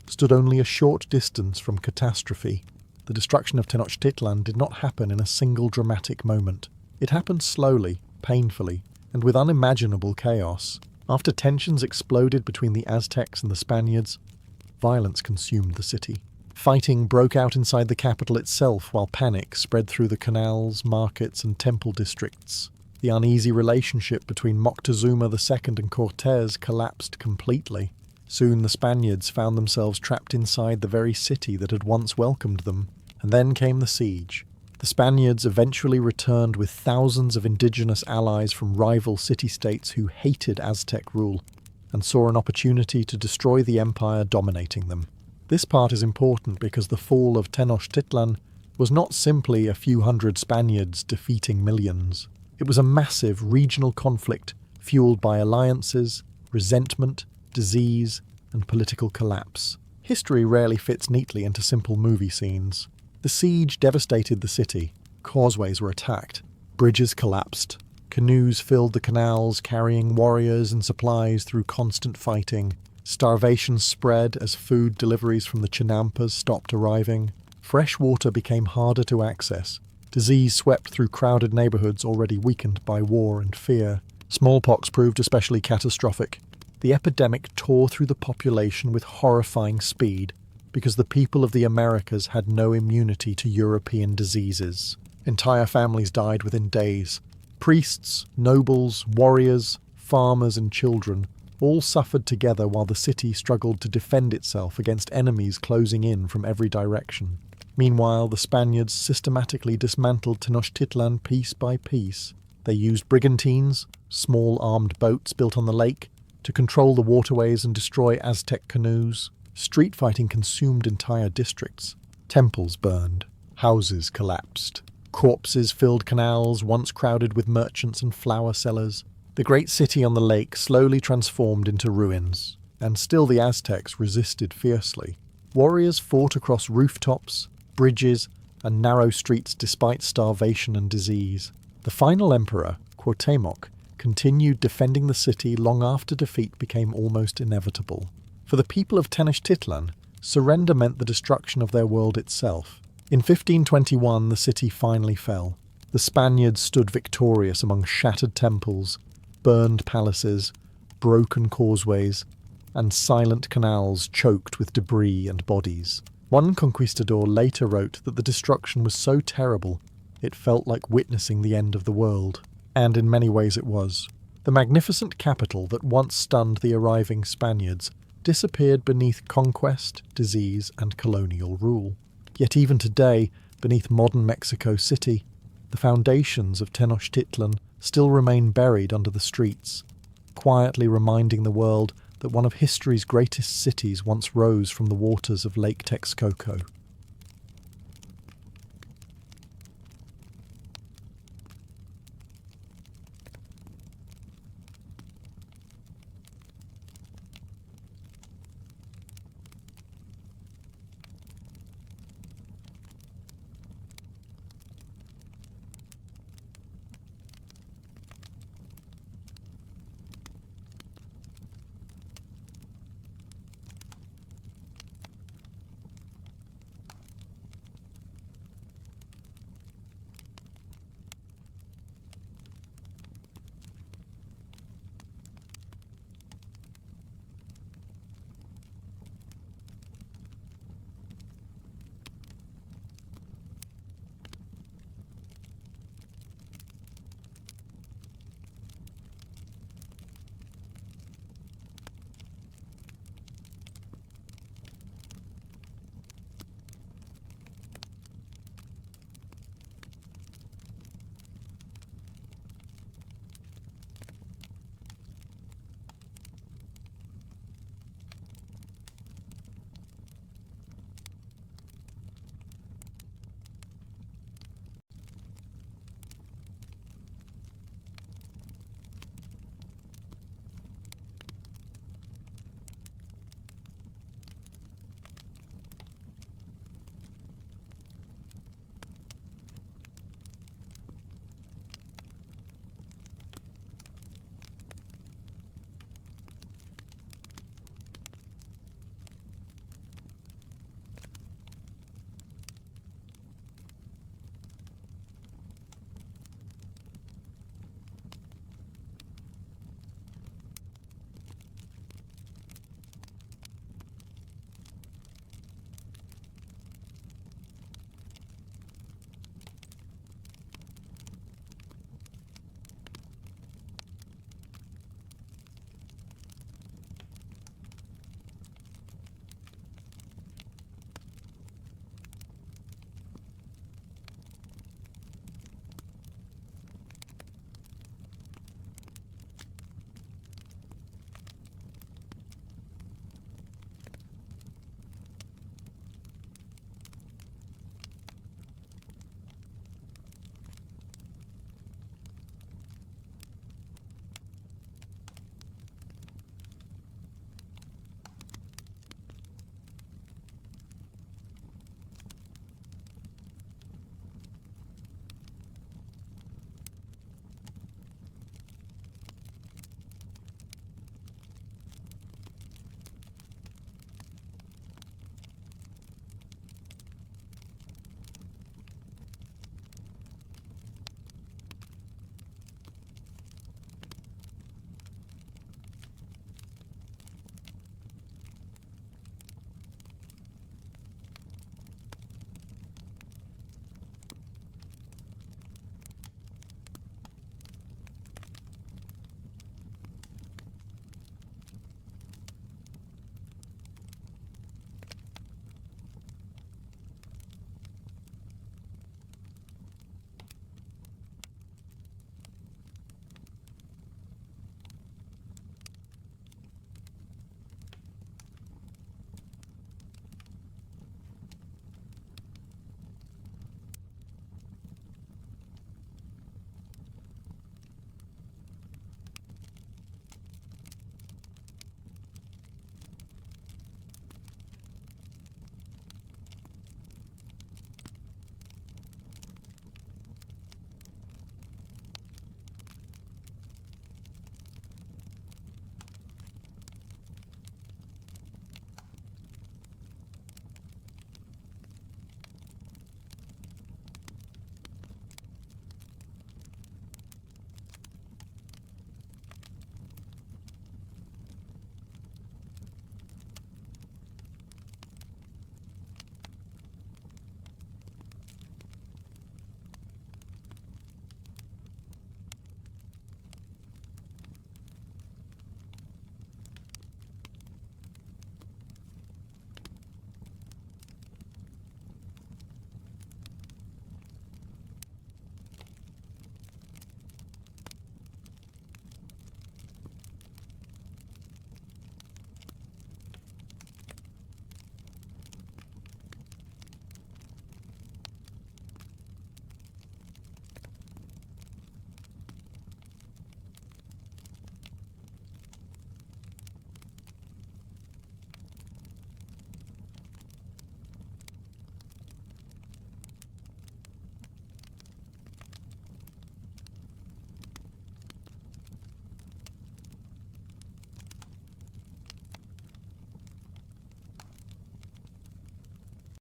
A: stood only a short distance from catastrophe. The destruction of Tenochtitlan did not happen in a single dramatic moment. It happened slowly, painfully, and with unimaginable chaos. After tensions exploded between the Aztecs and the Spaniards, violence consumed the city. Fighting broke out inside the capital itself while panic spread through the canals, markets and temple districts. The uneasy relationship between Moctezuma II and Cortés collapsed completely. Soon the Spaniards found themselves trapped inside the very city that had once welcomed them. And then came the siege. The Spaniards eventually returned with thousands of indigenous allies from rival city-states who hated Aztec rule and saw an opportunity to destroy the empire dominating them. This part is important because the fall of Tenochtitlan was not simply a few hundred Spaniards defeating millions. It was a massive regional conflict fueled by alliances, resentment, disease, and political collapse. History rarely fits neatly into simple movie scenes. The siege devastated the city. Causeways were attacked. Bridges collapsed. Canoes filled the canals, carrying warriors and supplies through constant fighting. Starvation spread as food deliveries from the Chinampas stopped arriving. Fresh water became harder to access. Disease swept through crowded neighbourhoods already weakened by war and fear. Smallpox proved especially catastrophic. The epidemic tore through the population with horrifying speed because the people of the Americas had no immunity to European diseases. Entire families died within days. Priests, nobles, warriors, farmers and children all suffered together while the city struggled to defend itself against enemies closing in from every direction. Meanwhile, the Spaniards systematically dismantled Tenochtitlan piece by piece. They used brigantines, small armed boats built on the lake, to control the waterways and destroy Aztec canoes. Street fighting consumed entire districts. Temples burned. Houses collapsed. Corpses filled canals once crowded with merchants and flower sellers. The great city on the lake slowly transformed into ruins, and still the Aztecs resisted fiercely. Warriors fought across rooftops, bridges, and narrow streets despite starvation and disease. The final emperor, Cuauhtémoc, continued defending the city long after defeat became almost inevitable. For the people of Tenochtitlan, surrender meant the destruction of their world itself. In 1521, the city finally fell. The Spaniards stood victorious among shattered temples, burned palaces, broken causeways, and silent canals choked with debris and bodies. One conquistador later wrote that the destruction was so terrible it felt like witnessing the end of the world. And in many ways it was. The magnificent capital that once stunned the arriving Spaniards disappeared beneath conquest, disease, and colonial rule. Yet even today, beneath modern Mexico City, the foundations of Tenochtitlan still remain buried under the streets, quietly reminding the world that one of history's greatest cities once rose from the waters of Lake Texcoco.